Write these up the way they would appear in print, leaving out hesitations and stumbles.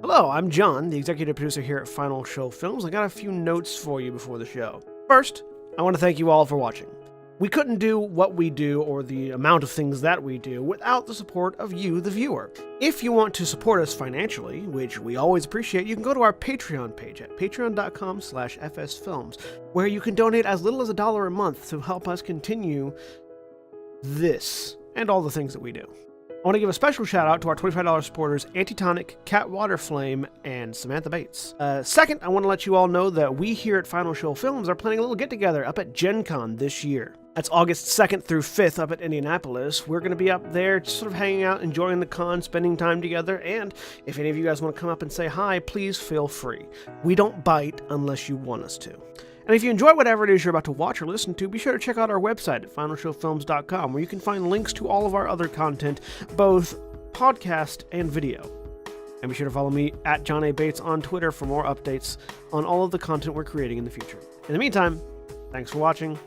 Hello, I'm John, the executive producer here at Final Show Films. I got a few notes for you before the show. First, I want to thank you all for watching. We couldn't do what we do or the amount of things that we do without the support of you, the viewer. If you want to support us financially, which we always appreciate, you can go to our Patreon page at patreon.com/fsfilms, where you can donate as little as $1 a month to help us continue this and all the things that we do. I want to give a special shout out to our $25 supporters, Antitonic, Waterflame, and Samantha Bates. Second, I want to let you all know that we here at Final Show Films are planning a little get-together up at Gen Con this year. That's August 2nd through 5th up at Indianapolis. We're going to be up there just sort of hanging out, enjoying the con, spending time together, and if any of you guys want to come up and say hi, please feel free. We don't bite unless you want us to. And if you enjoy whatever it is you're about to watch or listen to, be sure to check out our website at finalshowfilms.com, where you can find links to all of our other content, both podcast and video. And be sure to follow me at John A. Bates on Twitter for more updates on all of the content we're creating in the future. In the meantime, thanks for watching, and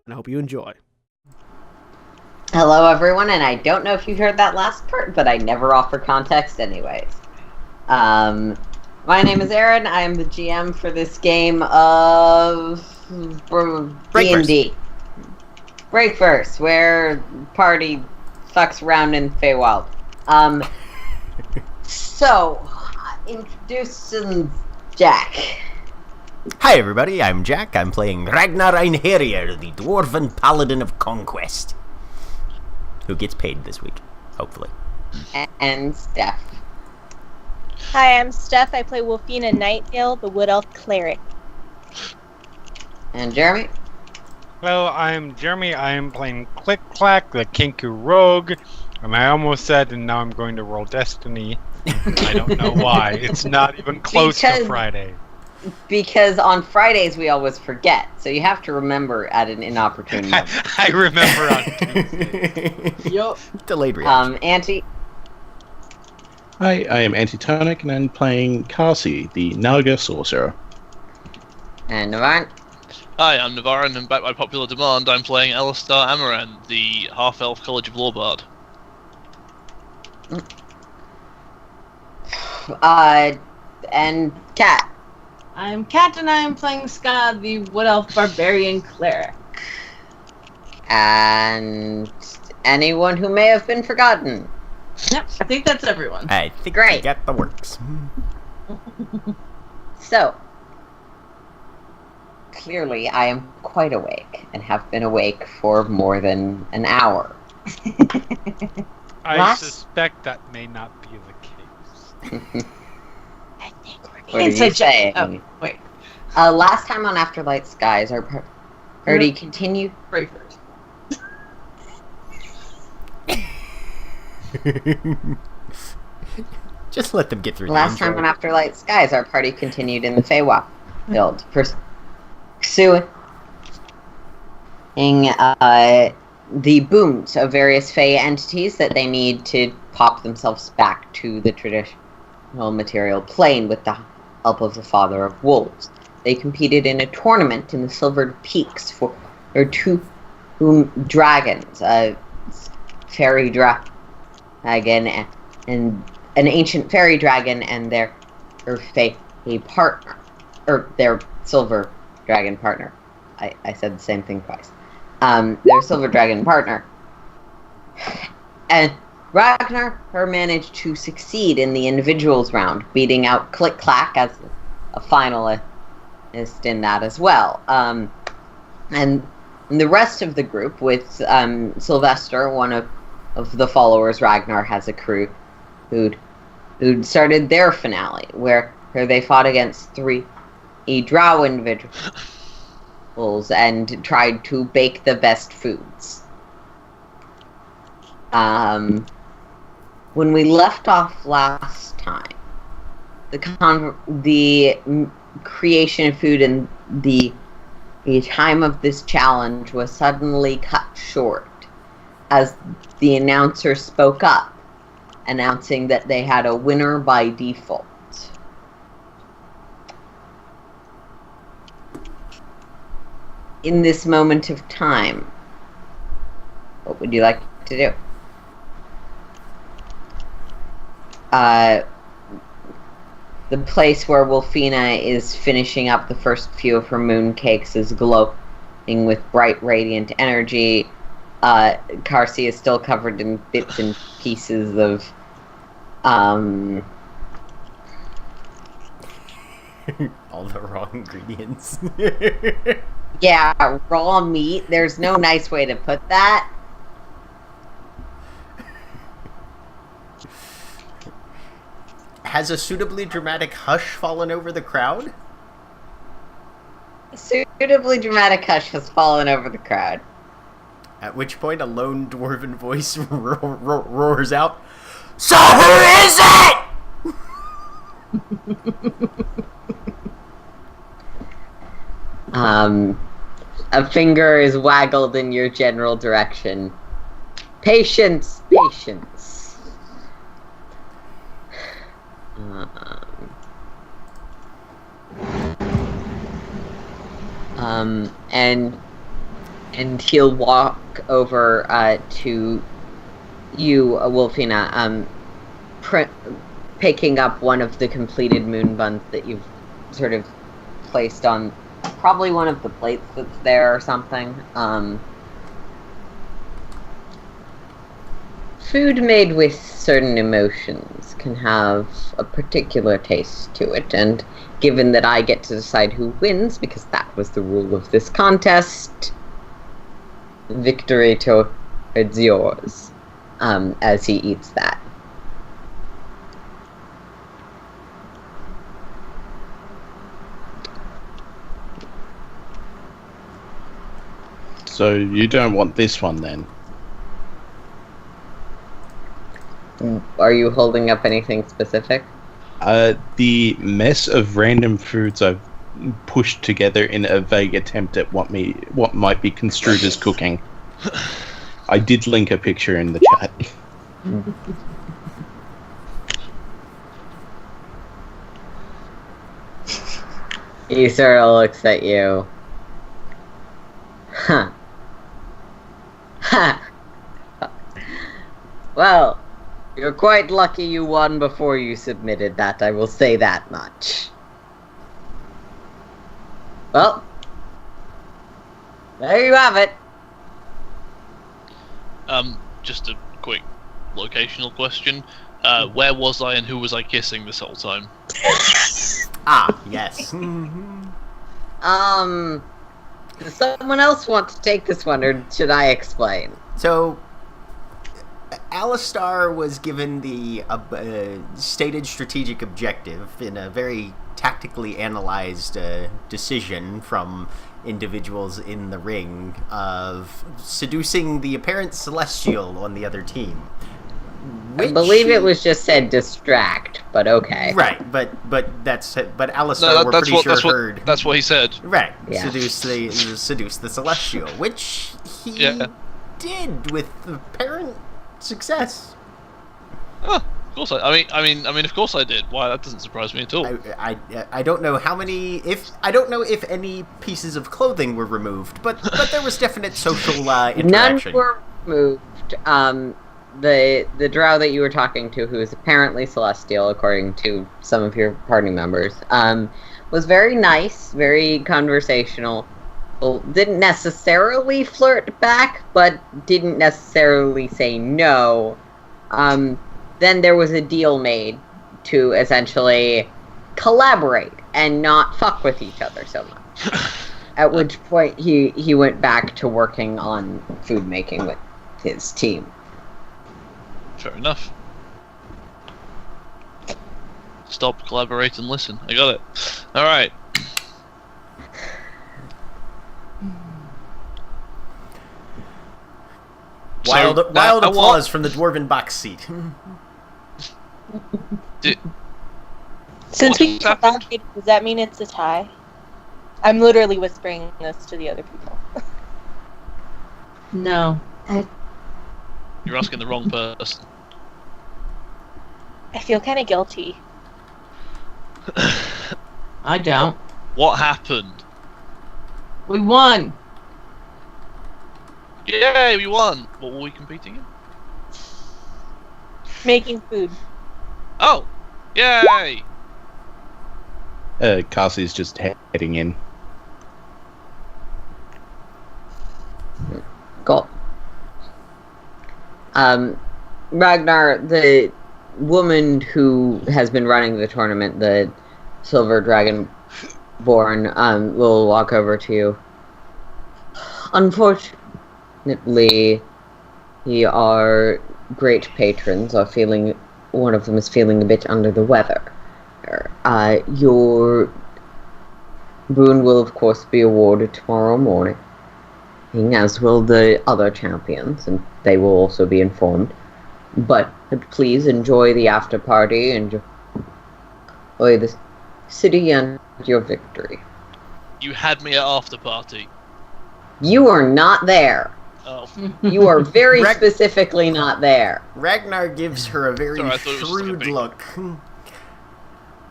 I hope you enjoy. Hello, everyone, and I don't know if you heard that last part, but I never offer context anyways. My name is Aaron. I am the GM for this game of D&D. Breakverse, where party fucks around in Feywild. So, introducing Jack. Hi everybody, I'm Jack. I'm playing Ragnar Einherjar, the Dwarven Paladin of Conquest. Who gets paid this week, hopefully. And Steph. Hi, I'm Steph. I play Wolfina Nightdale, the Wood Elf Cleric. And Jeremy. Hello, I'm Jeremy. I am playing Click Clack, the Kinku Rogue. And I almost said, and now I'm going to roll Destiny. I don't know why. It's not even close to Friday. Because on Fridays we always forget, so you have to remember at an inopportune moment. I remember on Tuesday. Yup. Delayed reaction. Auntie. Hi, I am Antitonic, and I'm playing Kasi, the Naga Sorcerer. And Navarn. Hi, I'm Navarran, and back by popular demand, I'm playing Alistar Amaran, the Half-Elf College of Law Bard. And Kat. I'm Kat, and I am playing Ska, the Wood Elf Barbarian Cleric. And anyone who may have been forgotten. Yep, I think that's everyone. I think Great. I got the works. So, clearly I am quite awake, and have been awake for more than an hour. I suspect that may not be the case. I think we're What are you saying? Oh, wait. Last time on Afterlight Skies, our party continued. Breakverse. Just let them get through. Last time on Afterlight Skies, our party continued in the Feywild Guild, pursuing the boons of various Fey entities that they need to pop themselves back to the traditional material plane with the help of the Father of Wolves. They competed in a tournament in the Silvered Peaks for two dragons, a fairy dragon and an ancient fairy dragon and their partner, or their silver dragon partner. I said the same thing twice. Their silver dragon partner. And Ragnar managed to succeed in the individuals round, beating out Click Clack as a finalist in that as well. And the rest of the group, with Sylvester, one of the followers Ragnar has accrued, who'd started their finale, where they fought against three drow individuals and tried to bake the best foods. When we left off last time, the creation of food and the time of this challenge was suddenly cut short as the announcer spoke up, announcing that they had a winner by default. In this moment of time, what would you like to do? the place where Wolfina is finishing up the first few of her moon cakes is glowing with bright, radiant energy. Karsi is still covered in bits and pieces of all the raw ingredients. yeah, raw meat. There's no nice way to put that. Has a suitably dramatic hush fallen over the crowd? A suitably dramatic hush has fallen over the crowd. At which point a lone dwarven voice roars out, "So who is it?" A finger is waggled in your general direction. Patience, patience. And he'll walk over to you, Wolfina, picking up one of the completed moon buns that you've sort of placed on probably one of the plates that's there or something. Food made with certain emotions can have a particular taste to it, and given that I get to decide who wins, because that was the rule of this contest, victory towards yours, as he eats that. So you don't want this one then? Are you holding up anything specific? The mess of random foods I've pushed together in a vague attempt at what might be construed as cooking. I did link a picture in the chat. He sort of looks at you. Huh. Ha! Well, you're quite lucky you won before you submitted that, I will say that much. Well, there you have it. Just a quick locational question. Where was I and who was I kissing this whole time? Yes. Does someone else want to take this one, or should I explain? So, Alistar was given the stated strategic objective in a very tactically analyzed decision from individuals in the ring of seducing the apparent Celestial on the other team. I believe it was just said distract, but okay. Right, but Alistar, we're pretty sure heard. That's what he said. Right, Yeah. seduce the Celestial, which he did with apparent success. Oh, of course I mean, of course I did. Why, that doesn't surprise me at all. I don't know how many. I don't know if any pieces of clothing were removed, but there was definite social interaction. None were removed. The drow that you were talking to, who is apparently celestial, according to some of your party members, was very nice, very conversational. Well, didn't necessarily flirt back, but didn't necessarily say no. Then there was a deal made to essentially collaborate and not fuck with each other so much. At which point he went back to working on food making with his team. Fair enough. Stop, collaborate, and listen. I got it. Alright. Wild applause from the dwarven box seat. Since we What's happened? collaborated, does that mean it's a tie? I'm literally whispering this to the other people. No. You're asking the wrong person. I feel kind of guilty. I don't. What happened? We won. Yay, we won! What were we competing in? Making food. Oh! Yay! Cassie's just heading in. Cool. Ragnar, the woman who has been running the tournament, the Silver Dragonborn, will walk over to you. Unfortunately, our great patrons are feeling. One of them is feeling a bit under the weather. Your boon will, of course, be awarded tomorrow morning, as will the other champions, and they will also be informed. But please enjoy the after party, enjoy the city and your victory. You had me at after party. You are not there. Oh. You are very specifically not there. Ragnar gives her a very shrewd look.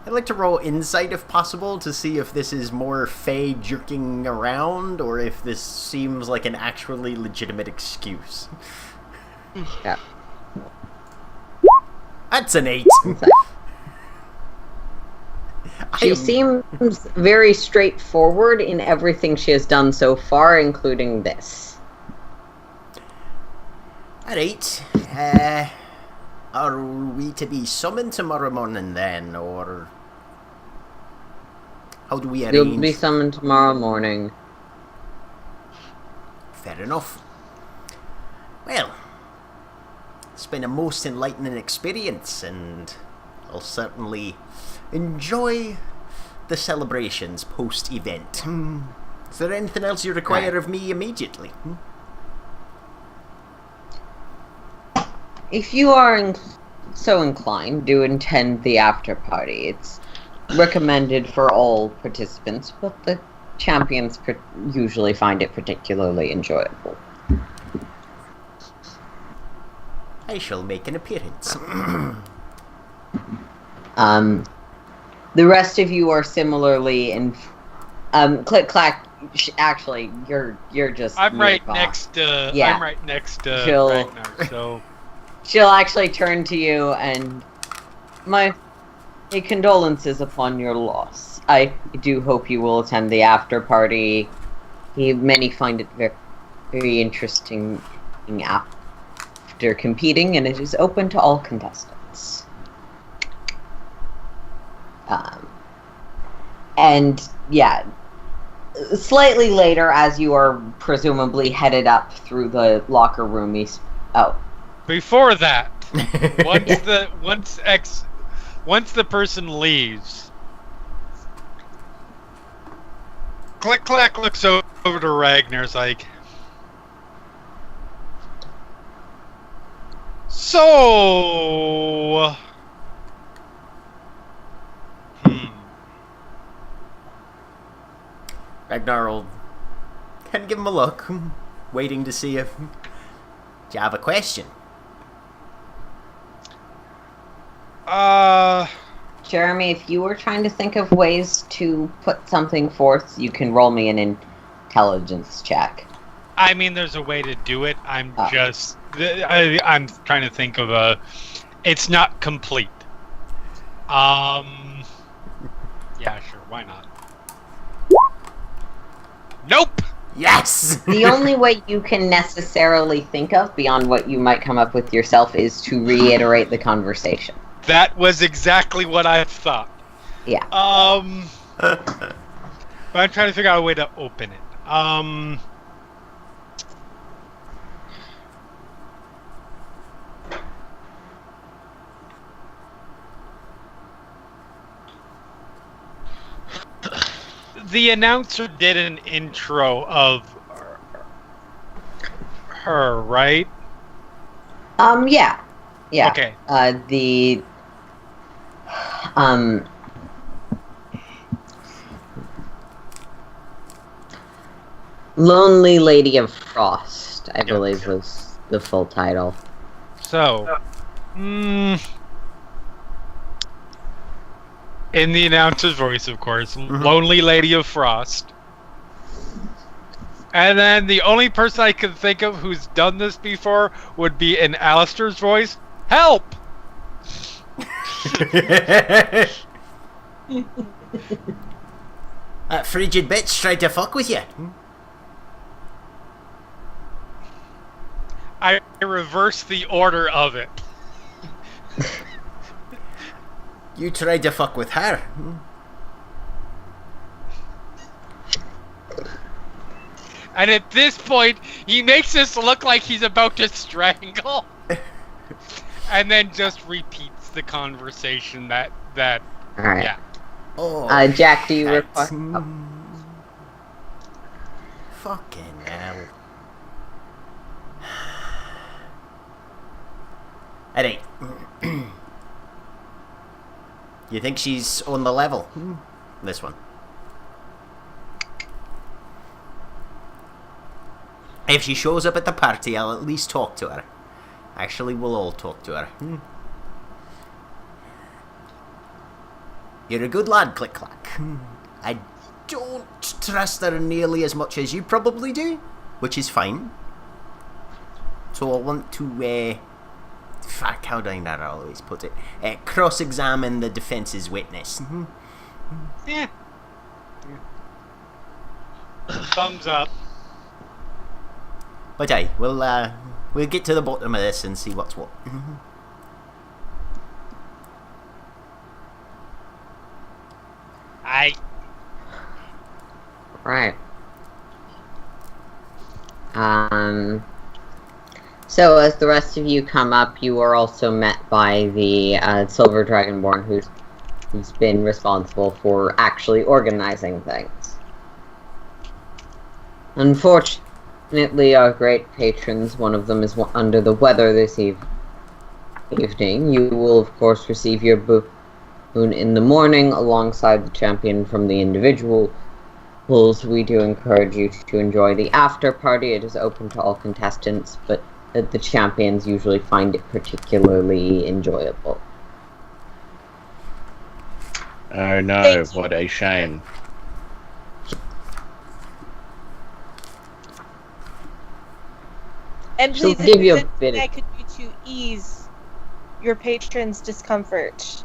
I'd like to roll insight if possible to see if this is more Faye jerking around or if this seems like an actually legitimate excuse. Yeah. That's an 8. She seems very straightforward in everything she has done so far, including this. At 8, are we to be summoned tomorrow morning then, or how do we arrange? You'll be summoned tomorrow morning. Fair enough. Well, it's been a most enlightening experience, and I'll certainly enjoy the celebrations post-event. Is there anything else you require of me immediately? If you are so inclined, do attend the after party. It's recommended for all participants, but the champions usually find it particularly enjoyable. I shall make an appearance. The rest of you are similarly in. Click clack. Actually, you're just. I'm right nearby. next to. Yeah. I'm right next to Ragnar. So. She'll actually turn to you and my condolences upon your loss. I do hope you will attend the after party. Many find it very, very interesting after competing, and it is open to all contestants. And yeah, slightly later, as you are presumably headed up through the locker room, Before that, once the person leaves, Click Clack looks over to Ragnar's like, so. Ragnar will kind of give him a look, waiting to see if. Do you have a question? Jeremy, if you were trying to think of ways to put something forth, you can roll me an intelligence check. I mean, there's a way to do it. I'm I'm trying to think of a. It's not complete. Yeah, sure. Why not? Nope. Yes! The only way you can necessarily think of, beyond what you might come up with yourself, is to reiterate the conversation. That was exactly what I thought. Yeah. But I'm trying to figure out a way to open it. The announcer did an intro of her, right? Yeah. Yeah. Okay. Lonely Lady of Frost, I believe was the full title. So, in the announcer's voice, of course, Lonely Lady of Frost. And then the only person I could think of who's done this before would be in Alistair's voice. Help! That frigid bitch tried to fuck with you. I reverse the order of it. You tried to fuck with her. And at this point, he makes us look like he's about to strangle. And then just repeats the conversation that All right. yeah. Oh, Jack, do you shit. request? Fucking hell. Alright. You think she's on the level? This one. If she shows up at the party, I'll at least talk to her. Actually, we'll all talk to her. You're a good lad, Click Clack. I don't trust her nearly as much as you probably do, which is fine. So I want to, fuck, how do I not always put it? Cross-examine the defense's witness. Yeah. Thumbs up. But hey, we'll get to the bottom of this and see what's what. Right. So as the rest of you come up, you are also met by the Silver Dragonborn, who's been responsible for actually organizing things. Unfortunately, our great patrons, one of them is under the weather this evening. You will, of course, receive your boon in the morning alongside the champion from the individuals. We do encourage you to enjoy the after party. It is open to all contestants, but the champions usually find it particularly enjoyable. Oh no, what a shame. And She'll please, give if you there's a bit anything of- I could do to ease your patrons' discomfort.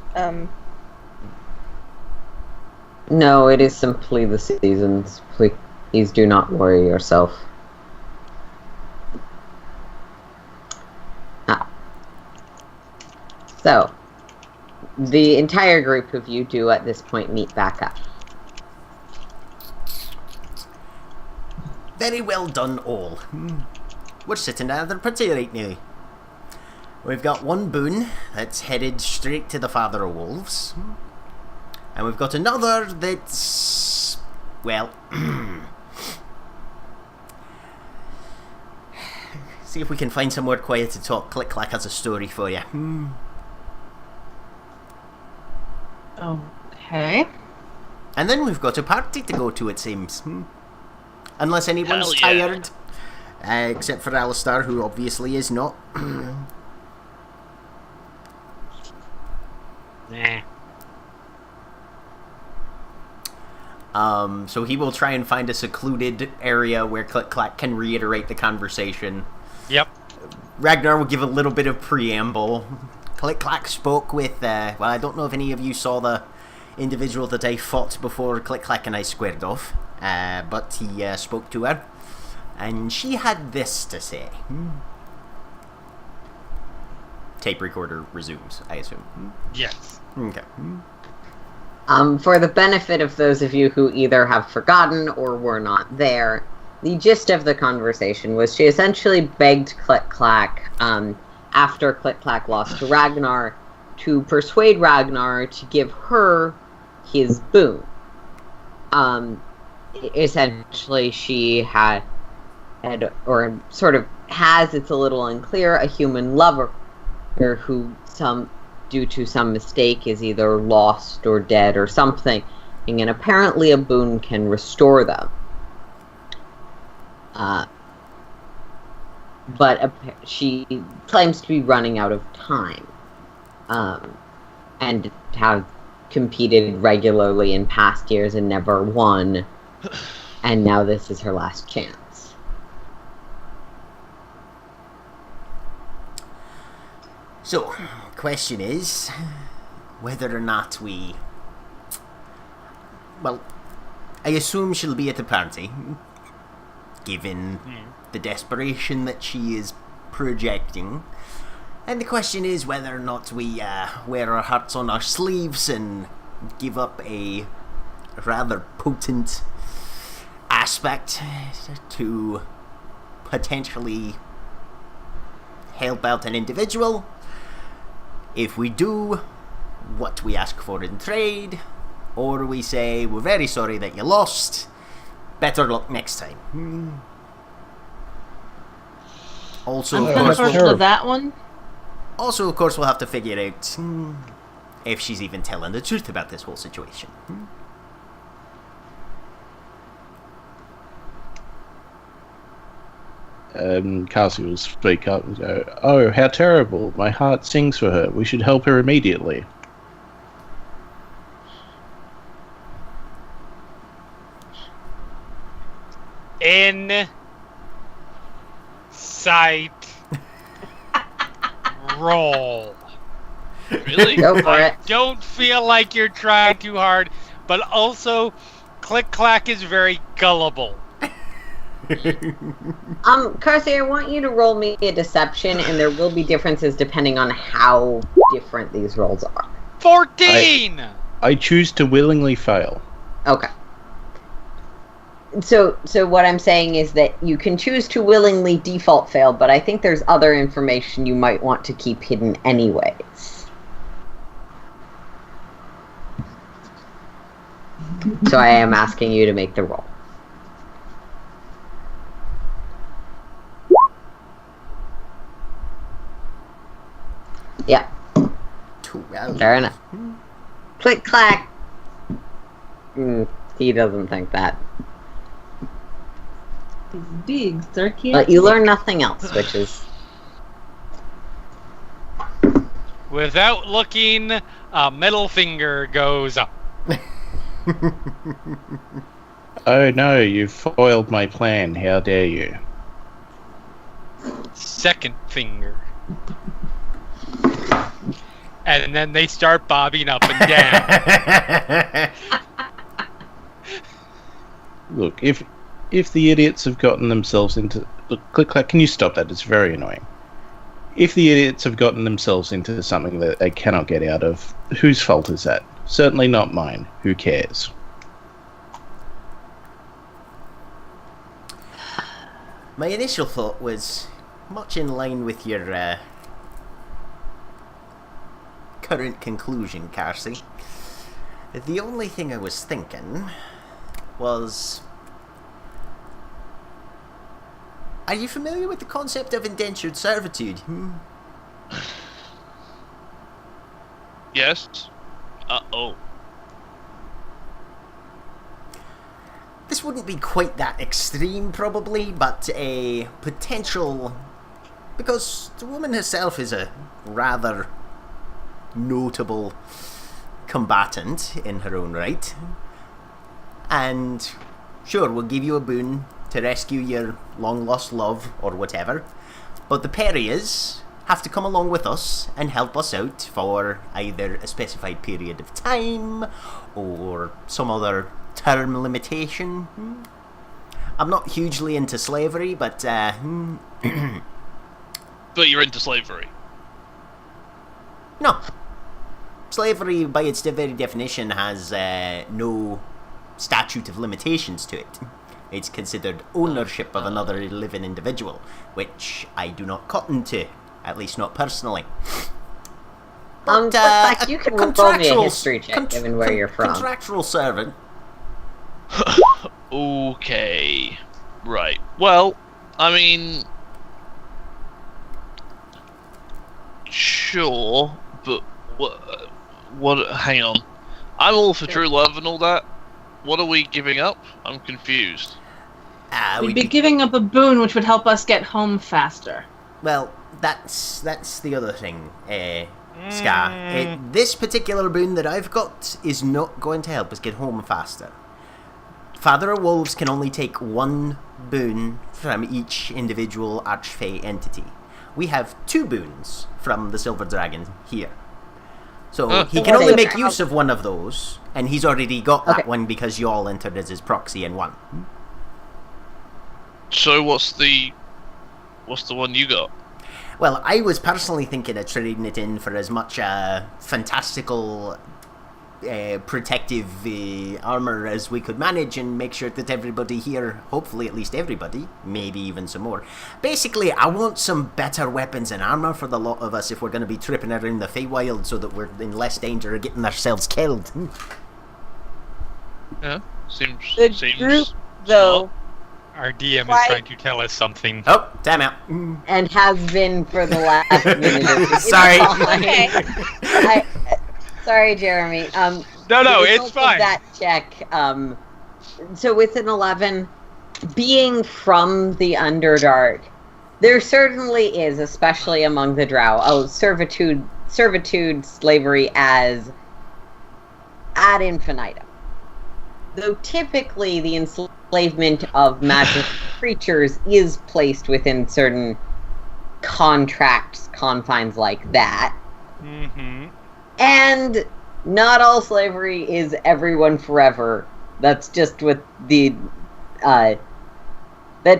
No, it is simply the seasons. Please do not worry yourself. So, the entire group of you do at this point meet back up. Very well done, all. We're sitting down at the party right now. We've got one boon that's headed straight to the Father of Wolves. And we've got another that's... well... see if we can find somewhere quiet to talk. Click Clack has a story for you. Okay. And then we've got a party to go to, it seems. Unless anyone's Hell yeah. tired. Except for Alistair, who obviously is not. Nah. So he will try and find a secluded area where Click Clack can reiterate the conversation. Yep. Ragnar will give a little bit of preamble. Click Clack spoke with, well, I don't know if any of you saw the individual that I fought before Click Clack and I squared off, but he spoke to her, and she had this to say. Tape recorder resumes, I assume. Yes. Okay. For the benefit of those of you who either have forgotten or were not there, the gist of the conversation was she essentially begged Click Clack, after Click Clack lost to Ragnar, to persuade Ragnar to give her his boon. Essentially, she had, or sort of has, it's a little unclear, a human lover who due to some mistake is either lost or dead or something, and apparently a boon can restore them. But she claims to be running out of time, and have competed regularly in past years and never won, and now this is her last chance. So, question is whether or not we well, I assume she'll be at the party, given the desperation that she is projecting. And the question is whether or not we wear our hearts on our sleeves and give up a rather potent aspect to potentially help out an individual. If we do what we ask for in trade, or we say, we're very sorry that you lost, better luck next time. Also, I'm of kind of course, partial to that one. Also, of course, we'll have to figure out if she's even telling the truth about this whole situation. Cassie will speak up and go, "Oh, how terrible. My heart sings for her. We should help her immediately." In sight. Roll. Really? Go for it. Don't feel like you're trying too hard, but also Click Clack is very gullible. Carsey, I want you to roll me a deception, and there will be differences depending on how different these rolls are. 14! I choose to willingly fail. Okay. So what I'm saying is that you can choose to willingly default fail, but I think there's other information you might want to keep hidden anyways. So I am asking you to make the roll. Yeah. Fair enough. Click clack. He doesn't think that. He's big, sarcastic. But you learn nothing else, which is... Without looking, a middle finger goes up. Oh no, you've foiled my plan. How dare you? Second finger. And then they start bobbing up and down. Look, if the idiots have gotten themselves into... Look, Click Clack, can you stop that? It's very annoying. If the idiots have gotten themselves into something that they cannot get out of, whose fault is that? Certainly not mine. Who cares? My initial thought was much in line with your current conclusion, Carsey. The only thing I was thinking was... Are you familiar with the concept of indentured servitude? Yes. Uh-oh. This wouldn't be quite that extreme, probably, but a potential... Because the woman herself is a rather notable combatant in her own right. And sure, we'll give you a boon to rescue your long-lost love or whatever. But the pariahs have to come along with us and help us out for either a specified period of time or some other term limitation. I'm not hugely into slavery, but But you're into slavery. No. Slavery, by its very definition, has no statute of limitations to it. It's considered ownership of another living individual, which I do not cotton to, at least not personally. But you can roll me a history check, given where you're from. Contractual servant. Okay. Right. Well, I mean... Sure, but what hang on. I'm all for true love and all that. What are we giving up? I'm confused. We'd be giving up a boon which would help us get home faster. Well, that's the other thing, Ska. This particular boon that I've got is not going to help us get home faster. Father of Wolves can only take one boon from each individual Archfey entity. We have 2 boons from the Silver Dragon here. So he So can what only is- make use of one of those, and he's already got that Okay. one because you all entered as his proxy in one. So what's the one you got? Well, I was personally thinking of trading it in for as much fantastical protective armor as we could manage and make sure that everybody here, hopefully at least everybody, maybe even some more. Basically, I want some better weapons and armor for the lot of us if we're going to be tripping around the Feywild so that we're in less danger of getting ourselves killed. Yeah, seems The seems group, smart. though, Our DM Why- is trying to tell us something. Oh, time out. And has been for the last minute. It's Sorry. fine. Sorry, Jeremy. No, The it's result of fine. that check. So with an 11, being from the Underdark, there certainly is, especially among the Drow, servitude, slavery as ad infinitum. Though typically the enslavement of magic creatures is placed within certain confines like that. Mm-hmm. And not all slavery is everyone forever. That's just what the that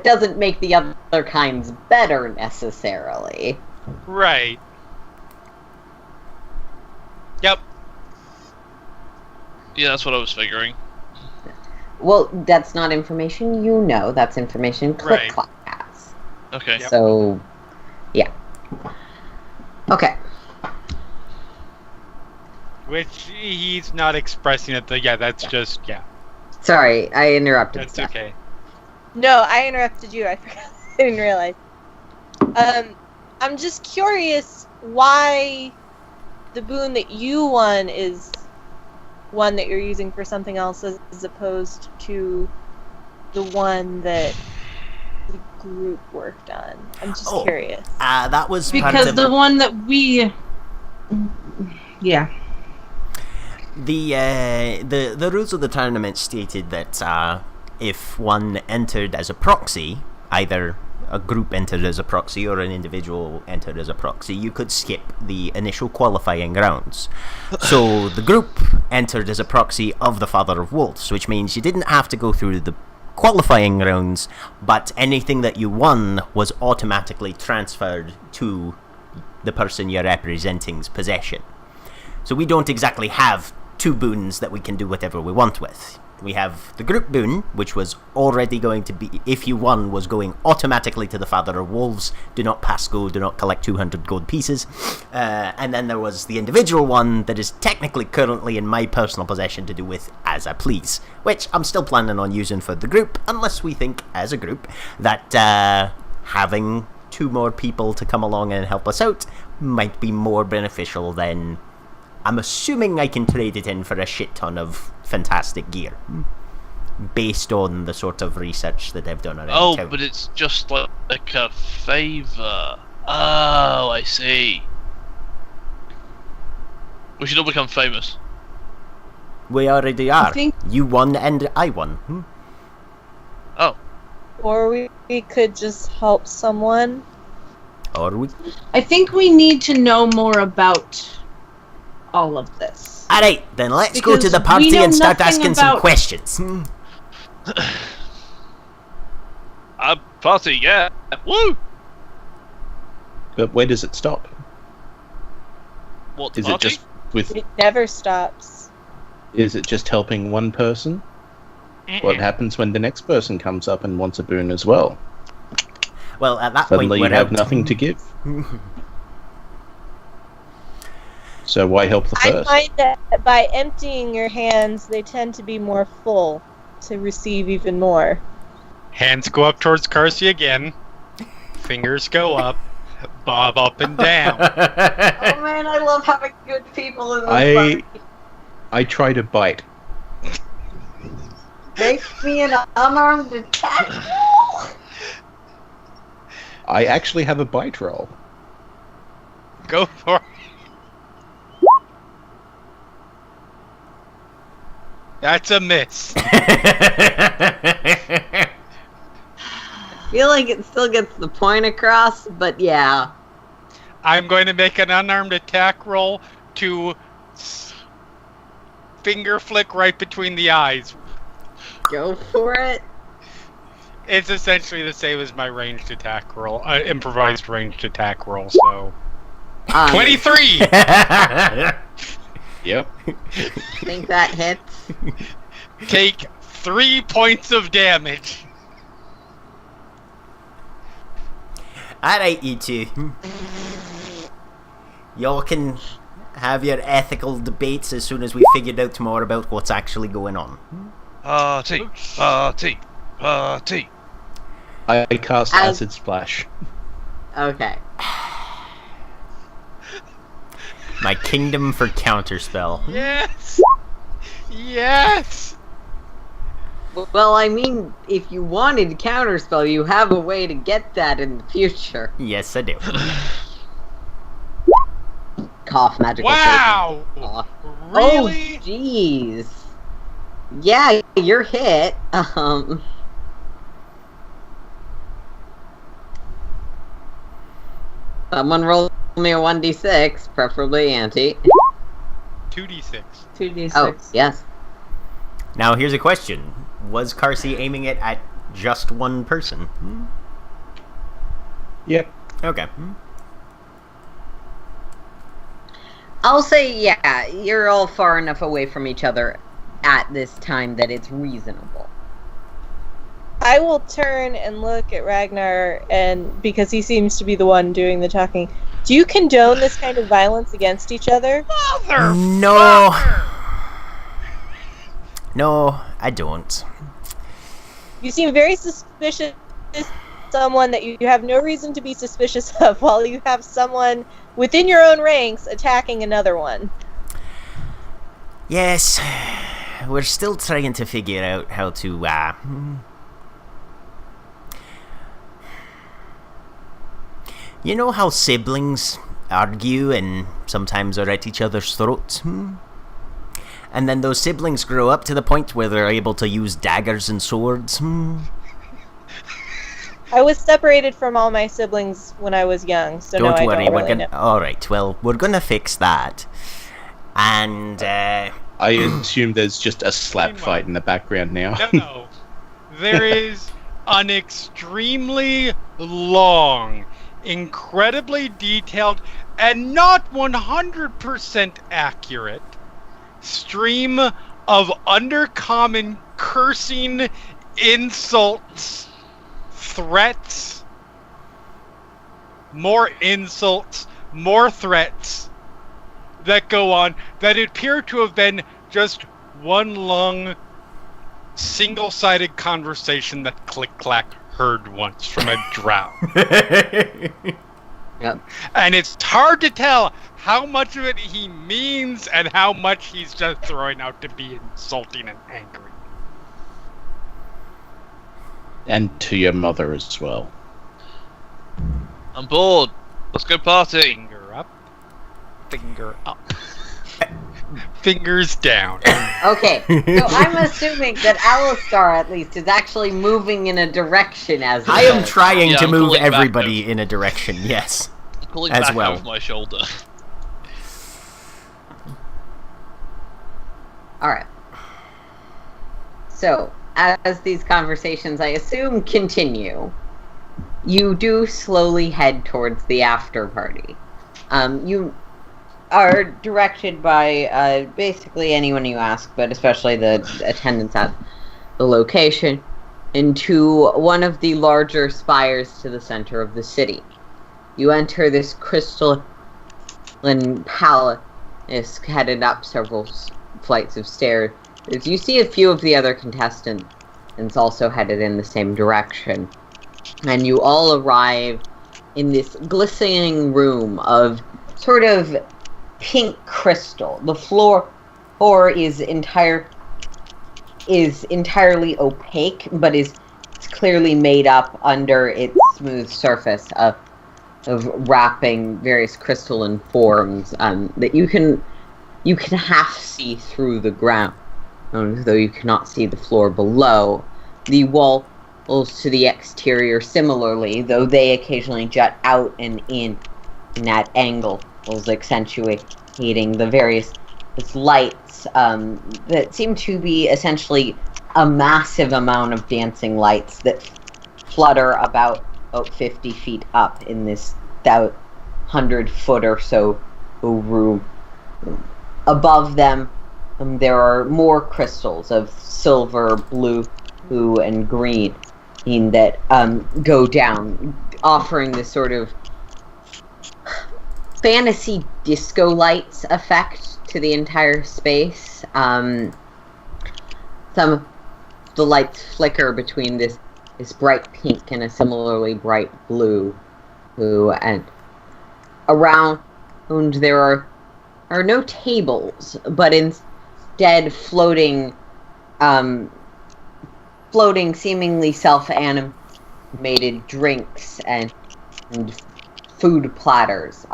doesn't make the other kinds better necessarily. Right. Yep. Yeah, that's what I was figuring. Well, that's not information you know. That's information Right. Click-Clack has. Okay. Yep. So, yeah. Okay. Which he's not expressing it. Yeah, that's just, yeah. Sorry, I interrupted. That's Steph. okay. No, I interrupted you. I forgot. I didn't realize. I'm just curious why the boon that you won is one that you're using for something else as opposed to the one that the group worked on. I'm just curious. That was part Because of the one that we... Yeah. the rules of the tournament stated that if one entered as a proxy, either a group entered as a proxy or an individual entered as a proxy, you could skip the initial qualifying rounds. So the group entered as a proxy of the Father of Wolves, which means you didn't have to go through the qualifying rounds, but anything that you won was automatically transferred to the person you're representing's possession. So we don't exactly have two boons that we can do whatever we want with. We have the group boon, which was already going to be, if you won, was going automatically to the Father of Wolves. Do not pass go, do not collect 200 gold pieces. And then there was the individual one that is technically currently in my personal possession to do with as I please, which I'm still planning on using for the group, unless we think, as a group, that having two more people to come along and help us out might be more beneficial than... I'm assuming I can trade it in for a shit ton of fantastic gear, based on the sort of research that I've done around Oh, town. but it's just like a favor. Oh, I see. We should all become famous. We already are. think- You won and I won. Oh, Or we could just help someone. Or we... I think we need to know more about all of this. Alright, then let's go to Because the we party know and start nothing asking some about- questions. a party, yeah. Woo! But where does it stop? What Is party? it just with? It never stops. Is it just helping one person? What happens when the next person comes up and wants a boon as well? Well, at that Suddenly point, you we're have out. nothing to give. So why help the I first? find that by emptying your hands, they tend to be more full to receive even more. Hands go up towards Carsey again. Fingers go up. Bob up and down. Oh man, I love having good people in this party. I try to bite. Make me an unarmed attack. I actually have a bite roll. Go for it. That's a miss. I feel like it still gets the point across, but yeah. I'm going to make an unarmed attack roll to Finger flick right between the eyes. Go for it. It's essentially the same as my ranged attack roll, improvised ranged attack roll. So 23. Yep. Think that hits. Take 3 points of damage. Alright, you two. Y'all can have your ethical debates as soon as we figured out more about what's actually going on. Party. Party. Party. I cast Acid Splash. Okay. My kingdom for counterspell. Yes. Yes. Well, I mean, if you wanted to counterspell, you have a way to get that in the future. Yes, I do. Cough, magical. Wow. Cough. Really? Oh, jeez. Yeah, you're hit. Someone roll me a 1d6, preferably Anti. 2d6. 2d6. Oh, yes. Now, here's a question. Was Carsey aiming it at just one person? Yep. Okay. I'll say, yeah, you're all far enough away from each other at this time that it's reasonable. I will turn and look at Ragnar, and because he seems to be the one doing the talking, do you condone this kind of violence against each other? No. No, I don't. You seem very suspicious of someone that you have no reason to be suspicious of, while you have someone within your own ranks attacking another one. Yes, we're still trying to figure out how to, You know how siblings argue and sometimes are at each other's throats? And then those siblings grow up to the point where they're able to use daggers and swords? I was separated from all my siblings when I was young, so Don't no, worry, I don't we're really gonna. know. Alright, well, we're gonna fix that. And, I assume there's just a slap fight in the background now. No. There is an extremely long, incredibly detailed, and not 100% accurate stream of undercommon cursing, insults, threats, more insults, more threats that go on that appear to have been just one long single-sided conversation that Click-Clack heard once from a drow. Yep. And it's hard to tell how much of it he means and how much he's just throwing out to be insulting and angry. And to your mother as well. I'm bored. Let's go party. Finger up. Finger up. Fingers down. Okay, so I'm assuming that Alistar, at least, is actually moving in a direction as I am well. trying Yeah, to I'm move pulling back everybody in a direction, yes. I'm pulling As back well. over my shoulder. Alright. So, as these conversations, I assume, continue, you do slowly head towards the after party. You are directed by basically anyone you ask, but especially the attendants at the location, into one of the larger spires to the center of the city. You enter this crystalline palace, headed up several flights of stairs. You see a few of the other contestants also headed in the same direction. And you all arrive in this glistening room of sort of pink crystal. The floor is entirely opaque, but it's clearly made up under its smooth surface of wrapping various crystalline forms that you can half see through the ground, though you cannot see the floor below. The walls to the exterior similarly, though they occasionally jut out and in at angles, accentuating the various lights that seem to be essentially a massive amount of dancing lights that flutter about 50 feet up in this 100-foot or so room. Above them, there are more crystals of silver, blue, and green that go down, offering this sort of fantasy disco lights effect to the entire space. Some of the lights flicker between this bright pink and a similarly bright blue, and around there are no tables, but instead floating seemingly self-animated drinks and food platters.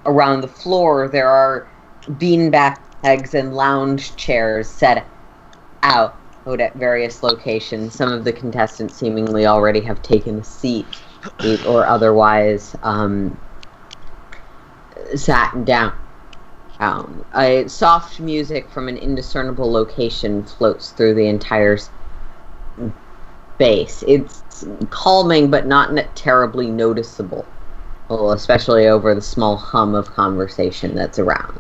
Around the floor, there are beanbags and lounge chairs set out at various locations. Some of the contestants seemingly already have taken a seat or otherwise sat down. Soft music from an indiscernible location floats through the entire space. It's calming, but not terribly noticeable, especially over the small hum of conversation that's around.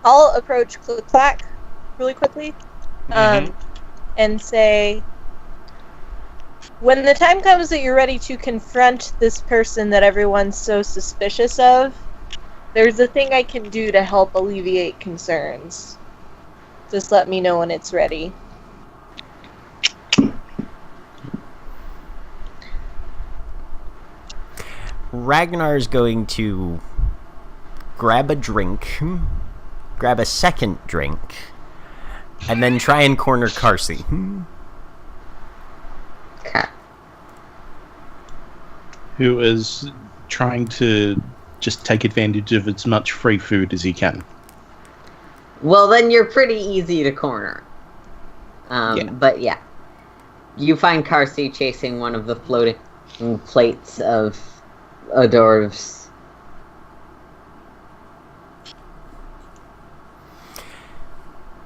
I'll approach Click Clack really quickly and say, when the time comes that you're ready to confront this person that everyone's so suspicious of, there's a thing I can do to help alleviate concerns. Just let me know when it's ready. Ragnar's going to grab a drink, grab a second drink, and then try and corner Carsey. Okay. Who is trying to just take advantage of as much free food as he can. Well, then you're pretty easy to corner. But yeah. You find Carsey chasing one of the floating plates of hors d'oeuvres.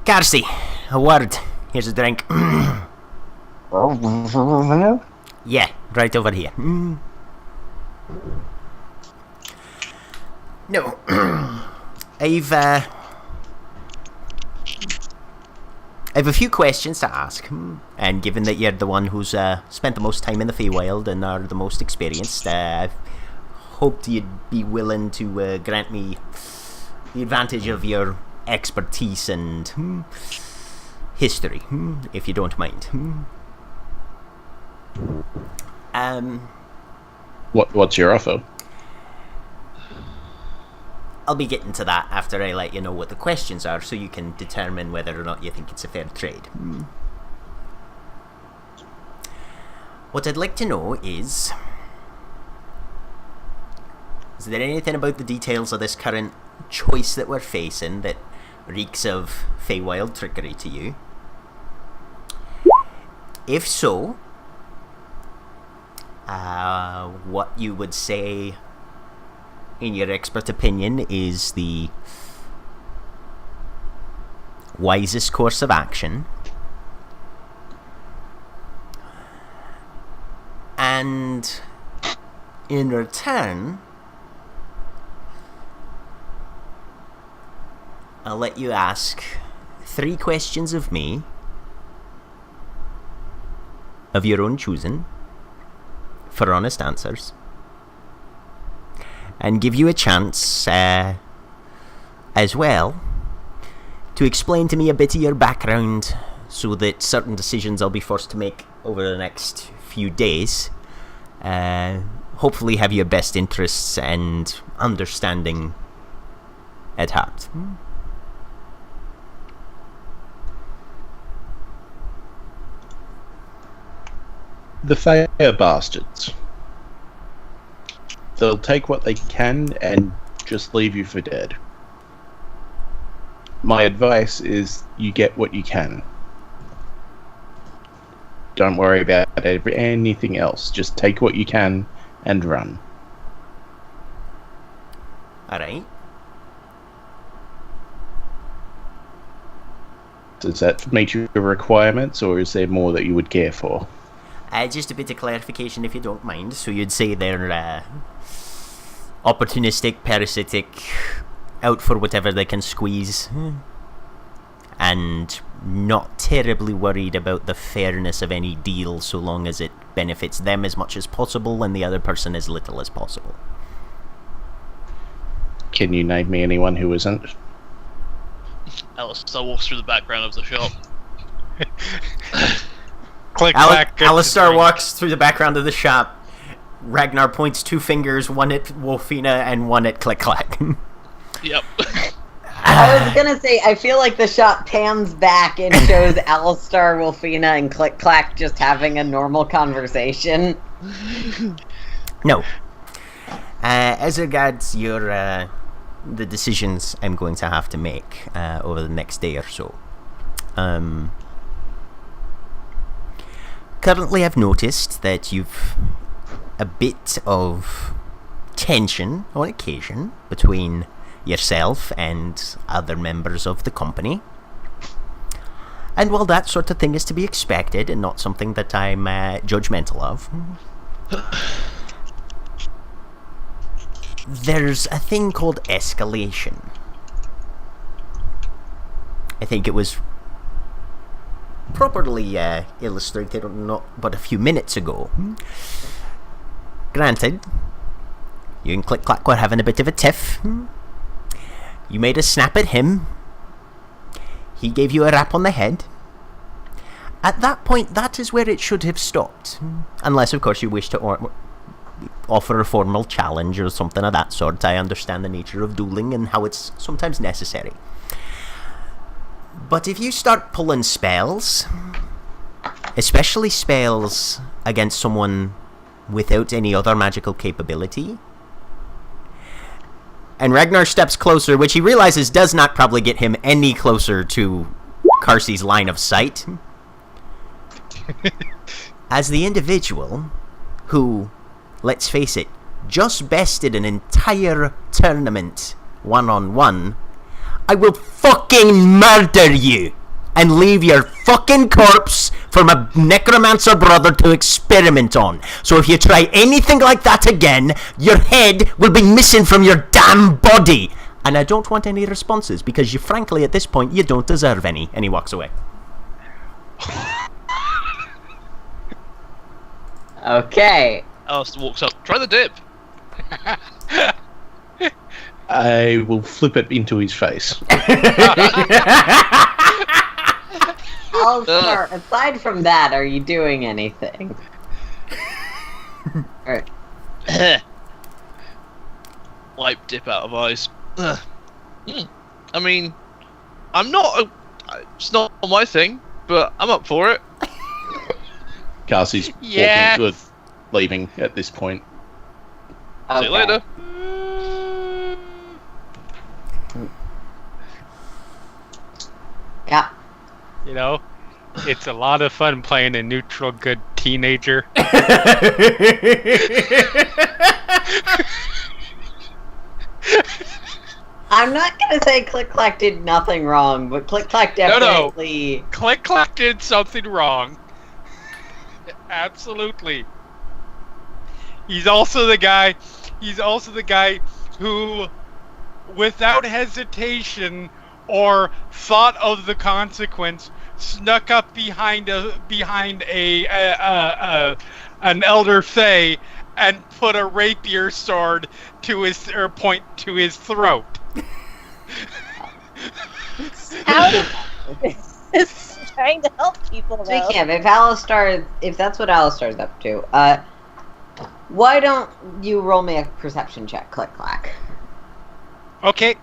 Carsey, a word. Here's a drink. Yeah, right over here. No. I've a few questions to ask, and given that you're the one who's spent the most time in the Feywild and are the most experienced, I've hoped you'd be willing to grant me the advantage of your expertise and history, if you don't mind. What's your offer? I'll be getting to that after I let you know what the questions are, so you can determine whether or not you think it's a fair trade. What I'd like to know is there anything about the details of this current choice that we're facing that reeks of Feywild trickery to you? If so, what you would say, in your expert opinion, is the wisest course of action, and in return, I'll let you ask 3 questions of me, of your own choosing, for honest answers, and give you a chance, as well, to explain to me a bit of your background, so that certain decisions I'll be forced to make over the next few days hopefully have your best interests and understanding at heart. The Fey are bastards. They'll take what they can and just leave you for dead. My advice is you get what you can. Don't worry about anything else. Just take what you can and run. Alright. Does that meet your requirements, or is there more that you would care for? Just a bit of clarification, if you don't mind. So you'd say they're opportunistic, parasitic, out for whatever they can squeeze, and not terribly worried about the fairness of any deal so long as it benefits them as much as possible and the other person as little as possible. Can you name me anyone who isn't? Alistair walks through the background of the shop. Click clack. Alistair walks through the background of the shop. Ragnar points 2 fingers, one at Wolfina and one at Click Clack. Yep. I was gonna say, I feel like the shot pans back and shows Alistar, Wolfina, and Click Clack just having a normal conversation. No. As regards your the decisions I'm going to have to make over the next day or so. Currently, I've noticed that you've a bit of tension on occasion between yourself and other members of the company. And while that sort of thing is to be expected and not something that I'm judgmental of, there's a thing called escalation. I think it was properly illustrated not but a few minutes ago. Granted, you and Click Clack were having a bit of a tiff. You made a snap at him. He gave you a rap on the head. At that point, that is where it should have stopped. Unless, of course, you wish to offer a formal challenge or something of that sort. I understand the nature of dueling and how it's sometimes necessary. But if you start pulling spells, especially spells against someone without any other magical capability, and Ragnar steps closer, which he realizes does not probably get him any closer to Carsey's line of sight, as the individual who, let's face it, just bested an entire tournament one-on-one, I will fucking murder you and leave your fucking corpse for my necromancer brother to experiment on. So if you try anything like that again, your head will be missing from your damn body. And I don't want any responses, because you frankly at this point you don't deserve any. And he walks away. Okay. Alistair walks up. Try the dip. I will flip it into his face. Alistar, aside from that, are you doing anything? Alright. Wipe dip out of eyes. I mean, I'm not. It's not my thing, but I'm up for it. Carsey's Yes. walking, leaving at this point. Okay. See you later. Yeah. You know, it's a lot of fun playing a neutral good teenager. I'm not gonna say Click Clack did nothing wrong, but Click Clack definitely... Click Clack did something wrong. Absolutely. He's also the guy who, without hesitation or thought of the consequence, snuck up behind an elder fae and put a rapier sword to his point to his throat. It's trying to help people, though. Speaking of, if that's what Alistar's up to, why don't you roll me a perception check, Click Clack? Okay.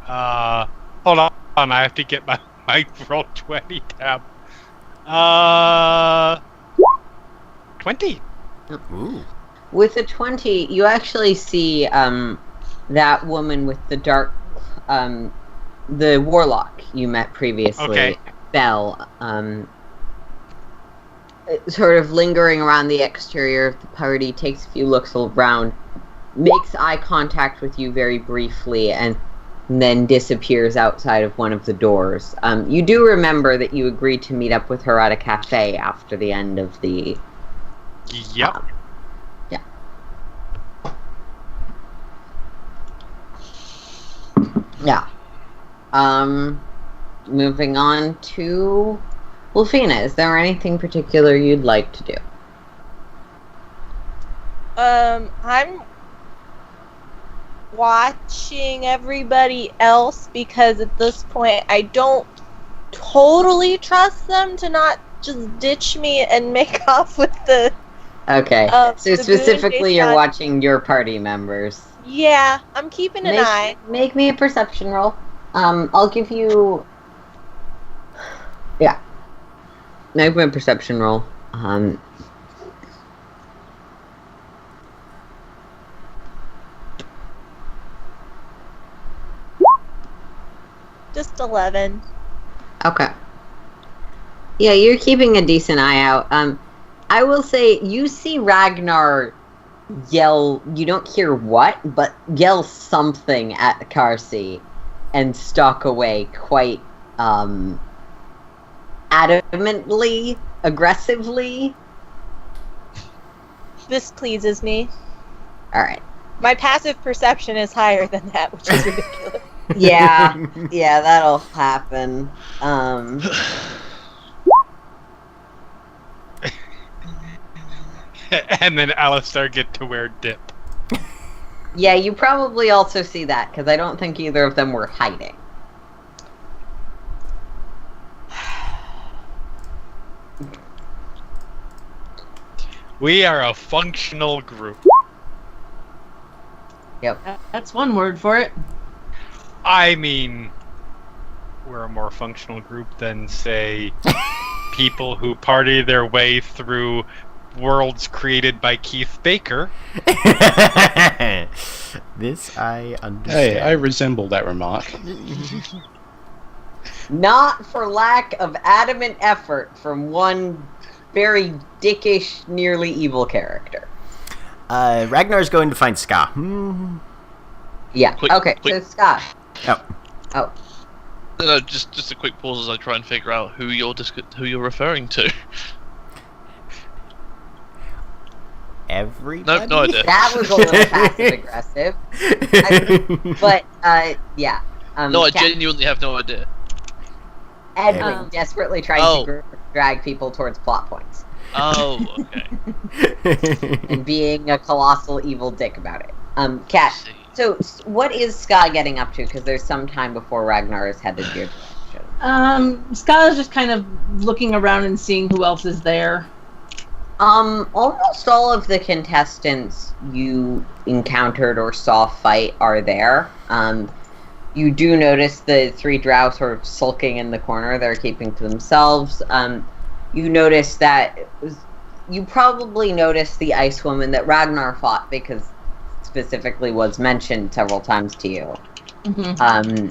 Hold on. I have to get my roll 20 tab. 20. Ooh. With a 20, you actually see that woman with the dark, the warlock you met previously, Okay. Belle, sort of lingering around the exterior of the party, takes a few looks around, makes eye contact with you very briefly and then disappears outside of one of the doors. You do remember that you agreed to meet up with her at a cafe after the end of the... Yep. Yeah. Yeah. Moving on to Wolfina. Is there anything particular you'd like to do? I'm watching everybody else because at this point I don't totally trust them to not just ditch me and make off with the... Okay. So the specifically you're Boone watching your party members. Yeah, I'm keeping an eye. Make me a perception roll. I'll give you... Yeah. Make me a perception roll. Just 11. Okay. Yeah, you're keeping a decent eye out. I will say, you see Ragnar yell, you don't hear what, but yell something at Karsi and stalk away quite, adamantly, aggressively. This pleases me. Alright. My passive perception is higher than that, which is ridiculous. Yeah, that'll happen. And then Alistair get to wear dip. Yeah, you probably also see that, because I don't think either of them were hiding. We are a functional group. Yep. That's one word for it. I mean, we're a more functional group than, say, people who party their way through worlds created by Keith Baker. This I understand. Hey, I resemble that remark. Not for lack of adamant effort from one very dickish, nearly evil character. Ragnar's going to find Ska. Yeah. Okay. So Scott. Oh. No, just a quick pause as I try and figure out who you're referring to. Everybody? No idea. That was a little passive aggressive. Yeah. No, I genuinely have no idea. Edwin desperately trying to drag people towards plot points. Oh, okay. And being a colossal evil dick about it. Kat, so what is Ska getting up to? Because there's some time before Ragnar is headed your direction. Ska is just kind of looking around and seeing who else is there. Almost all of the contestants you encountered or saw fight are there. You do notice the three drow sort of sulking in the corner. They're keeping to themselves. You notice that... You probably noticed the ice woman that Ragnar fought because specifically was mentioned several times to you. Mm-hmm.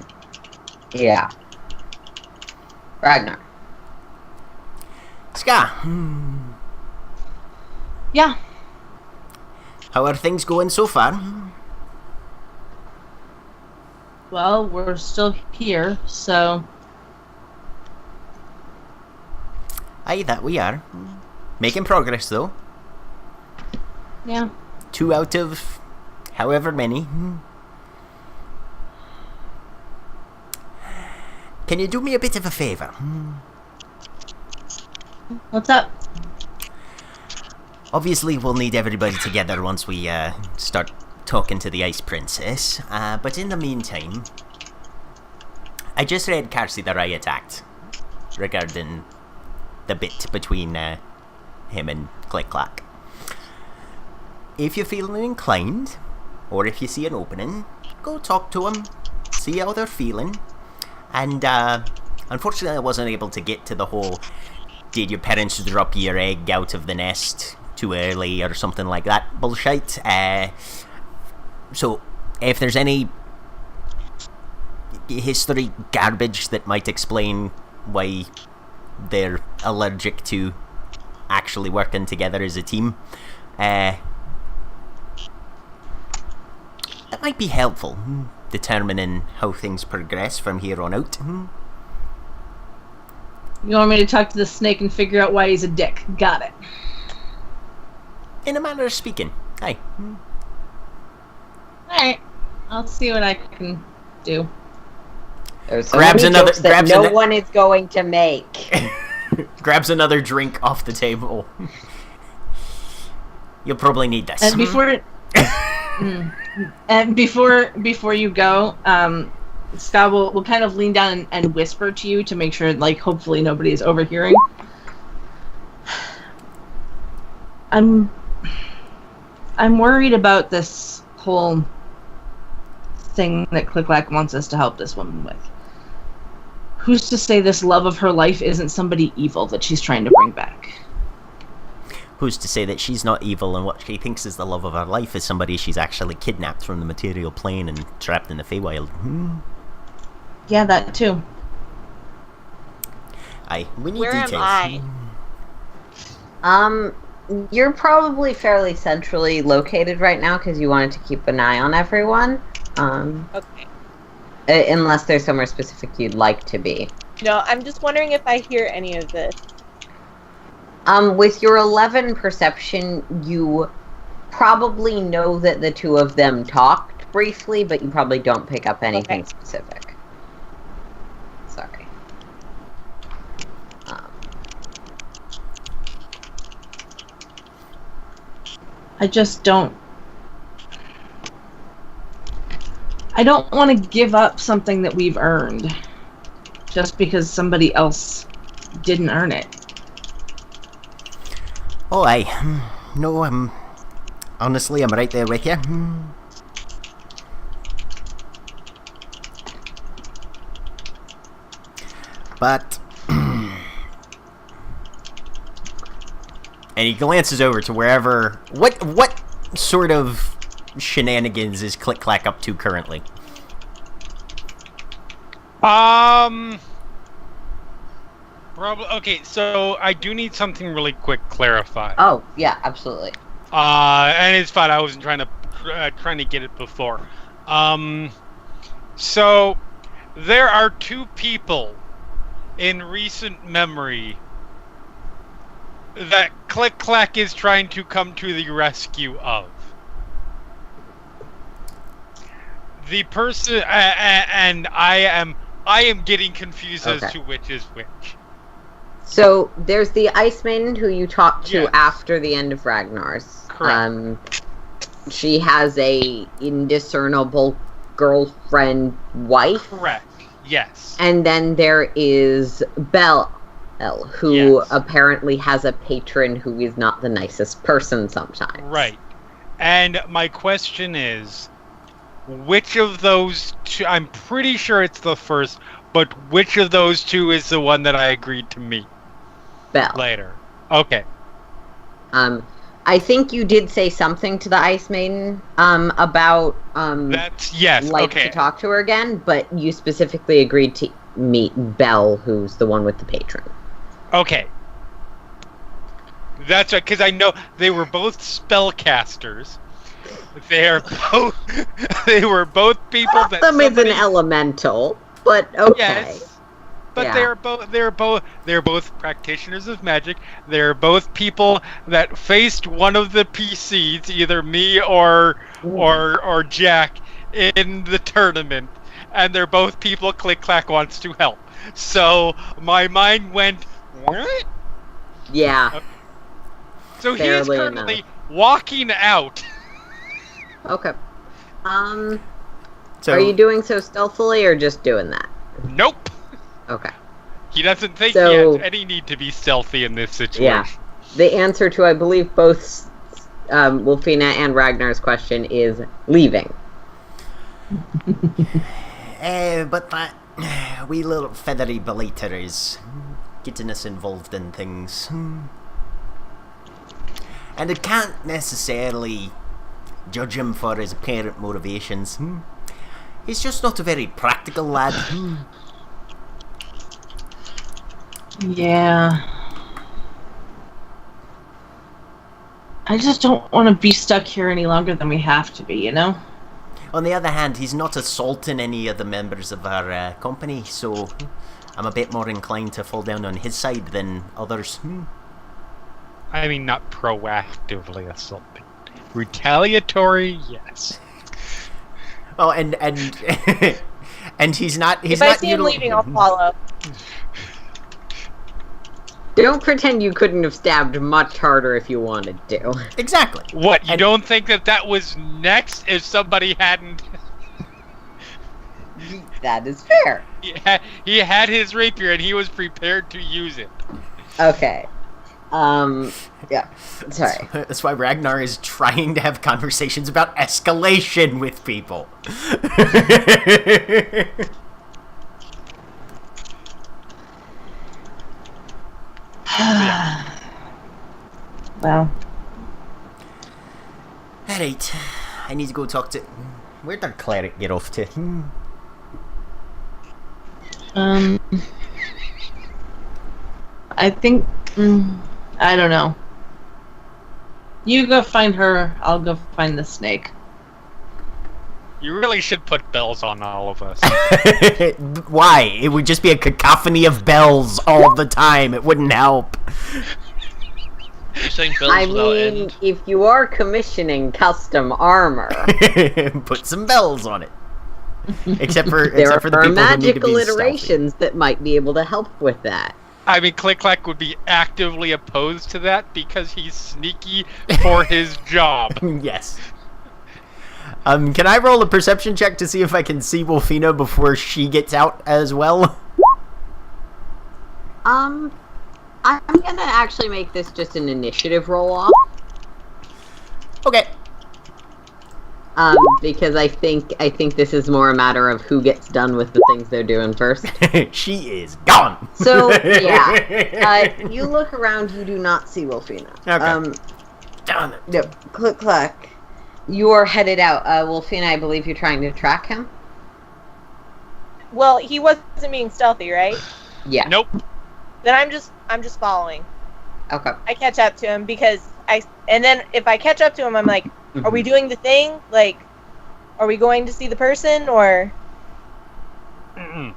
Yeah. Ragnar. Ska. Yeah. How are things going so far? Well, we're still here, so... Aye, that we are. Making progress, though. Yeah. 2 out of however many. Can you do me a bit of a favour? What's up? Obviously, we'll need everybody together once we start talking to the Ice Princess. But in the meantime, I just read Karsi the Riot Act regarding the bit between him and Click Clack. If you feel inclined, or if you see an opening, go talk to them, see how they're feeling. And unfortunately, I wasn't able to get to the whole "did your parents drop your egg out of the nest too early" or something like that bullshit. So if there's any history garbage that might explain why they're allergic to actually working together as a team, That might be helpful, determining how things progress from here on out. You want me to talk to the snake and figure out why he's a dick? Got it. In a manner of speaking. Aye. Alright. I'll see what I can do. There's so Grabs many another- jokes that grabs no ano- one is going to make. Grabs another drink off the table. You'll probably need this. And before you go, Scott will kind of lean down and whisper to you to make sure, like, hopefully nobody is overhearing. I'm worried about this whole thing that Click-Clack wants us to help this woman with. Who's to say this love of her life isn't somebody evil that she's trying to bring back? Who's to say that she's not evil and what she thinks is the love of her life is somebody she's actually kidnapped from the material plane and trapped in the Feywild? Yeah, that too. Aye, we need Where details. am I? You're probably fairly centrally located right now because you wanted to keep an eye on everyone. Okay. Unless there's somewhere specific you'd like to be. No, I'm just wondering if I hear any of this. With your 11 perception, you probably know that the two of them talked briefly, but you probably don't pick up anything specific. Sorry. I just don't... I don't want to give up something that we've earned just because somebody else didn't earn it. Oh, aye. No, honestly, I'm right there with you. But... and he glances over to wherever... What sort of shenanigans is Click-Clack up to currently? Probably. Okay, so I do need something really quick clarified. Oh, yeah, absolutely. And it's fine. I wasn't trying to get it before. So there are two people in recent memory that Click-Clack is trying to come to the rescue of. The person, and I am getting confused as to which is which. So there's the Ice Maiden who you talked to Yes. after the end of Ragnar's. Correct. She has a indiscernible girlfriend wife. Correct. Yes. And then there is Belle, who Yes. apparently has a patron who is not the nicest person sometimes. Right. And my question is, which of those two... I'm pretty sure it's the first, but which of those two is the one that I agreed to meet Belle. later? Okay. I think you did say something to the Ice Maiden about That's... Yes, like okay. to talk to her again, but you specifically agreed to meet Belle, who's the one with the patron. Okay. That's right, because I know they were both spellcasters. They were both people One of that them is somebody... an elemental, but okay. Yes. But Yeah. they're both practitioners of magic. They're both people that faced one of the PCs, either me or Jack, in the tournament, and they're both people Click-Clack wants to help. So my mind went, what? Yeah. So he is Fairly currently walking out. Okay. So, Are you doing so stealthily or just doing that? Nope. Okay. He doesn't think So- he has any need to be stealthy in this situation. Yeah. The answer to, I believe, both Wolfina and Ragnar's question is leaving. but that wee little feathery belater is getting us involved in things. And I can't necessarily judge him for his apparent motivations. He's just not a very practical lad. Yeah. I just don't want to be stuck here any longer than we have to be, you know? On the other hand, he's not assaulting any of the members of our company, so I'm a bit more inclined to fall down on his side than others. I mean, not proactively assaulting. Retaliatory, yes. Oh, and and he's not. He's if I not see him leaving, I'll follow. Don't pretend you couldn't have stabbed much harder if you wanted to. Exactly. What, you don't think that was next if somebody hadn't... That is fair. He had his rapier and he was prepared to use it. Okay. Yeah. Sorry. That's why Ragnar is trying to have conversations about escalation with people. Well, Alright. I need to go talk to... Where'd our cleric get off to? I think I don't know. You go find her. I'll go find the snake. You really should put bells on all of us. Why? It would just be a cacophony of bells all the time. It wouldn't help. You're saying bells I without mean, end. if you are commissioning custom armor, Put some bells on it. Except for there the are people who need to magical be iterations that might be able to help with that. I mean, Click Clack would be actively opposed to that because he's sneaky for his job. stealthy. Yes. Can I roll a perception check to see if I can see Wolfina before she gets out as well? I'm gonna actually make this just an initiative roll-off. Okay. Because I think this is more a matter of who gets done with the things they're doing first. She is gone. So, yeah. You look around, you do not see Wolfina. Okay. Darn it. Yep. Click, clack. You are headed out. Wolfina, I believe you're trying to track him? Well, he wasn't being stealthy, right? Yeah. Nope. Then I'm just following. Okay. I catch up to him because and then if I catch up to him, I'm like, are we doing the thing? Like, are we going to see the person or? Mm-mm.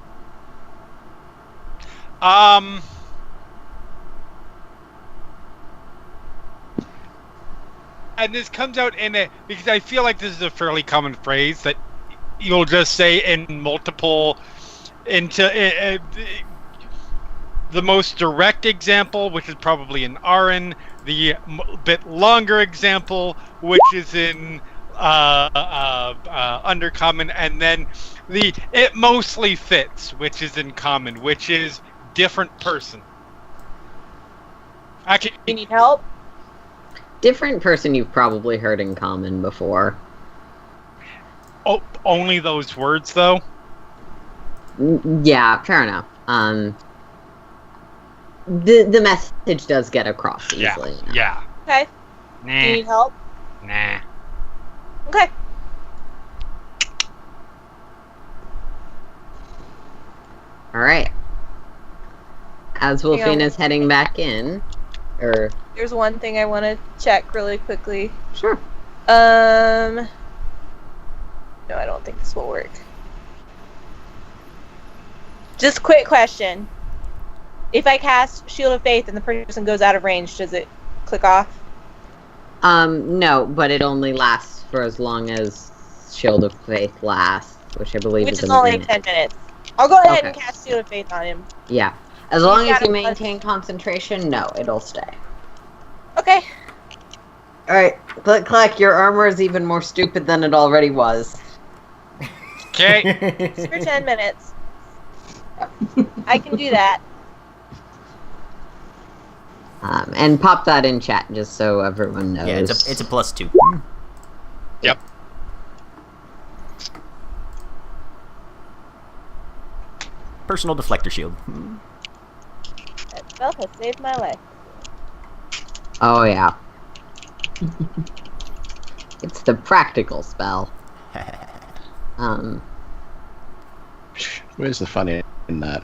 And this comes out in a, because I feel like this is a fairly common phrase that you'll just say in multiple, into the most direct example, which is probably in Arin, the bit longer example, which is in Undercommon, and then the it mostly fits, which is in Common, which is different person. You need help? Different person you've probably heard in common before. Oh, only those words, though? Yeah, fair enough. The message does get across easily enough. Yeah. Okay. Nah. Do you need help? Nah. Okay. Alright. As Hang on. Wolfina's heading back in, There's one thing I want to check really quickly. Sure. No, I don't think this will work. Just quick question. If I cast Shield of Faith and the person goes out of range, does it click off? No, but it only lasts for as long as Shield of Faith lasts, which I believe Which is is a only minute. 10 minutes. I'll go ahead and Okay. cast Shield of Faith on him. Yeah. As long as got you a maintain concentration, no, it'll stay. Okay. Alright, Click Clack, your armor is even more stupid than it already was. Okay. It's for 10 minutes. I can do that. And pop that in chat just so everyone knows. Yeah, it's a +2. Yep. Personal deflector shield. That spell has saved my life. Oh, yeah. It's the practical spell. Where's the fun in that?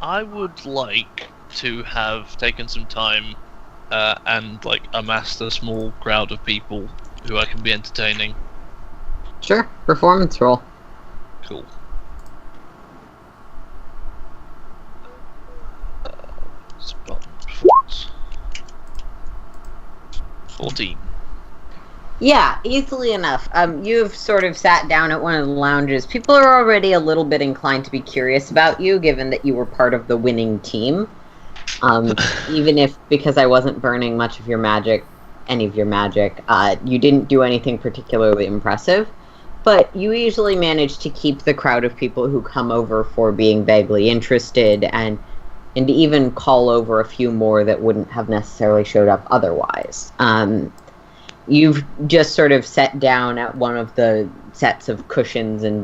I would like to have taken some time and like amass a small crowd of people who I can be entertaining. Sure, performance roll. Cool. Performance. 14. Yeah, easily enough. You've sort of sat down at one of the lounges. People are already a little bit inclined to be curious about you, given that you were part of the winning team. Even if, because I wasn't burning much of your magic, any of your magic, you didn't do anything particularly impressive. But you usually manage to keep the crowd of people who come over for being vaguely interested, and even call over a few more that wouldn't have necessarily showed up otherwise. You've just sort of sat down at one of the sets of cushions and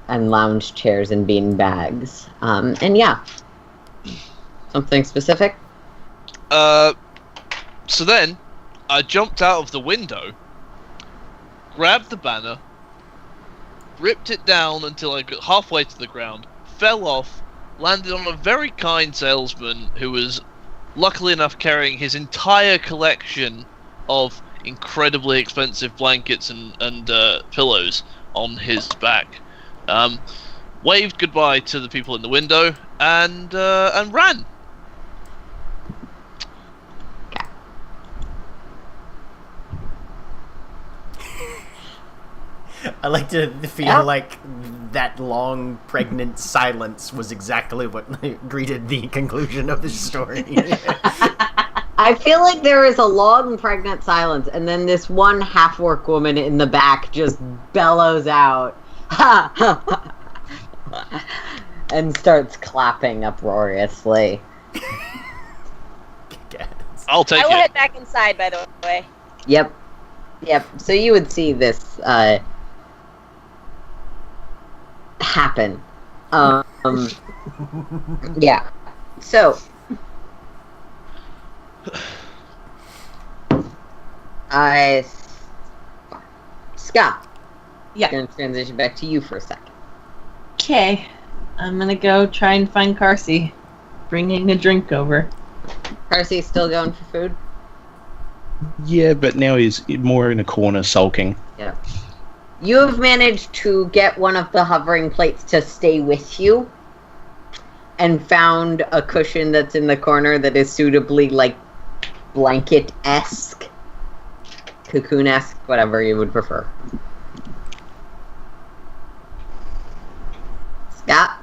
lounge chairs and bean bags. And yeah. Something specific? So then, I jumped out of the window, grabbed the banner, ripped it down until I got halfway to the ground, fell off, landed on a very kind salesman who was luckily enough carrying his entire collection of incredibly expensive blankets and pillows on his back. Waved goodbye to the people in the window and ran. I like to feel like that long, pregnant silence was exactly what greeted the conclusion of this story. I feel like there is a long, pregnant silence, and then this one half-orc woman in the back just bellows out, "Ha! and starts clapping uproariously. I'll take I will it. head back inside, by the way. Yep. So you would see this happen. Yeah. So Scott. Yeah. I'm gonna transition back to you for a second. Okay. I'm gonna go try and find Carsey. Bringing a drink over. Percy's still going for food? Yeah, but now he's more in a corner sulking. Yeah. You have managed to get one of the hovering plates to stay with you, and found a cushion that's in the corner that is suitably, like, blanket-esque, cocoon-esque, whatever you would prefer. Scott,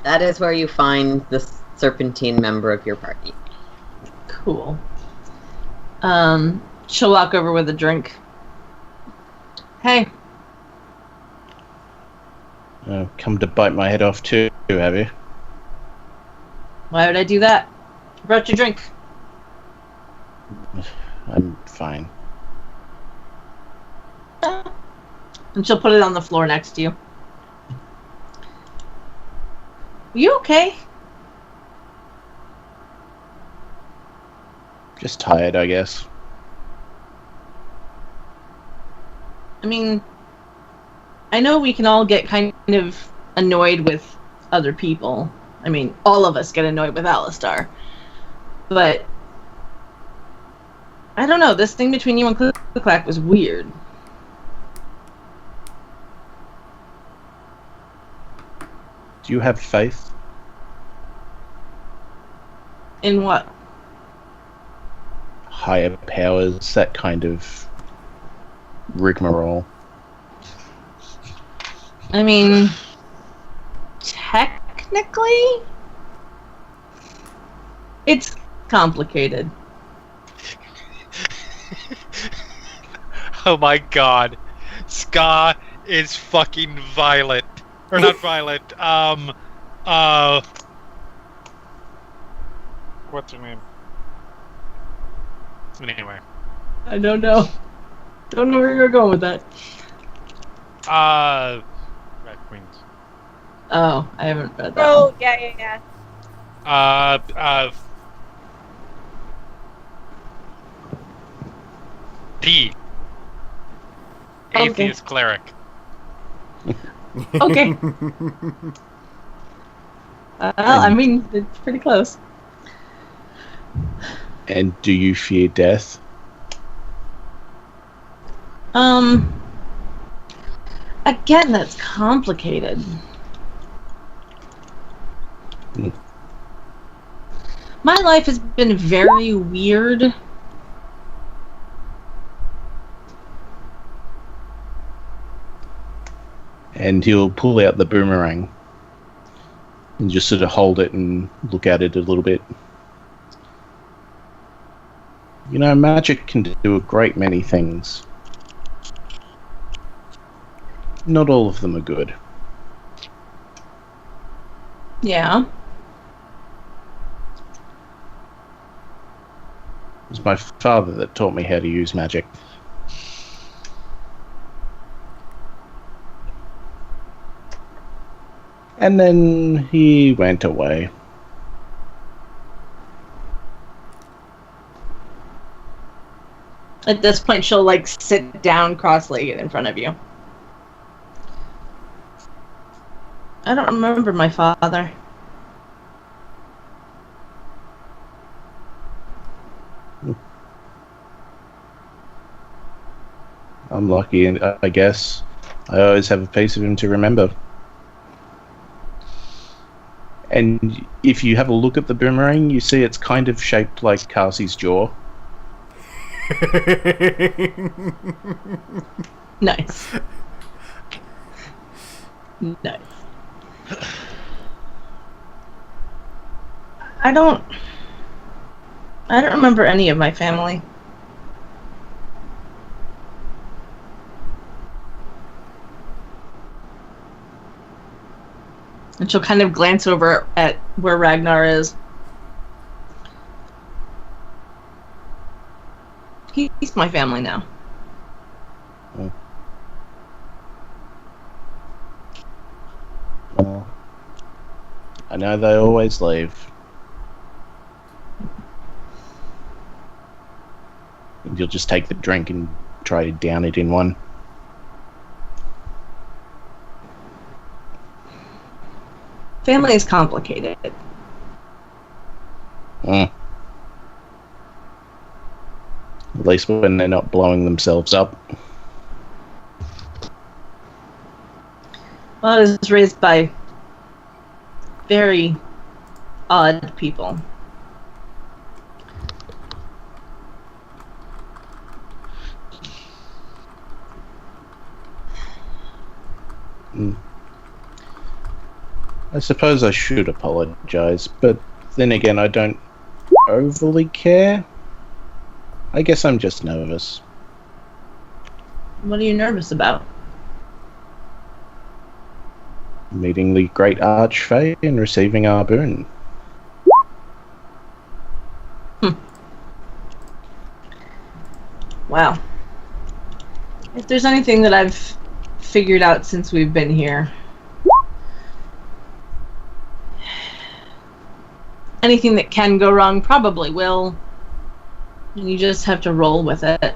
that is where you find the serpentine member of your party. Cool. She'll walk over with a drink. Hey. Come to bite my head off too, have you? Why would I do that? I brought your drink. I'm fine. And she'll put it on the floor next to you. You okay? Just tired, I guess. I mean, I know we can all get kind of annoyed with other people. I mean, all of us get annoyed with Alistar. But I don't know, this thing between you and Click-Clack was weird. Do you have faith? In what? Higher powers, that kind of rigmarole. I mean, technically, it's complicated. Oh my god. Ska is fucking violent. Or not violent, what's her name? Anyway. I don't know. Don't know where you're going with that. Red Queens. Oh, I haven't read that. Oh, one. yeah. P. Okay. Atheist cleric. Okay. I mean, it's pretty close. And do you fear death? Again, that's complicated. Hmm. My life has been very weird. And he'll pull out the boomerang and just sort of hold it and look at it a little bit. You know, magic can do a great many things. Not all of them are good. Yeah. It was my father that taught me how to use magic. And then he went away. At this point, she'll like sit down cross-legged in front of you. I don't remember my father. I'm lucky, I guess. I always have a piece of him to remember. And if you have a look at the boomerang, you see it's kind of shaped like Carsey's jaw. Nice. Nice. I don't remember any of my family. And she'll kind of glance over at where Ragnar is. He's my family now. Oh. Well, I know they always leave. And you'll just take the drink and try to down it in one. Family is complicated. At least when they're not blowing themselves up. Well, I was raised by very odd people. I suppose I should apologize, but then again, I don't overly care. I guess I'm just nervous. What are you nervous about? Meeting the great Archfey and receiving our boon. Wow. If there's anything that I've figured out since we've been here, anything that can go wrong probably will. And you just have to roll with it.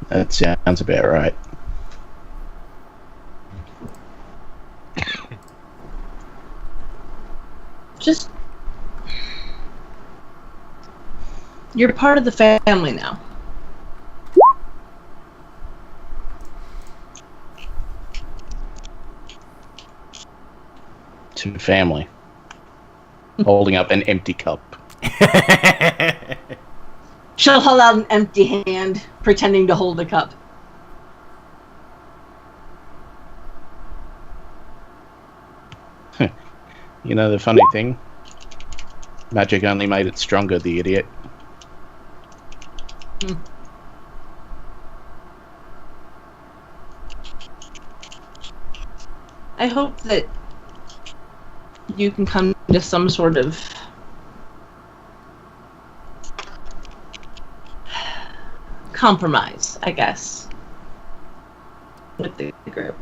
That sounds about right. Just... You're part of the family now. To family. Holding up an empty cup. She'll hold out an empty hand, pretending to hold a cup. You know the funny thing? Magic only made it stronger, the idiot. I hope that you can come to some sort of compromise, I guess, with the group.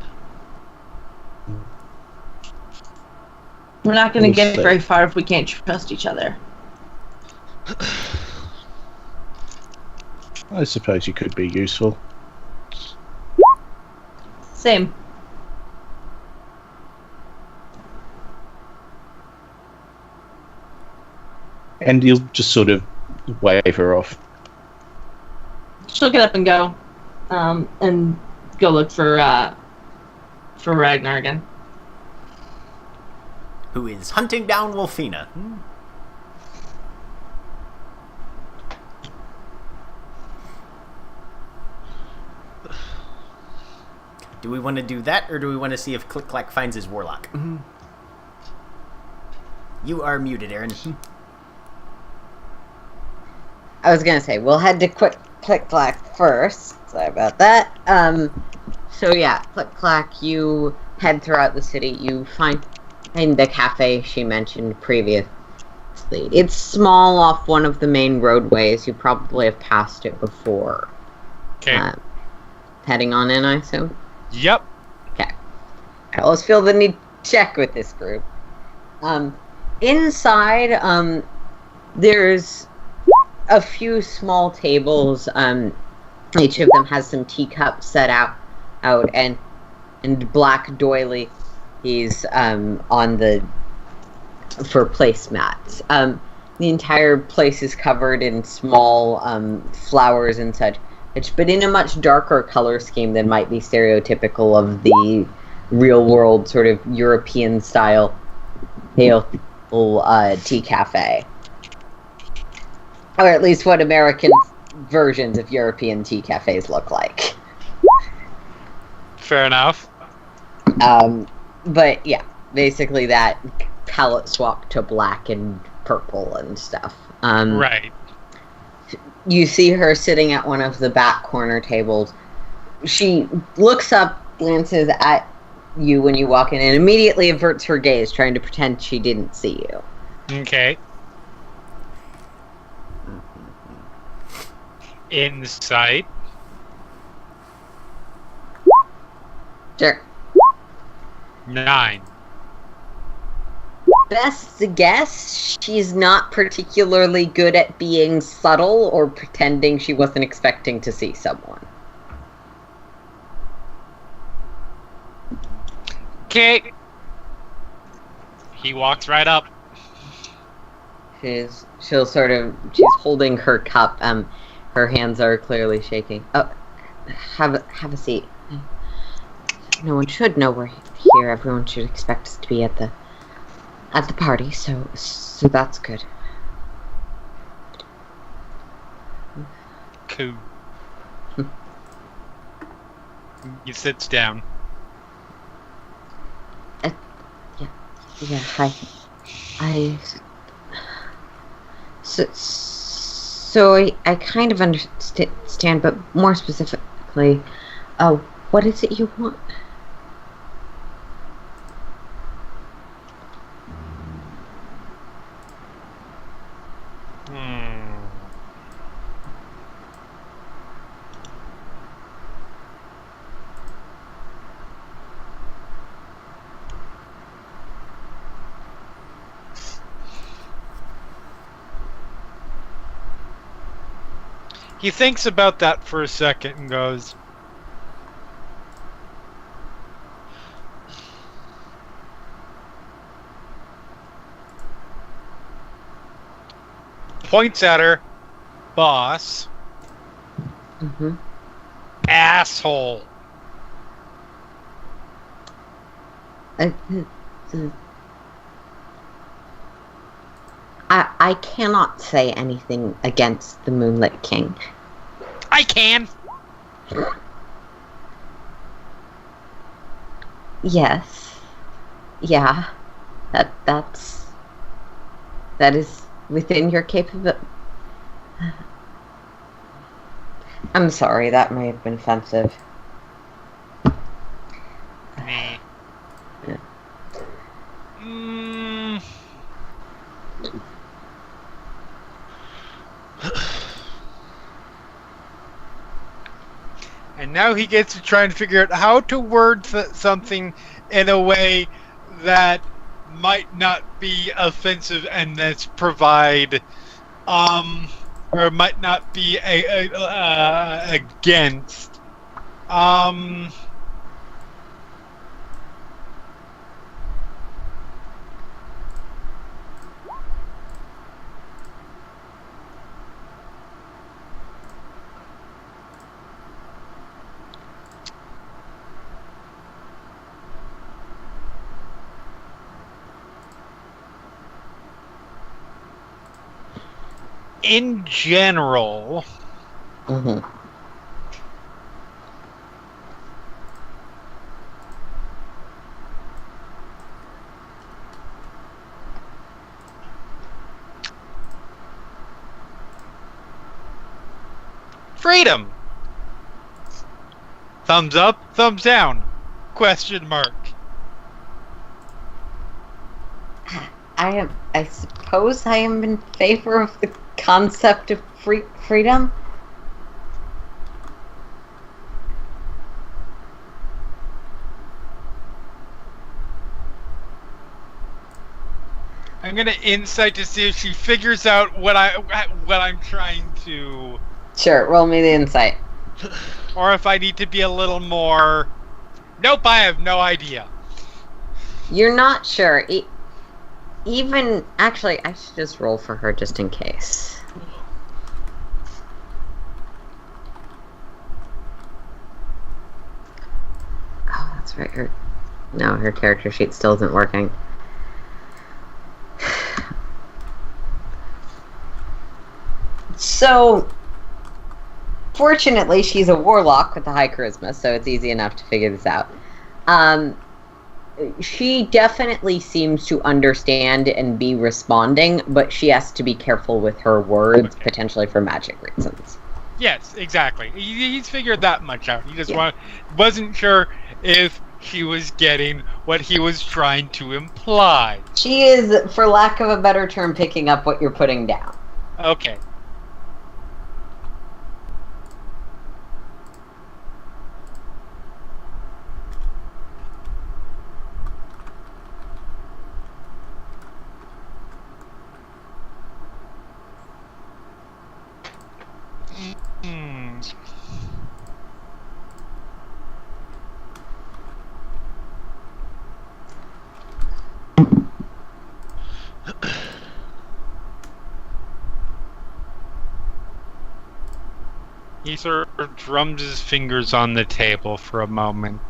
We're not going to get very far if we can't trust each other. I suppose you could be useful. Same. and he'll just sort of wave her off. She'll get up and go, and go look for Ragnar again. Who is hunting down Wolfina. Do we want to do that, or do we want to see if Click Clack finds his warlock? You are muted, Aaron. I was gonna say we'll head to Click Clack first. Sorry about that. So yeah, Click Clack. You head throughout the city. You find the cafe she mentioned previously. It's small off one of the main roadways. You probably have passed it before. Okay. Heading on in, I assume. Yep. Okay. I always feel the need to check with this group. Inside, there's a few small tables. Each of them has some teacups set out, and black doily. He's on the for placemats. The entire place is covered in small flowers and such, but in a much darker color scheme than might be stereotypical of the real world sort of European style pale tea cafe, or at least what American versions of European tea cafes look like. Fair enough. But yeah, basically that palette swap to black and purple and stuff. Right. You see her sitting at one of the back corner tables. She looks up, glances at you when you walk in, and immediately averts her gaze, trying to pretend she didn't see you. Okay. Insight. Sure. 9. Best guess, she's not particularly good at being subtle or pretending she wasn't expecting to see someone. Okay. He walks right up. She's holding her cup. Her hands are clearly shaking. Oh, have a seat. No one should know we're here. Everyone should expect us to be at the party, so that's good. Cool. He sits down. Yeah, hi. So I kind of understand, but more specifically, what is it you want? He thinks about that for a second and goes, points at her, boss, asshole. I cannot say anything against the Moonlit King. I can. Yes. Yeah. That is within your capability. I'm sorry, that may have been offensive. Me. Yeah. And now he gets to try and figure out how to word something in a way that might not be offensive and that's provide, or might not be against. in general, Mm-hmm. freedom. Thumbs up, thumbs down? Question mark. I suppose I am in favor of the concept of freedom. I'm gonna insight to see if she figures out what I'm trying to, Sure, roll me the insight. or if I need to be a little more. Nope, I have no idea. You're not sure. Even actually, I should just roll for her just in case. Oh, that's right. Her character sheet still isn't working. So, fortunately, she's a warlock with a high charisma, so it's easy enough to figure this out. She definitely seems to understand and be responding, but she has to be careful with her words, potentially for magic reasons. Yes, exactly. He's figured that much out. He just wasn't sure if she was getting what he was trying to imply. She is, for lack of a better term, picking up what you're putting down. Okay. He sort of drums his fingers on the table for a moment.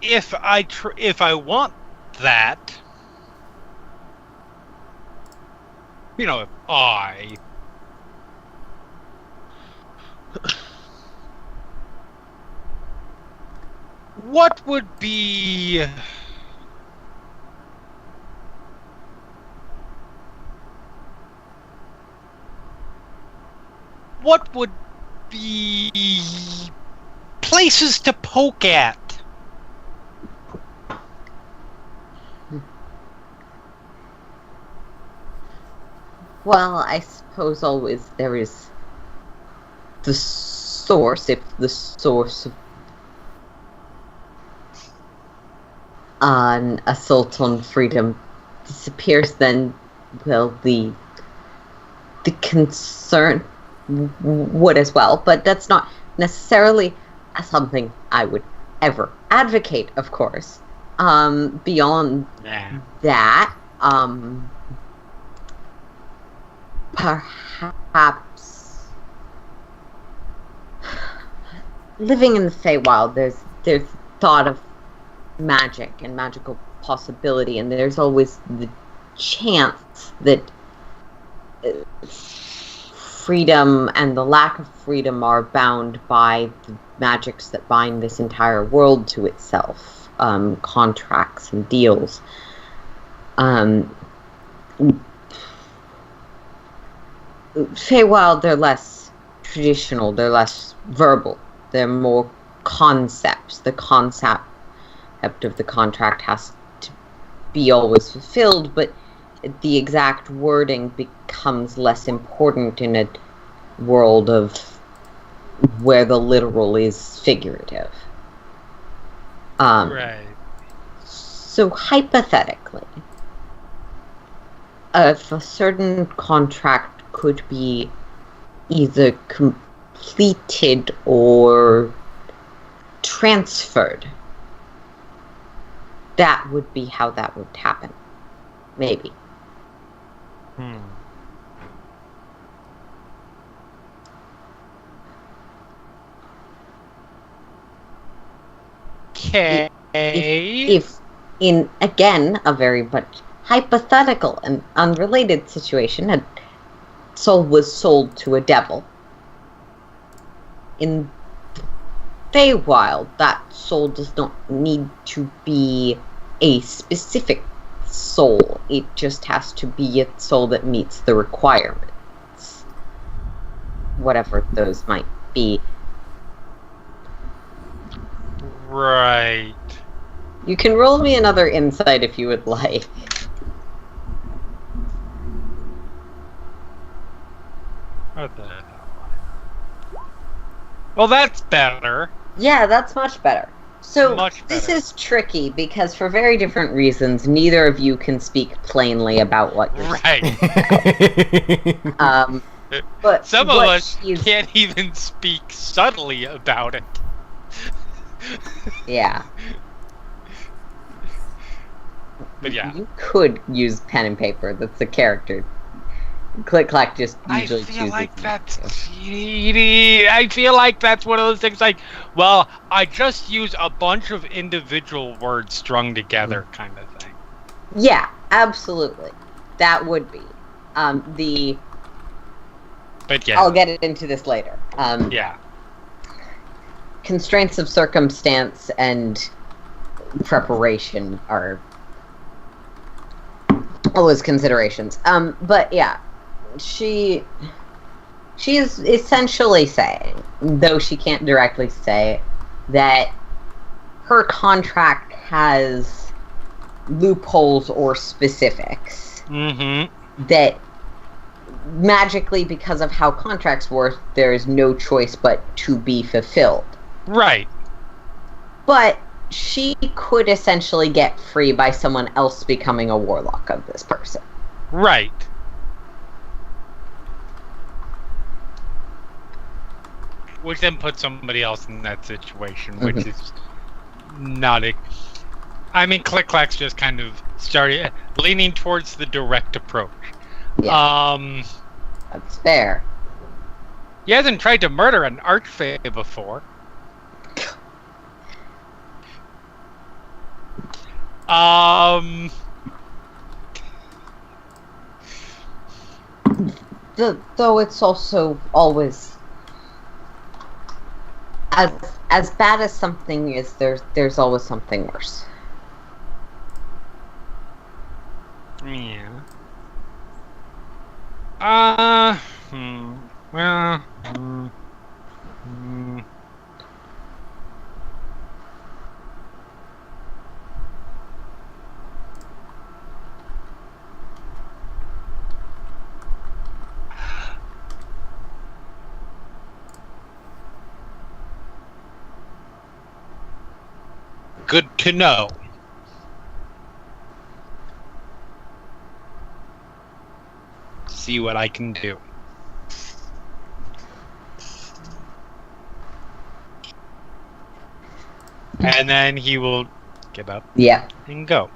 If I want that, if what would be places to poke at? Well, I suppose always there is the source. If the source of an assault on freedom disappears, then, well, the concern would as well. But that's not necessarily something I would ever advocate, of course. Beyond that, perhaps living in the Feywild, there's thought of magic and magical possibility, and there's always the chance that freedom and the lack of freedom are bound by the magics that bind this entire world to itself, contracts and deals. Feywild, they're less traditional, they're less verbal, they're more concepts. The concept of the contract has to be always fulfilled, but the exact wording becomes less important in a world of where the literal is figurative. Right. So hypothetically, if a certain contract could be either completed or transferred, that would be how that would happen. Maybe. Okay. If in, again, a very much hypothetical and unrelated situation, a soul was sold to a devil. In Feywild, that soul does not need to be a specific soul. It just has to be a soul that meets the requirements. Whatever those might be. Right. You can roll me another insight if you would like. What the hell? Well, that's better. Yeah, that's much better. So, Much this better. is tricky because for very different reasons, neither of you can speak plainly about what you're saying. Right. But Some of what us she's- can't even speak subtly about it. Yeah. But yeah. You could use pen and paper. That's the character. Click Clack just I usually feel chooses like not that's to. cheaty. I feel like that's one of those things like, well, I just use a bunch of individual words strung together kind of thing. Yeah, absolutely. That would be. But yeah. I'll get into this later. Yeah. Constraints of circumstance and preparation are always considerations. But yeah, she is essentially saying, though she can't directly say it, that her contract has loopholes or specifics Mm-hmm. that magically, because of how contracts work, there is no choice but to be fulfilled. Right. But she could essentially get free by someone else becoming a warlock of this person. Right. Which then puts somebody else in that situation, which is not a... I mean, Click Clack's just kind of started leaning towards the direct approach. Yeah. That's fair. He hasn't tried to murder an archfey before. Though it's also always as bad as something is, there's always something worse. Yeah. Well. Good to know. See what I can do. And then he will get up Yeah. and go.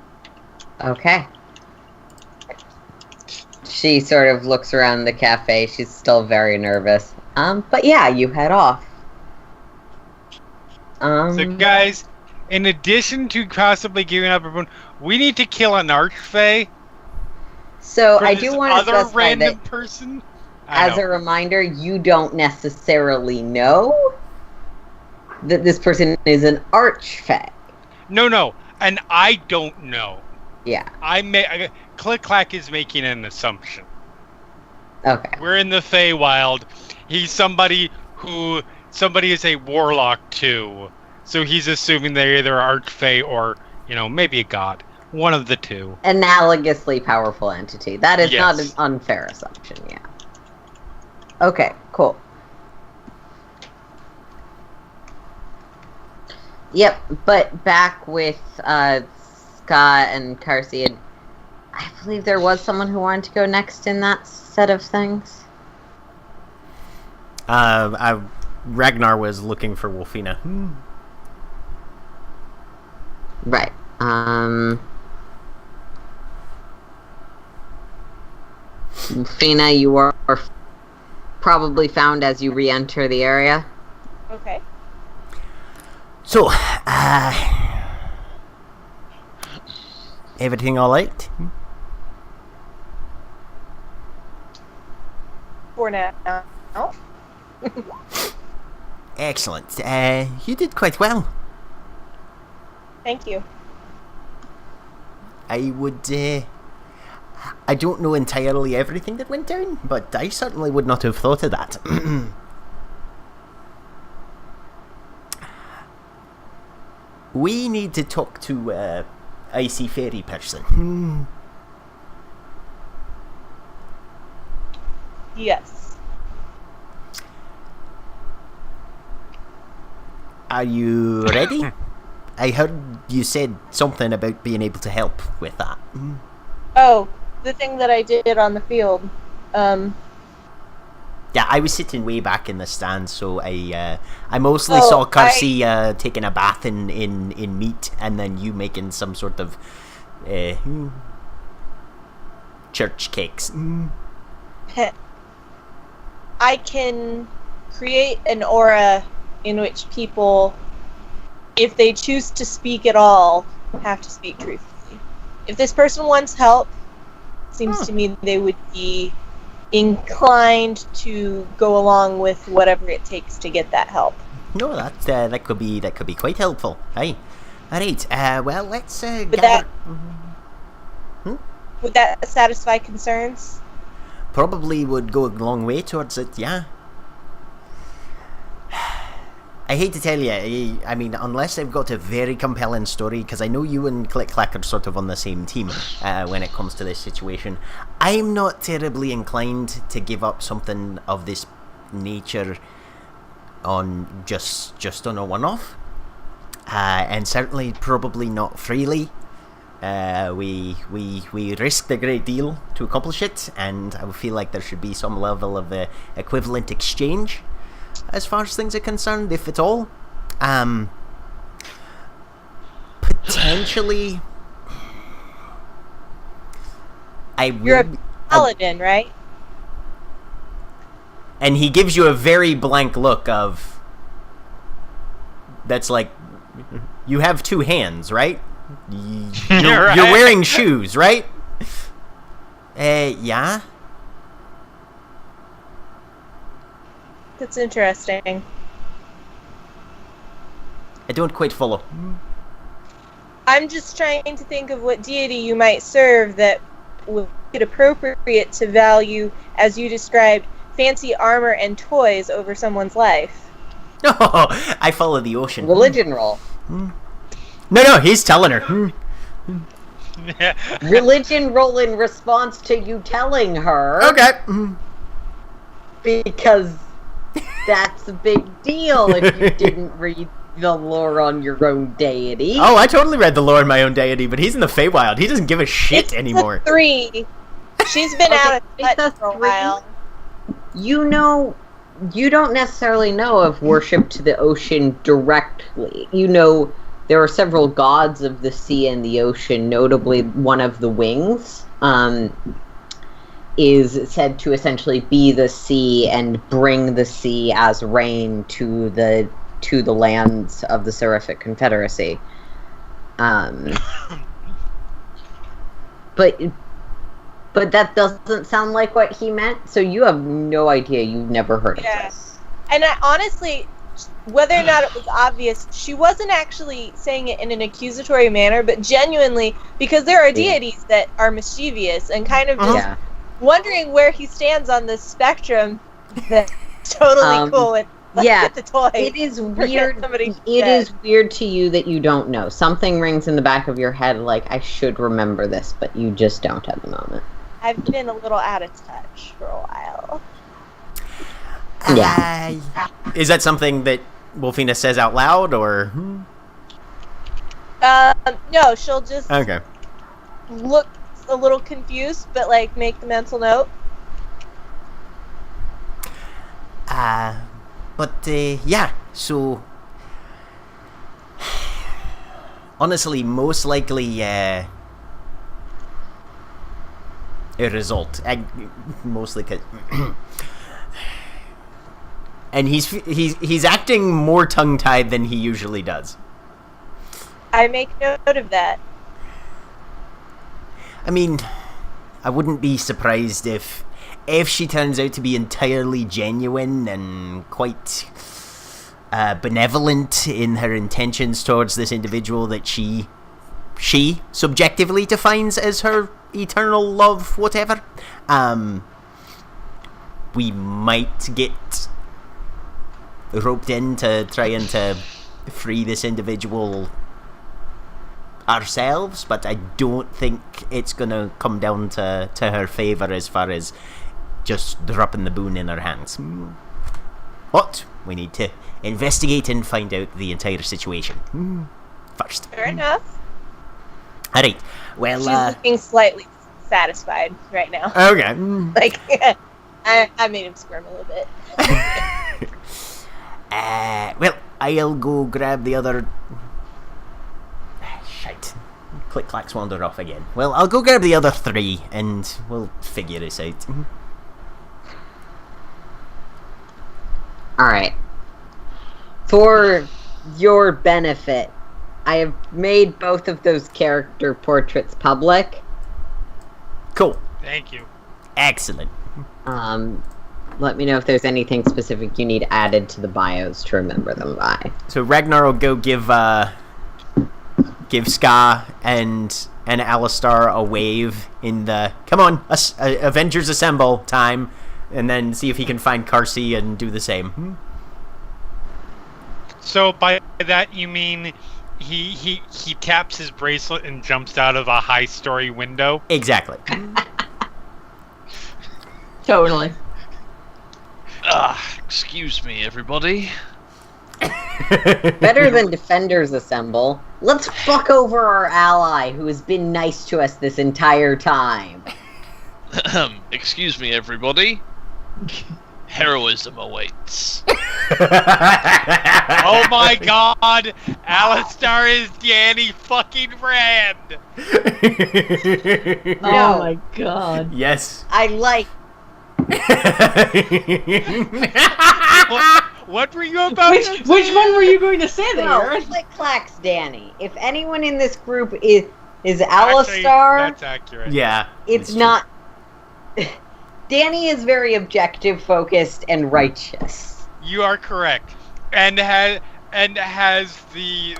Okay. She sort of looks around the cafe. She's still very nervous. But yeah, you head off. So guys, in addition to possibly giving up everyone, we need to kill an archfey. So for I this do want to other specify random that, person. as a reminder, you don't necessarily know that this person is an archfey. No, and I don't know. Yeah. Click Clack is making an assumption. Okay. We're in the Feywild. He's somebody is a warlock too. So he's assuming they're either archfey or, maybe a god. One of the two. Analogously powerful entity. That is not an unfair assumption, yeah. Okay, cool. Yep, but back with Scott and Carcy, I believe there was someone who wanted to go next in that set of things. Ragnar was looking for Wolfina. Right. Wolfina, you are probably found as you re-enter the area. Okay. So, everything all right? For now. Excellent. You did quite well. Thank you. I would, I don't know entirely everything that went down, but I certainly would not have thought of that. We need to talk to, Icy Fairy person. Yes. Are you ready? I heard you said something about being able to help with that. Oh, the thing that I did on the field. Yeah, I was sitting way back in the stand, so I mostly saw Carcy taking a bath in meat, and then you making some sort of church cakes. I can create an aura in which people, if they choose to speak at all, have to speak truthfully. If this person wants help, it seems to me they would be inclined to go along with whatever it takes to get that help. No, that could be quite helpful. Aye. All right. Well, let's Would gather. Would that satisfy concerns? Probably would go a long way towards it. Yeah. I hate to tell you, I mean, unless they've got a very compelling story, because I know you and Click Clack are sort of on the same team when it comes to this situation, I'm not terribly inclined to give up something of this nature on just on a one-off, and certainly probably not freely. We risked a great deal to accomplish it, and I feel like there should be some level of equivalent exchange as far as things are concerned, if at all. Potentially, You're a paladin, right? And he gives you a very blank look of, that's like, you have two hands, right? You're wearing shoes, right? Yeah. That's interesting. I don't quite follow. I'm just trying to think of what deity you might serve that would be appropriate to value, as you described, fancy armor and toys over someone's life. Oh, I follow the ocean. Religion roll. No, he's telling her. Religion roll in response to you telling her. Okay. Because that's a big deal if you didn't read the lore on your own deity. Oh, I totally read the lore on my own deity, but he's in the Feywild. He doesn't give a shit anymore. It's a 3. She's been out of touch for a while. You know, you don't necessarily know of worship to the ocean directly. You know, there are several gods of the sea and the ocean, notably one of the wings, is said to essentially be the sea and bring the sea as rain to the lands of the Seraphic Confederacy. But that doesn't sound like what he meant, so you have no idea. You've never heard of this. And I honestly, whether or not it was obvious, she wasn't actually saying it in an accusatory manner, but genuinely, because there are deities that are mischievous and kind of just wondering where he stands on this spectrum. That's totally cool. And get the toy. It is weird. It is weird to you that you don't know. Something rings in the back of your head like, I should remember this, but you just don't at the moment. I've been a little out of touch for a while. Yeah. Is that something that Wolfina says out loud, or? No, she'll just Okay. look a little confused, but like make the mental note. Yeah, so honestly, most likely a result. Mostly 'cause and he's acting more tongue-tied than he usually does. I make note of that. I mean, I wouldn't be surprised if she turns out to be entirely genuine and quite benevolent in her intentions towards this individual that she subjectively defines as her eternal love, whatever. We might get roped in to trying to free this individual ourselves, but I don't think it's gonna come down to her favor as far as just dropping the boon in her hands. But we need to investigate and find out the entire situation first. Fair enough. Alright, well, She's looking slightly satisfied right now. okay. Like, I made him squirm a little bit. Well, I'll go grab the other... Shite. Click-clacks wander off again. Well, I'll go grab the other 3, and we'll figure this out. Alright. For your benefit, I have made both of those character portraits public. Cool. Thank you. Excellent. Let me know if there's anything specific you need added to the bios to remember them by. So Ragnar will go give Ska and Alistar a wave in the "Come on, Avengers Assemble" time, and then see if he can find Carsey and do the same. So by that you mean he taps his bracelet and jumps out of a high-story window? Exactly. Totally. Excuse me, everybody. Better than Defenders Assemble. Let's fuck over our ally who has been nice to us this entire time. Excuse me, everybody. Heroism awaits. Oh my god! Alistar is Danny fucking Rand! Oh my god. Yes. I like... What were you about to say? Which one were you going to say there? No, Click-clacks Danny. If anyone in this group is Actually, Alistar, that's accurate. Yeah. it's not... Danny is very objective, focused, and righteous. You are correct, and has the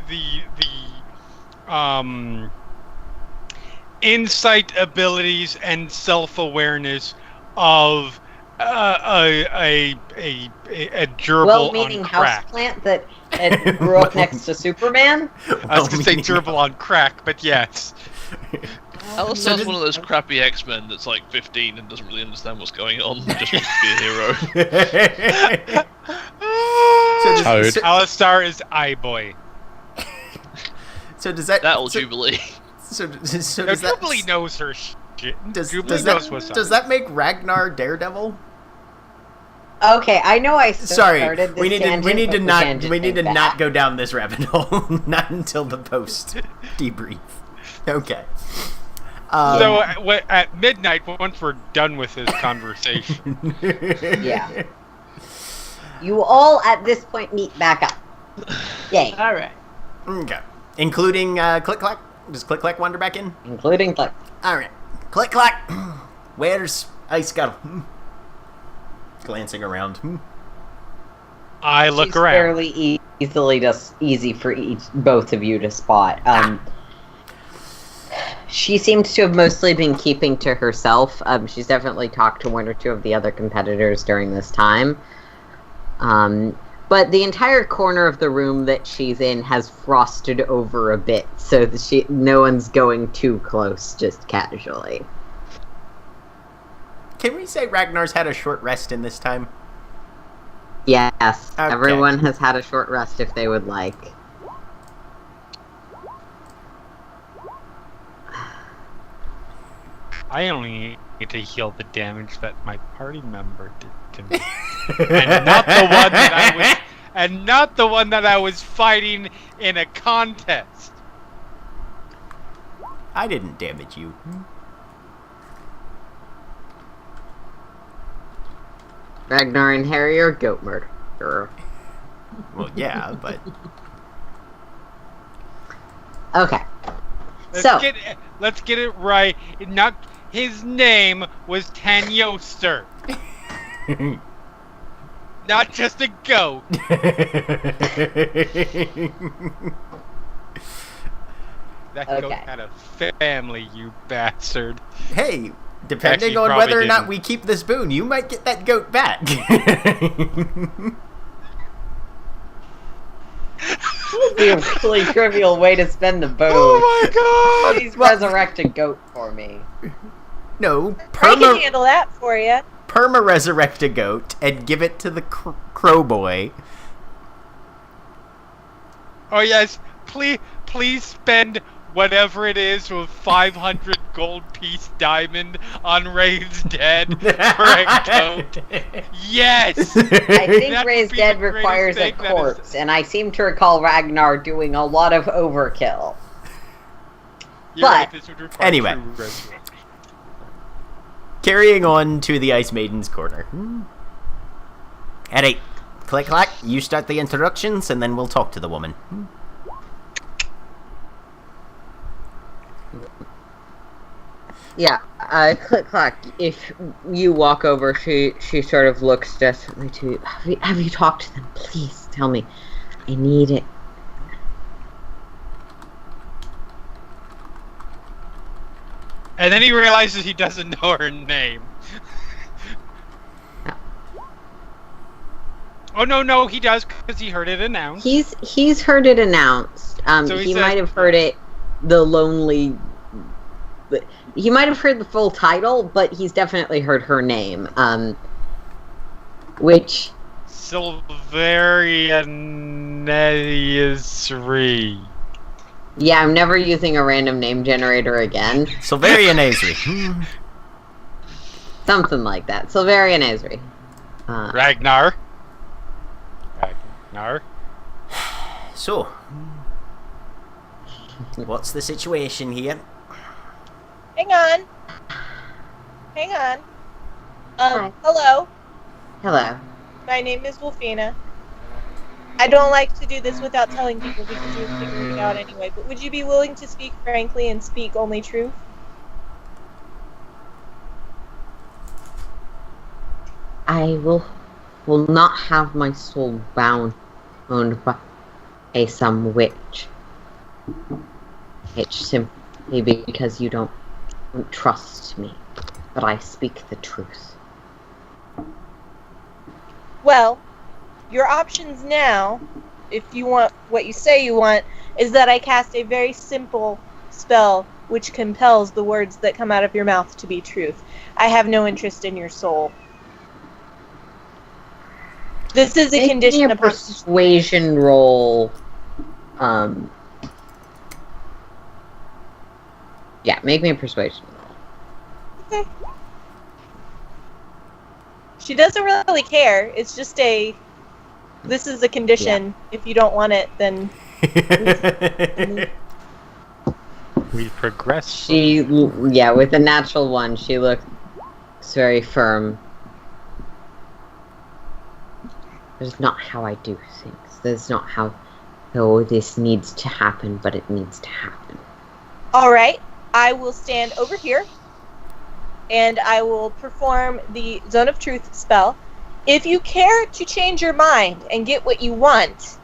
insight abilities and self-awareness of a gerbil Well, meaning on crack. houseplant that grew up next to Superman? I was gonna say gerbil on crack, but yes. Alistar's one of those crappy X-Men that's like 15 and doesn't really understand what's going on, just wants to be a hero. Toad. Alistar is iBoy. So does that... That'll Jubilee. So No, does that... Jubilee knows her shit. Does Jubilee knows that, what's up. does that make Ragnar Daredevil? Okay, I know I Sorry, started this we need tangent, to but the not tangent go down this rabbit hole. Not until the post debrief. Okay. So at midnight, once we're done with this conversation, Yeah. You all at this point meet back up. Yay. Alright. Okay. Including Click Clack. Does Click Clack wander back in? Including Click. All right. Click Clack. Where's Ice Girl? Glancing around. I look She's around. fairly easy for both of you to spot. She seems to have mostly been keeping to herself. She's definitely talked to one or two of the other competitors during this time. But the entire corner of the room that she's in has frosted over a bit, so that no one's going too close, just casually. Can we say Ragnar's had a short rest in this time? Yes, Okay. everyone has had a short rest if they would like. I only need to heal the damage that my party member did to me, and not the one that I was fighting in a contest. I didn't damage you. Ragnar and Harry are goat murderer. Well, yeah, but Okay. Let's get it right. Not his name was Tanyoster. Not just a goat. That goat had a family, you bastard. Hey, depending Actually, on probably whether or not didn't. we keep this boon, you might get that goat back. That would be a really trivial way to spend the boon. Oh my god! Please resurrect a goat for me. No, I can handle that for you. perma-resurrect a goat and give it to the crow boy. Oh yes, please spend whatever it is with 500 gold piece diamond on Ray's dead for a goat. Yes! I think That Raised would be Dead the greatest requires a thing that is- corpse, and I seem to recall Ragnar doing a lot of overkill. You're right, But- this would require Anyway. true resurrection. Carrying on to the Ice Maiden's corner. Alright, Click-Clack, you start the introductions and then we'll talk to the woman. Yeah, Click-Clack, if you walk over, she sort of looks desperately to you. Have you talked to them? Please, tell me. I need it. And then he realizes he doesn't know her name. Oh no, he does because he heard it announced. He's heard it announced. So he says- might have heard it, the lonely... He might have heard the full title, but he's definitely heard her name. Which... Silverianesri. Yeah, I'm never using a random name generator again. Silverian Azri. Something like that. Silverian Azri. Ragnar. So, what's the situation here? Hang on. Hi. Hello. Hello. My name is Wolfina. I don't like to do this without telling people because you'll figure it out anyway, but would you be willing to speak frankly and speak only truth? I will not have my soul bound by some witch. It's simply because you don't trust me, but I speak the truth. Well, your options now, if you want what you say you want, is that I cast a very simple spell which compels the words that come out of your mouth to be truth. I have no interest in your soul. This is a condition Make me a upon... persuasion roll. Yeah, make me a persuasion roll. Okay. She doesn't really care. It's just a... This is a condition. If you don't want it, then... We progress. She, yeah, with a natural one, she looks very firm. That is not how I do things. That is not how, oh, this needs to happen, but it needs to happen. Alright, I will stand over here, and I will perform the Zone of Truth spell. If you care to change your mind and get what you want,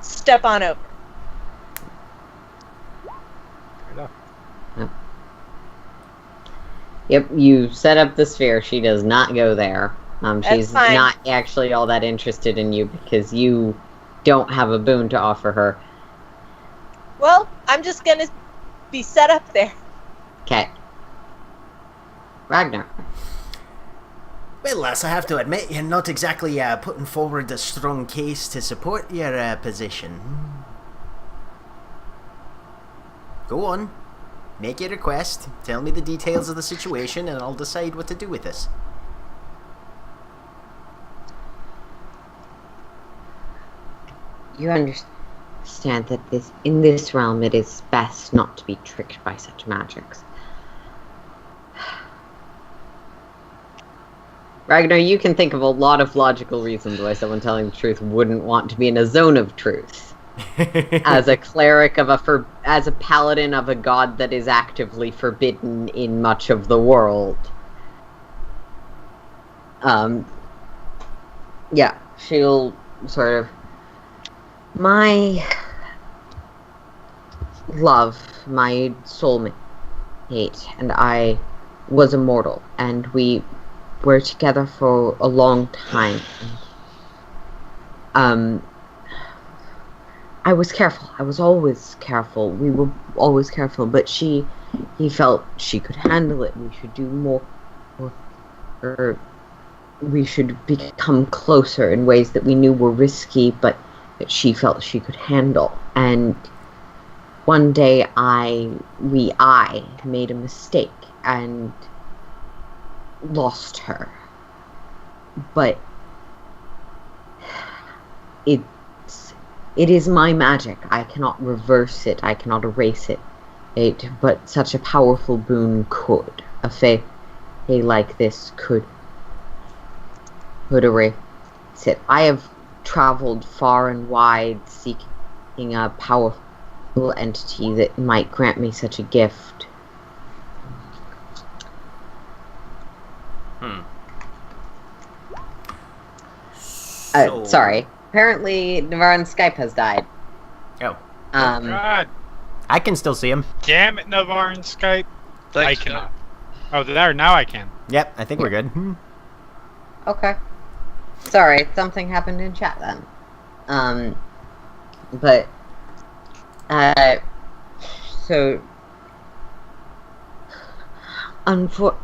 step on over. Yep, you set up the sphere. She does not go there. She's fine. not actually all that interested in you because you don't have a boon to offer her. Well, I'm just gonna be set up there. Okay. Ragnar. Well, lass, I have to admit, you're not exactly putting forward a strong case to support your position. Go on. Make your request, tell me the details of the situation, and I'll decide what to do with this. You understand that in this realm it is best not to be tricked by such magics. Ragnar, you can think of a lot of logical reasons why someone telling the truth wouldn't want to be in a zone of truth. As a cleric of as a paladin of a god that is actively forbidden in much of the world. Yeah, she'll sort of... My love, my soulmate, and I was immortal, and we were together for a long time. I was careful. I was always careful. We were always careful, but he felt she could handle it. We should do more, or we should become closer in ways that we knew were risky, but that she felt she could handle. And one day I made a mistake and lost her. But it is my magic. I cannot reverse it. I cannot erase it. But such a powerful boon could. A fae like this could erase it. I have traveled far and wide seeking a powerful entity that might grant me such a gift. Sorry. Apparently, Navarre's Skype has died. Oh. God I can still see him. damn it, Navarran Skype. Thanks, I cannot. Oh, there, now I can. Yep, I think we're good. Okay. Sorry, something happened in chat then. So...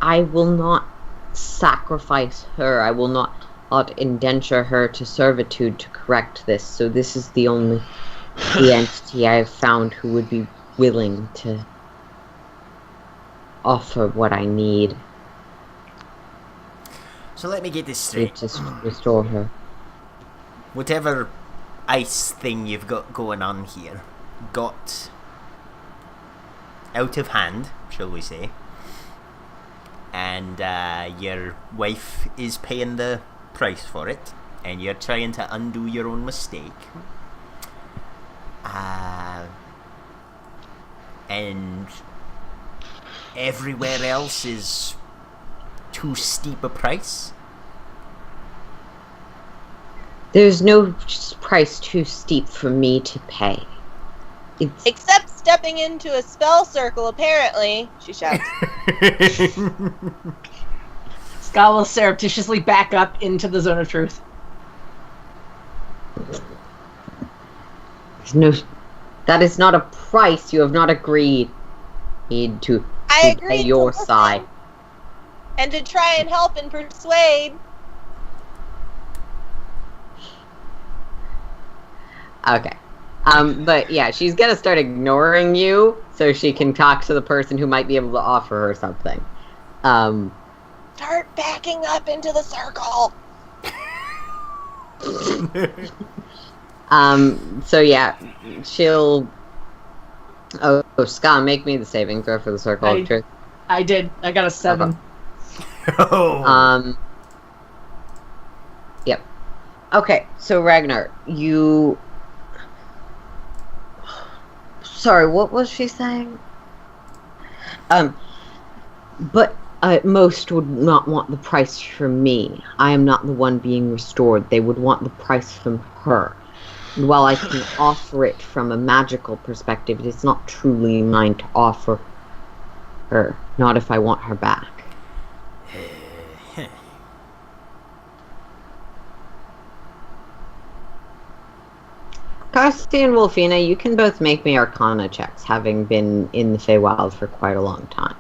I will not sacrifice her. I will not indenture her to servitude to correct this. So this is the only entity I have found who would be willing to offer what I need. So let me get this To straight. just restore her. Whatever ice thing you've got going on here got out of hand, shall we say, and your wife is paying the price for it, and you're trying to undo your own mistake. And everywhere else is too steep a price. There's no price too steep for me to pay. Except stepping into a spell circle, apparently, she shouts. Scott will surreptitiously back up into the zone of truth. That is not a price. You have not agreed to I pay agreed your to listen side. and to try and help and persuade. Okay. But yeah, she's gonna start ignoring you so she can talk to the person who might be able to offer her something. Start backing up into the circle. So yeah, she'll... Oh, Scott, make me the saving throw for the circle of truth. I did. I got a 7. Oh. Yep. Okay, so Ragnar, you... Sorry, what was she saying? But most would not want the price from me. I am not the one being restored. They would want the price from her. And while I can offer it from a magical perspective, it is not truly mine to offer her. Not if I want her back. Carsty and Wolfina, you can both make me Arcana checks, having been in the Feywild for quite a long time.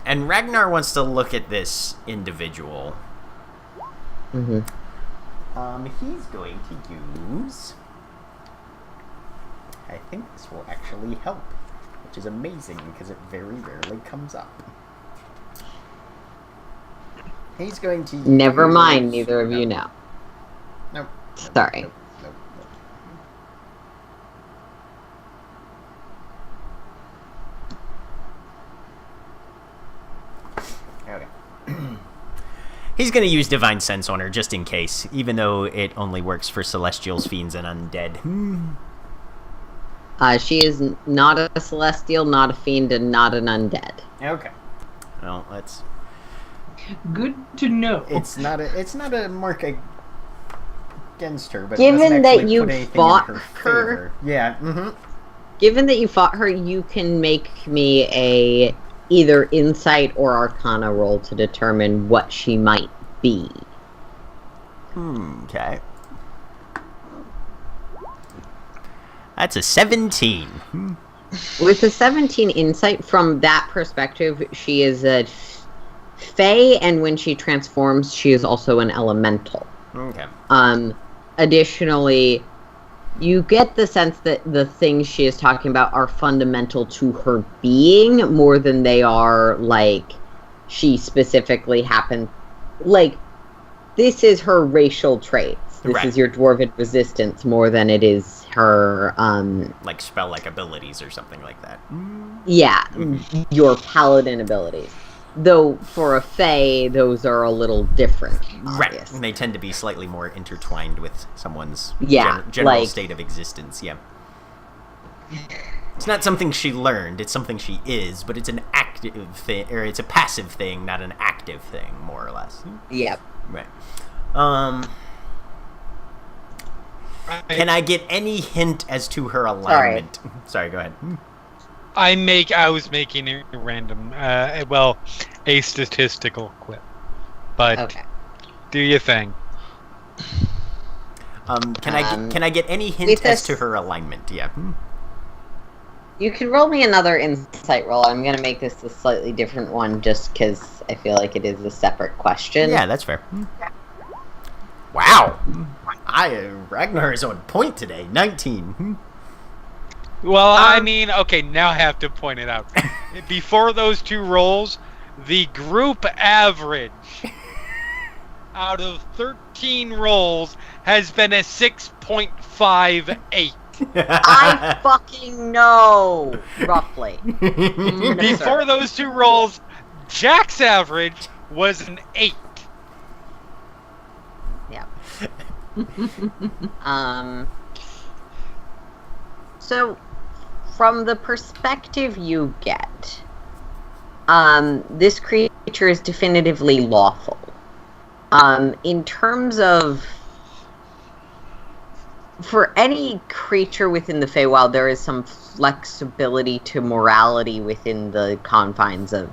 And Ragnar wants to look at this individual. Mm-hmm. He's going to use... I think this will actually help, which is amazing because it very rarely comes up. He's going to Never use... mind, neither of you know. Nope. Sorry. Nope. Okay. He's going to use Divine Sense on her just in case, even though it only works for Celestials, Fiends, and Undead. She is not a Celestial, not a Fiend, and not an Undead. Okay. Well, let's... Good to know. It's not a mark against her, but given it doesn't that actually you put anything fought in her, her, favor. Yeah. Mm-hmm. Given that you fought her, you can make me a either Insight or Arcana roll to determine what she might be. Okay. That's a 17. With a 17 Insight, from that perspective, she is a Fae, and when she transforms, she is also an Elemental. Okay. Additionally, you get the sense that the things she is talking about are fundamental to her being more than they are, like, she specifically happened... Like, this is her racial traits. This is your Dwarven resistance more than it is her, like spell-like abilities or something like that. Yeah, your paladin abilities. Though, for a Fae, those are a little different, obviously. Right. They tend to be slightly more intertwined with someone's general like, state of existence, yeah. It's not something she learned, it's something she is, but it's an active thing, or it's a passive thing, not an active thing, more or less. Yep. Right. Can I get any hint as to her alignment? Sorry, go ahead. I was making a random, a statistical clip. But do your thing. Can I get any hint as to her alignment? Yeah. You can roll me another Insight roll. I'm going to make this a slightly different one just because I feel like it is a separate question. Yeah, that's fair. Wow. Ragnar is on point today. 19. Well, I mean, okay, now I have to point it out. Before those two rolls, the group average out of 13 rolls has been a 6.58. I fucking know, roughly. Before those two rolls, Jack's average was an 8. Yeah. So, from the perspective you get, this creature is definitively lawful. In terms of... For any creature within the Feywild, there is some flexibility to morality within the confines of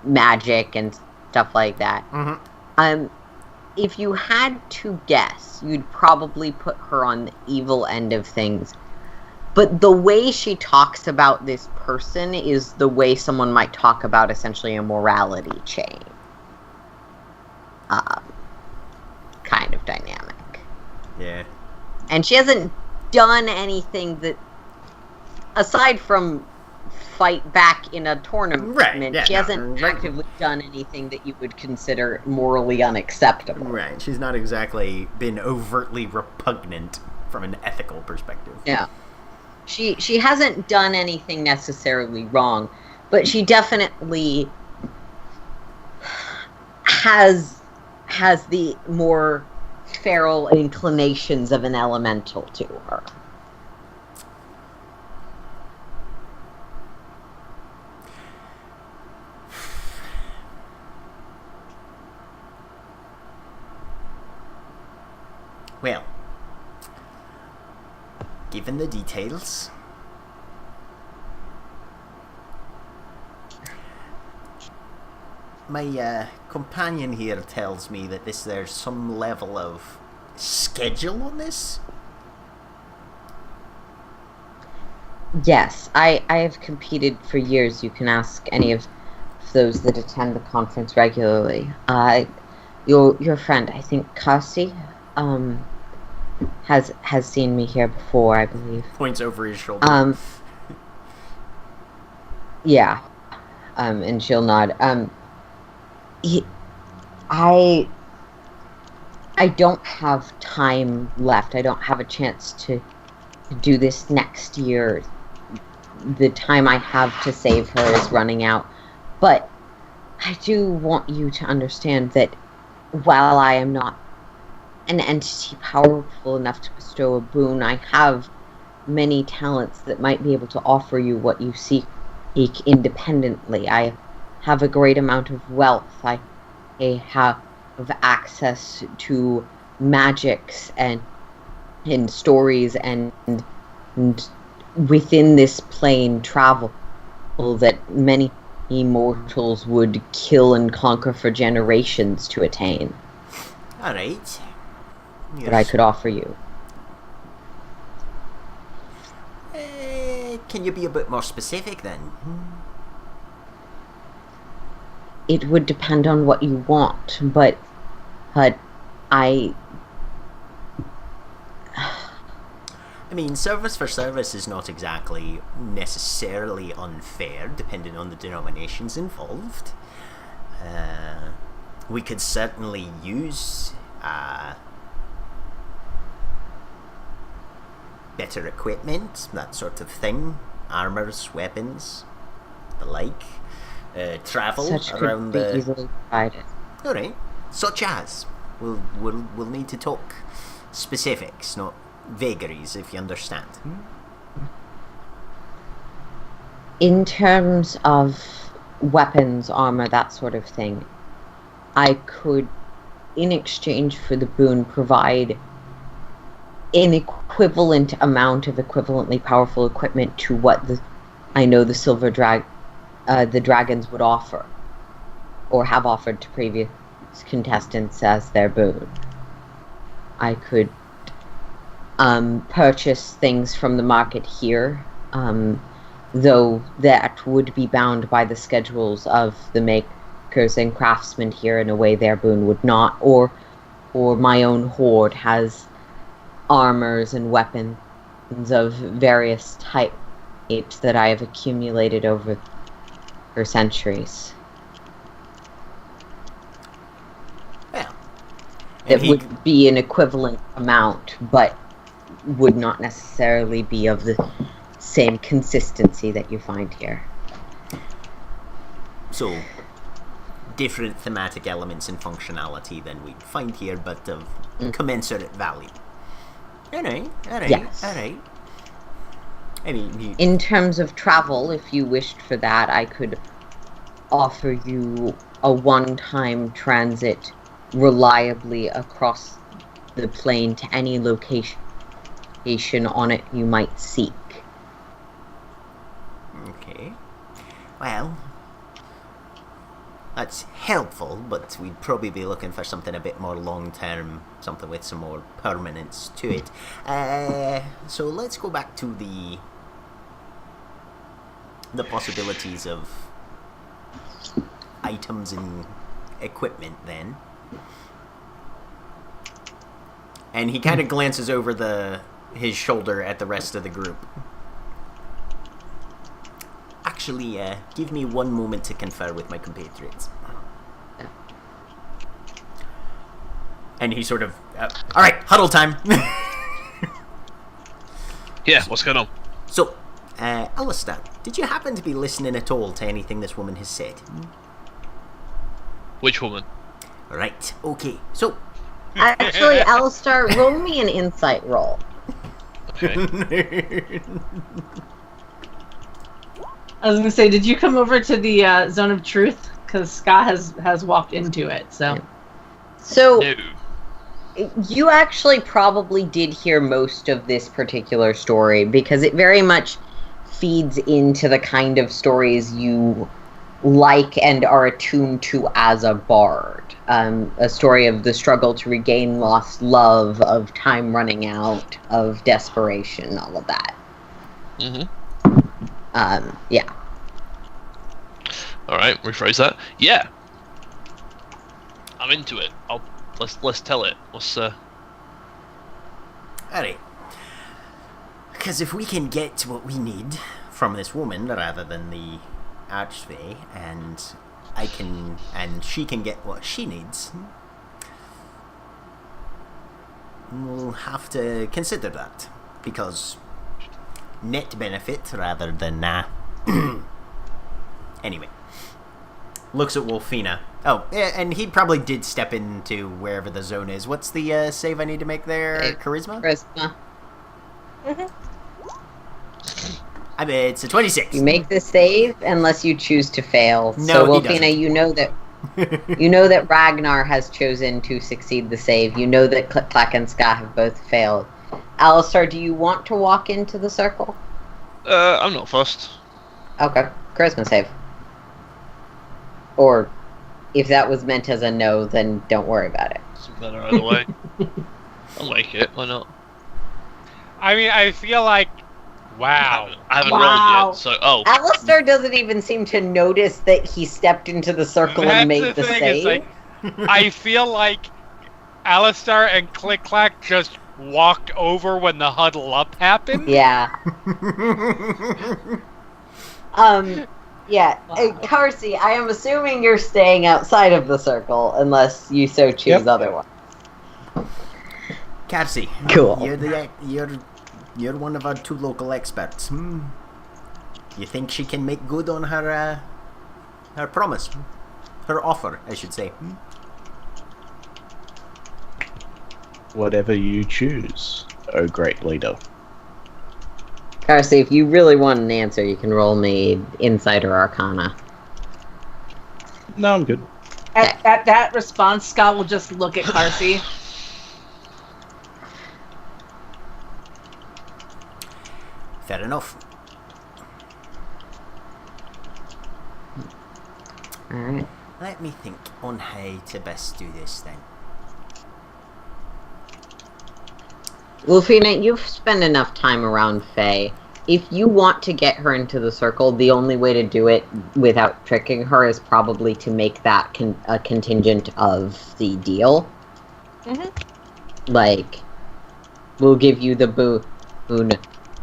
magic and stuff like that. If you had to guess, you'd probably put her on the evil end of things. But the way she talks about this person is the way someone might talk about essentially a morality chain. Kind of dynamic. Yeah. And she hasn't done anything that, aside from fight back in a tournament, she hasn't actively done anything that you would consider morally unacceptable. Right. She's not exactly been overtly repugnant from an ethical perspective. Yeah. She hasn't done anything necessarily wrong, but she definitely has the more feral inclinations of an elemental to her. Well, given the details, my companion here tells me that there's some level of schedule on this. Yes, I have competed for years. You can ask any of those that attend the conference regularly. Your friend, I think Kasi, has seen me here before, I believe. Points over his shoulder. Yeah. And she'll nod. I don't have time left. I don't have a chance to do this next year. The time I have to save her is running out. But I do want you to understand that while I am not an entity powerful enough to bestow a boon, I have many talents that might be able to offer you what you seek independently. I have a great amount of wealth. I have access to magics and stories and within this plane travel that many immortals would kill and conquer for generations to attain. All right. That I could offer you. Can you be a bit more specific then? It would depend on what you want, but I mean, service for service is not exactly necessarily unfair, depending on the denominations involved. We could certainly use better equipment, that sort of thing. Armors, weapons, the like. Travel such around could be the... easily provided. Alright. Such as. We'll need to talk specifics, not vagaries, if you understand. In terms of weapons, armor, that sort of thing, I could, in exchange for the boon, provide an equivalent amount of equivalently powerful equipment to what I know the the dragons would offer, or have offered to previous contestants as their boon. I could purchase things from the market here, though that would be bound by the schedules of the makers and craftsmen here in a way their boon would not, or my own hoard has armors and weapons of various types that I have accumulated over for centuries. Well, It would be an equivalent amount, but would not necessarily be of the same consistency that you find here. So, different thematic elements and functionality than we'd find here, but of commensurate value. Alright. Yes. Alright. I mean, in terms of travel, if you wished for that, I could offer you a one-time transit reliably across the plane to any location on it you might seek. Okay. Well, that's helpful, but we'd probably be looking for something a bit more long-term, something with some more permanence to it. So let's go back to the possibilities of items and equipment then. And he kind of glances over his shoulder at the rest of the group. Actually, give me one moment to confer with my compatriots. And he sort of, alright, huddle time! Yeah, what's going on? So, Alistair, did you happen to be listening at all to anything this woman has said? Which woman? Right, okay, so... Actually, Alistair, roll me an insight roll. Okay. I was gonna say, did you come over to the zone of truth? Because Scott has walked into it. So No. You actually probably did hear most of this particular story because it very much feeds into the kind of stories you like and are attuned to as a bard. A story of the struggle to regain lost love, of time running out, of desperation, all of that. Yeah. Alright, rephrase that. Yeah. I'm into it. Let's tell it. Alright. Because if we can get what we need from this woman rather than the Archfey, and she can get what she needs, we'll have to consider that. Because net benefit rather than anyway. Looks at Wolfina. Oh, yeah, and he probably did step into wherever the zone is. What's the save I need to make there? Charisma? Charisma. I mean, it's a 26. You make the save unless you choose to fail. No, so, he Wolfina, doesn't. you know that Ragnar has chosen to succeed the save. You know that Click, Clack, and Ska have both failed. Alistair, do you want to walk into the circle? I'm not fussed. Okay, charisma save. Or, if that was meant as a no, then don't worry about it. Doesn't matter either way. I'll make it. Why not? I mean, I feel like, wow. I haven't Wow. rolled yet, so Alistair doesn't even seem to notice that he stepped into the circle and made the thing, save. it's like, I feel like Alistair and Click Clack just walked over when the huddle up happened. Yeah. Yeah. Carsey, I am assuming you're staying outside of the circle unless you so choose otherwise. Carsey. Cool. You're one of our 2 local experts. You think she can make good on her promise? Her offer, I should say. Whatever you choose, oh great leader. Carsey, if you really want an answer, you can roll me Insight or Arcana. No, I'm good. At that response, Scott will just look at Carsey. Fair enough. Alright. Let me think on how to best do this then. Wolfina, you've spent enough time around Faye. If you want to get her into the circle, the only way to do it without tricking her is probably to make that a contingent of the deal. Like, we'll give you the boon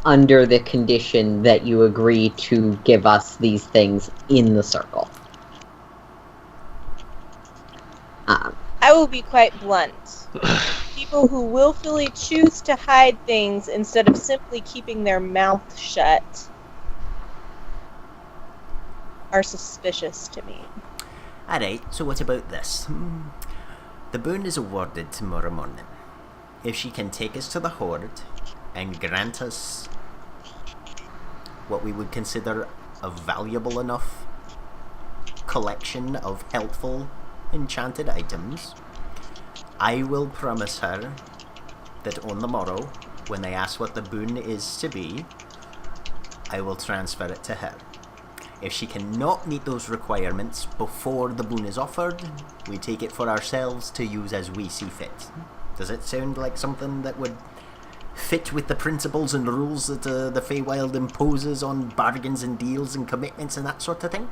under the condition that you agree to give us these things in the circle. I will be quite blunt. People who willfully choose to hide things instead of simply keeping their mouth shut are suspicious to me. Alright, so what about this? The boon is awarded tomorrow morning. If she can take us to the Horde and grant us what we would consider a valuable enough collection of helpful enchanted items, I will promise her that on the morrow, when they ask what the boon is to be, I will transfer it to her. If she cannot meet those requirements before the boon is offered, we take it for ourselves to use as we see fit. Does it sound like something that would fit with the principles and rules that the Feywild imposes on bargains and deals and commitments and that sort of thing?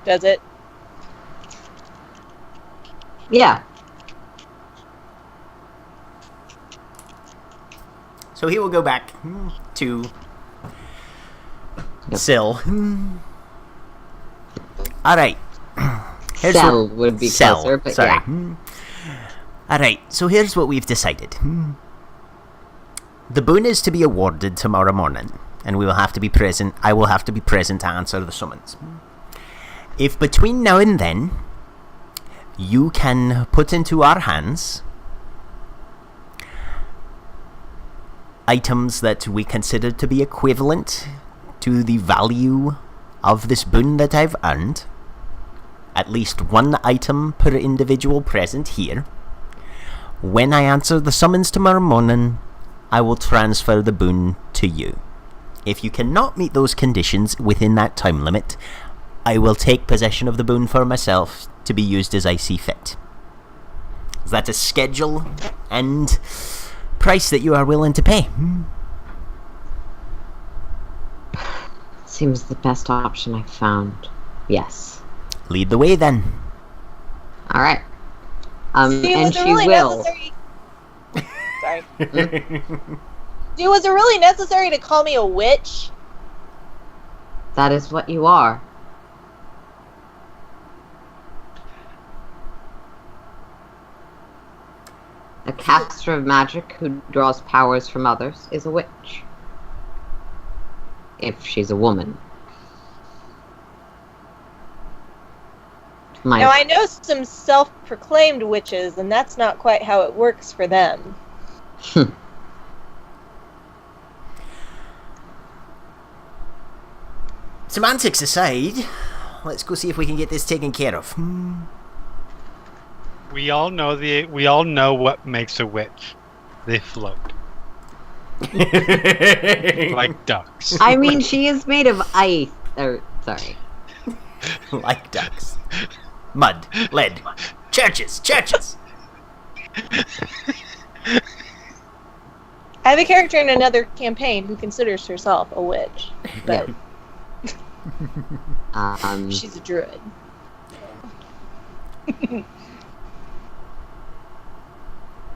Does it? Yeah. So he will go back to Syl. Alright. Cell would be closer, but sorry. yeah. Alright, so here's what we've decided. The boon is to be awarded tomorrow morning, and we will have to be present. I will have to be present to answer the summons. If between now and then you can put into our hands items that we consider to be equivalent to the value of this boon that I've earned, at least one item per individual present here, when I answer the summons tomorrow morning, I will transfer the boon to you. If you cannot meet those conditions within that time limit, I will take possession of the boon for myself to be used as I see fit. Is that a schedule and price that you are willing to pay? Seems the best option I've found. Yes. Lead the way then. Alright. And Was it she really will. necessary sorry. Dude, was it really necessary to call me a witch? That is what you are. A caster of magic who draws powers from others is a witch. If she's a woman. Now, I know some self-proclaimed witches, and that's not quite how it works for them. Semantics aside, let's go see if we can get this taken care of. We all know what makes a witch. They float. Like ducks. I mean, she is made of ice. Sorry. Like ducks. Mud, lead, churches. I have a character in another campaign who considers herself a witch, but she's a druid.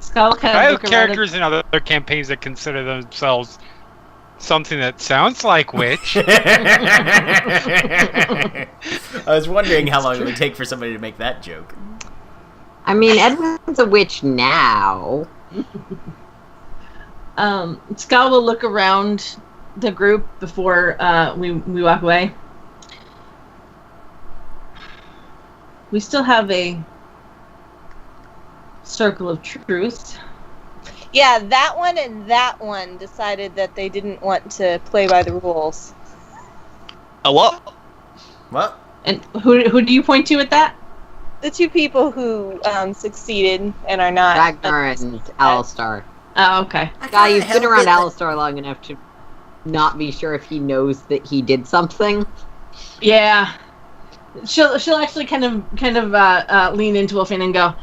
Skull kind I of have characters in other campaigns that consider themselves something that sounds like witch. I was wondering how long it would take for somebody to make that joke. I mean, Edwin's a witch now. Skull will look around the group before we walk away. We still have a circle of truth. Yeah, that one and that one decided that they didn't want to play by the rules. A what? What? And who do you point to at that? The two people who succeeded and are not. Ragnar and Alistar. Oh, okay. Guy, you've been around Alistar long enough to not be sure if he knows that he did something. Yeah. She'll actually kind of lean into Wolfine and go,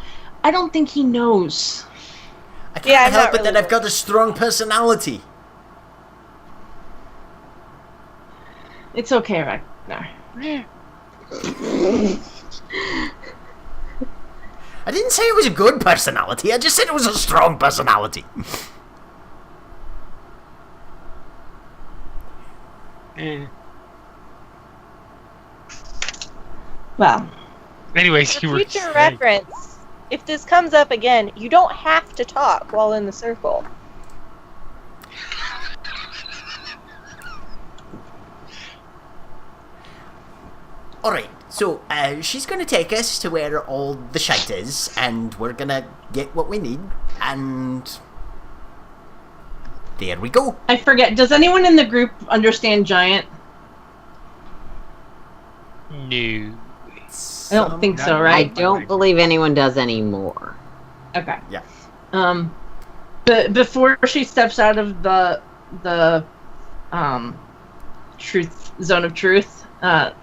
I don't think he knows. I can't help it that I've got a strong personality. It's okay, Ragnar. I didn't say it was a good personality, I just said it was a strong personality. Well. Anyways, For future reference, if this comes up again, you don't have to talk while in the circle. Alright, so she's going to take us to where all the shite is, and we're going to get what we need, and there we go. I forget, does anyone in the group understand giant? No. I don't think so, right? I don't believe anyone does anymore. Okay. Yeah. But before she steps out of the truth zone of truth,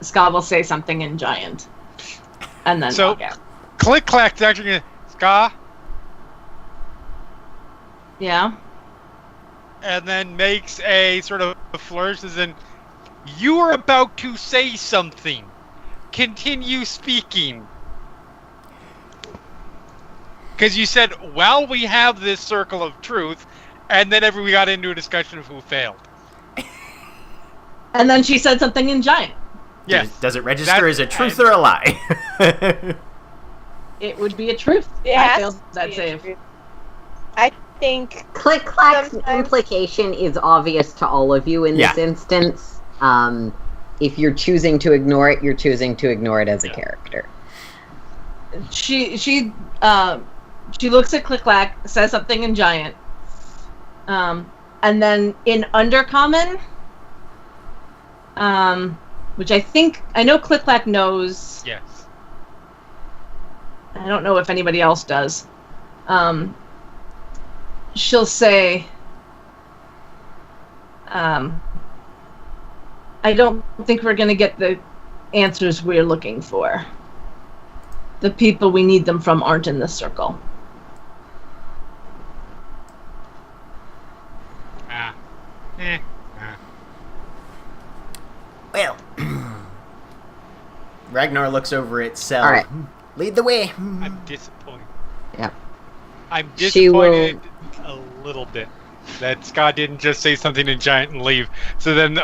Ska will say something in giant, and then walk out. Click clack's actually gonna Ska. Yeah. And then makes a sort of flourish as in, you are about to say something. Continue speaking. Because you said, while we have this circle of truth, and then we got into a discussion of who failed. And then she said something in giant. Yes. Does it register as a truth or a lie? It would be a truth. It I has failed to that be a save. truth. I think Click Clack's sometimes implication is obvious to all of you in this instance. If you're choosing to ignore it, you're choosing to ignore it as a character. She looks at Click Clack, says something in giant, and then in Undercommon, which I know Click Clack knows. Yes. I don't know if anybody else does. She'll say, I don't think we're going to get the answers we're looking for. The people we need them from aren't in this circle. Well, Ragnar looks over at Cell. All right. Lead the way. I'm disappointed. Yep. I'm disappointed a little bit. That Scott didn't just say something to Giant and leave. So then,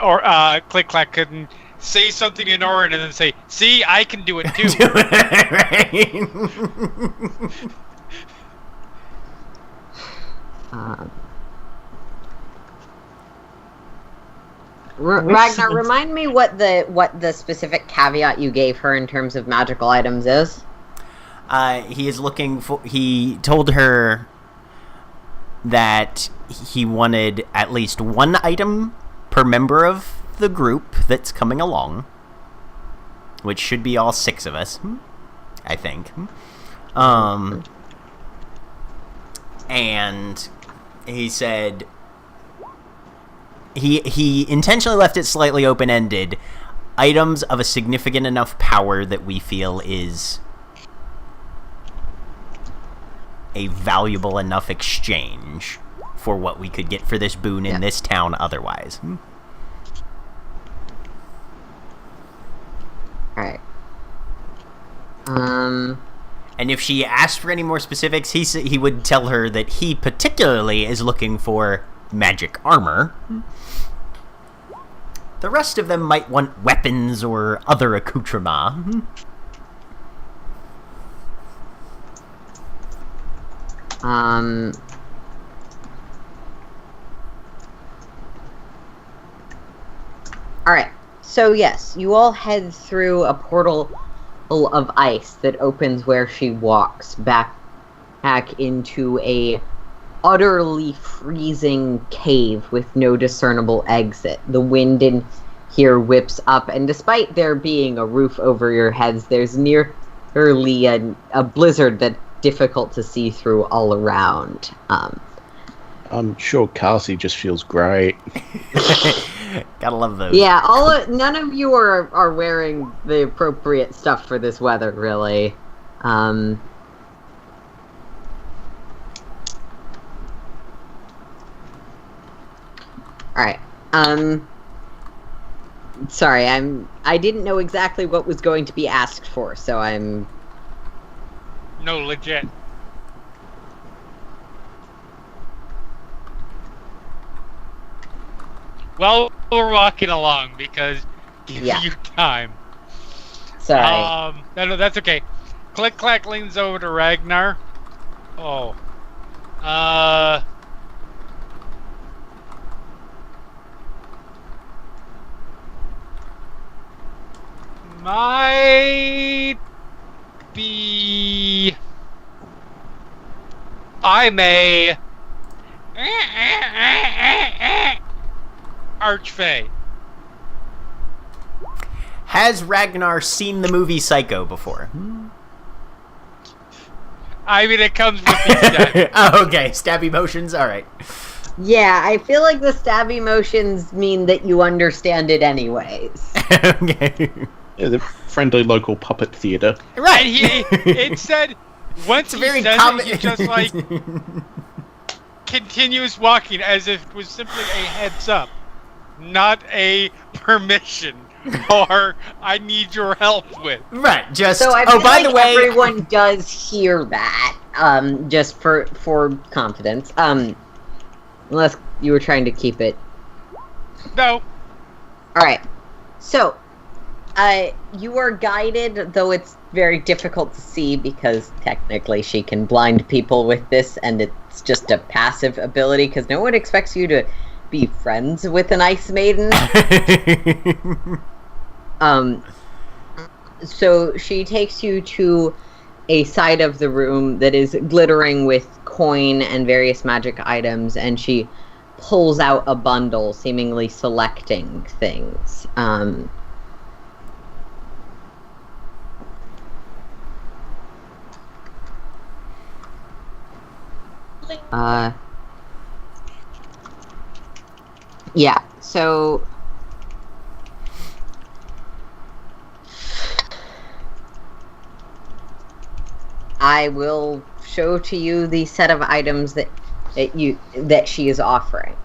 Click Clack couldn't say something in Orin and then say, "See, I can do it too." Ragnar, remind me what the specific caveat you gave her in terms of magical items is. He is looking for. He told her that he wanted at least one item per member of the group that's coming along, which should be all 6 of us, I think. And he said he intentionally left it slightly open-ended. Items of a significant enough power that we feel is a valuable enough exchange for what we could get for this boon in this town otherwise. Alright. And if she asked for any more specifics, he would tell her that he particularly is looking for magic armor. The rest of them might want weapons or other accoutrements. Alright, so yes, you all head through a portal of ice that opens where she walks back into a utterly freezing cave with no discernible exit. The wind in here whips up, and despite there being a roof over your heads, there's nearly a blizzard that's difficult to see through all around. I'm sure Carsey just feels great. Gotta love those. Yeah, none of you are wearing the appropriate stuff for this weather, really. Alright. Sorry, I didn't know exactly what was going to be asked for, so I'm... No, legit. Well, we're walking along because give you time. Sorry. No, that's okay. Click Clack leans over to Ragnar. Oh. Might be... I'm a... Archfey. Has Ragnar seen the movie Psycho before? I mean, it comes with these stabby. Oh, okay. Stabby motions? Alright. Yeah, I feel like the stabby motions mean that you understand it anyways. Okay. Yeah, the friendly local puppet theater. Right. And it said, once he says it, he just, like, continues walking as if it was simply a heads up, not a permission or I need your help with. Right, just... So I feel by like the way... everyone does hear that, just for confidence. Unless you were trying to keep it... No. Alright. So, you are guided, though it's very difficult to see because technically she can blind people with this and it's just a passive ability because no one expects you to be friends with an ice maiden. So she takes you to a side of the room that is glittering with coin and various magic items, and she pulls out a bundle, seemingly selecting things. Yeah, so... I will show to you the set of items that she is offering.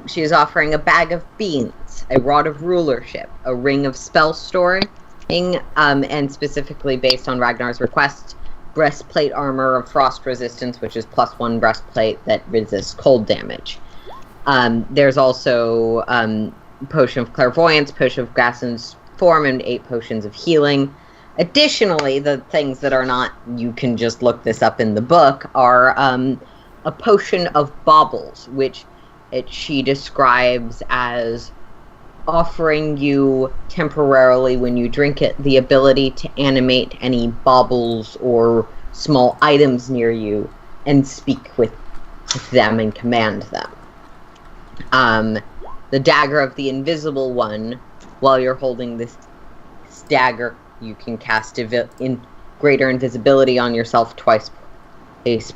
She is offering a bag of beans, a rod of rulership, a ring of spell storing, and specifically based on Ragnar's request, breastplate armor of frost resistance, which is +1 breastplate that resists cold damage. There's also potion of clairvoyance, potion of Grassen's form, and 8 potions of healing. Additionally, the things that are not, you can just look this up in the book, are a potion of baubles, which she describes as offering you temporarily, when you drink it, the ability to animate any baubles or small items near you and speak with them and command them. The dagger of the invisible one, while you're holding this dagger, you can cast greater invisibility on yourself twice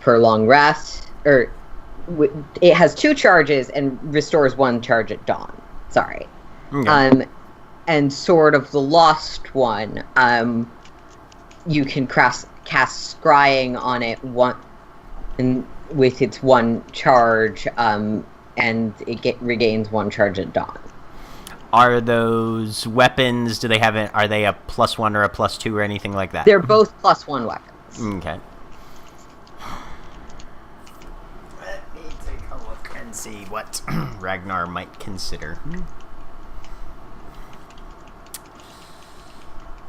per long rest. It has 2 charges and restores 1 charge at dawn. Sorry. Okay. And Sword of the Lost one, you can cast Scrying on it with its 1 charge, and it regains 1 charge at dawn. Are those weapons, are they a +1 or a +2 or anything like that? They're both +1 weapons. Okay. Let me take a look and see what Ragnar might consider.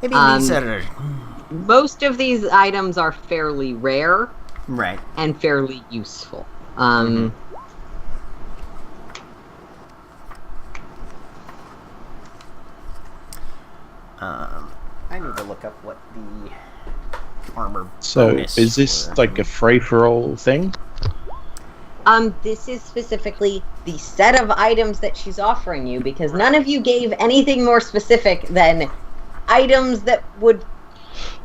Maybe these are... Most of these items are fairly rare. Right. And fairly useful. I need to look up what the armor So, bonus is this for- like a free-for-all thing? This is specifically the set of items that she's offering you, because none of you gave anything more specific than items that would,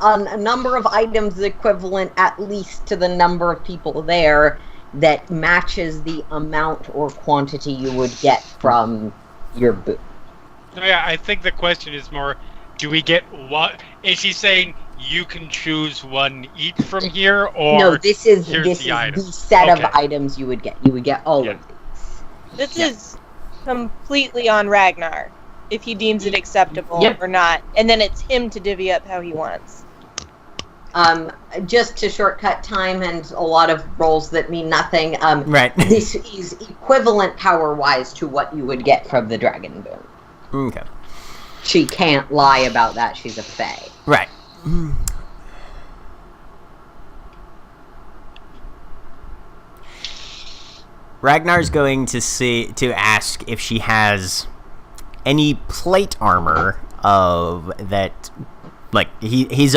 a number of items equivalent at least to the number of people there, that matches the amount or quantity you would get from your booth. No, yeah, I think the question is more, do we get what? Is she saying you can choose one each from here, or No, this is here's the item? set of Okay. items you would get. You would get all Yeah. of these. This is completely on Ragnar, if he deems it acceptable Yep. or not, and then it's him to divvy up how he wants. Just to shortcut time and a lot of rolls that mean nothing. Right. This is equivalent power-wise to what you would get from the Dragon Boon. Okay. She can't lie about that. She's a fae. Right. Ragnar's going to ask if she has any plate armor of that. Like he's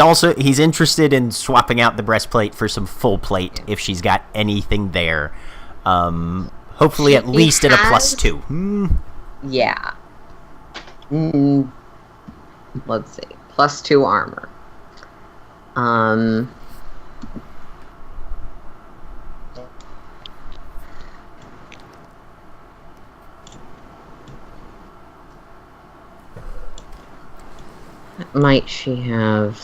interested in swapping out the breastplate for some full plate if she's got anything there. Hopefully at least at a +2. Yeah. Let's see. +2 armor. What might she have?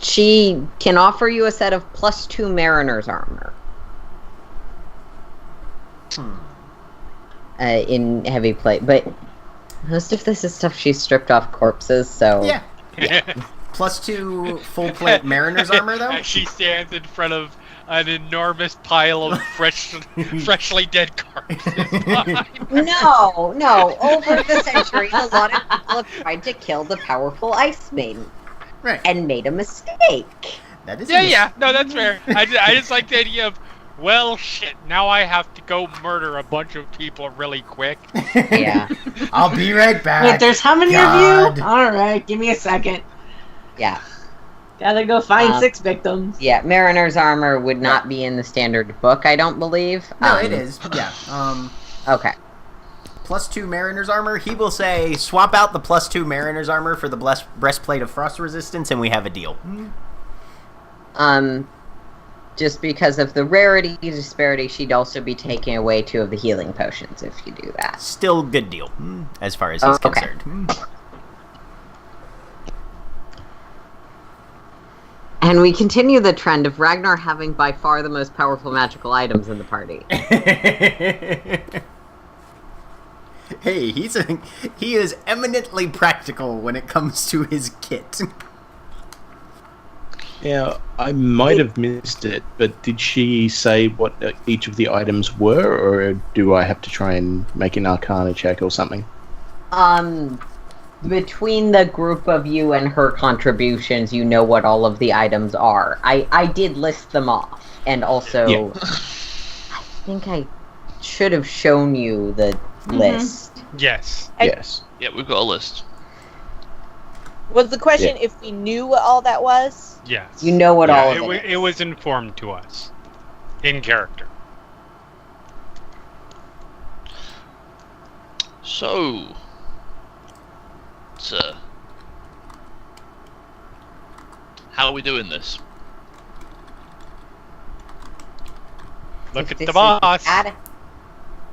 She can offer you a set of +2 Mariner's armor. In heavy plate, but most of this is stuff she's stripped off corpses, so... Yeah. +2 full plate Mariner's armor, though? She stands in front of an enormous pile of freshly dead corpses. No. Over the centuries, a lot of people have tried to kill the powerful Ice Maiden. Right. And made a mistake. That is Yeah, no, that's fair. I just like the idea of, well, shit, now I have to go murder a bunch of people really quick. Yeah. I'll be right back. Wait, there's how many God. of you? Alright, give me a second. Yeah. Gotta go find 6 victims. Yeah, Mariner's armor would not be in the standard book, I don't believe. No, it is. Yeah. Okay. +2 Mariner's armor. He will say, swap out the +2 Mariner's armor for the breastplate of frost resistance, and we have a deal. Just because of the rarity disparity, she'd also be taking away 2 of the healing potions if you do that. Still good deal, as far as he's Okay. concerned. And we continue the trend of Ragnar having by far the most powerful magical items in the party. Hey, he is eminently practical when it comes to his kit. Yeah, I might have missed it, but did she say what each of the items were, or do I have to try and make an Arcana check or something? Between the group of you and her contributions, you know what all of the items are. I did list them off, and also, Yeah. I think I should have shown you the list. Yes. Yes. Yeah, we've got a list. Was the question if we knew what all that was? Yes. You know what all of it is. It was informed to us. In character. So, how are we doing this? Look If at this the is boss.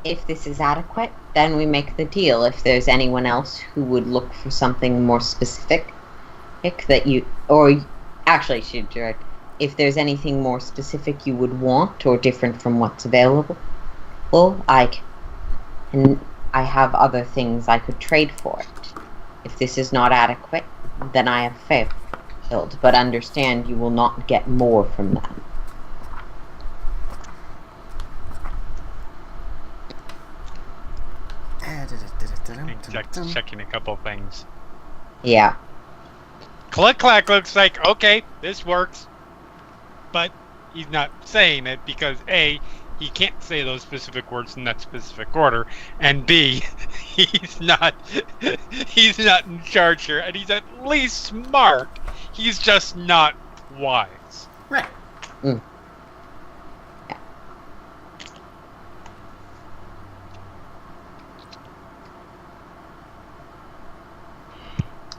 If this is adequate, then we make the deal. If there's anyone else who would look for something more specific, that you, or actually, should direct. If there's anything more specific you would want or different from what's available, well, I have other things I could trade for it. If this is not adequate, then I have failed. But understand, you will not get more from them. Checking a couple things. Yeah. Click Clack looks like, okay, this works. But he's not saying it because A, he can't say those specific words in that specific order, and B, he's not in charge here, and he's at least smart. He's just not wise. Right. Mm.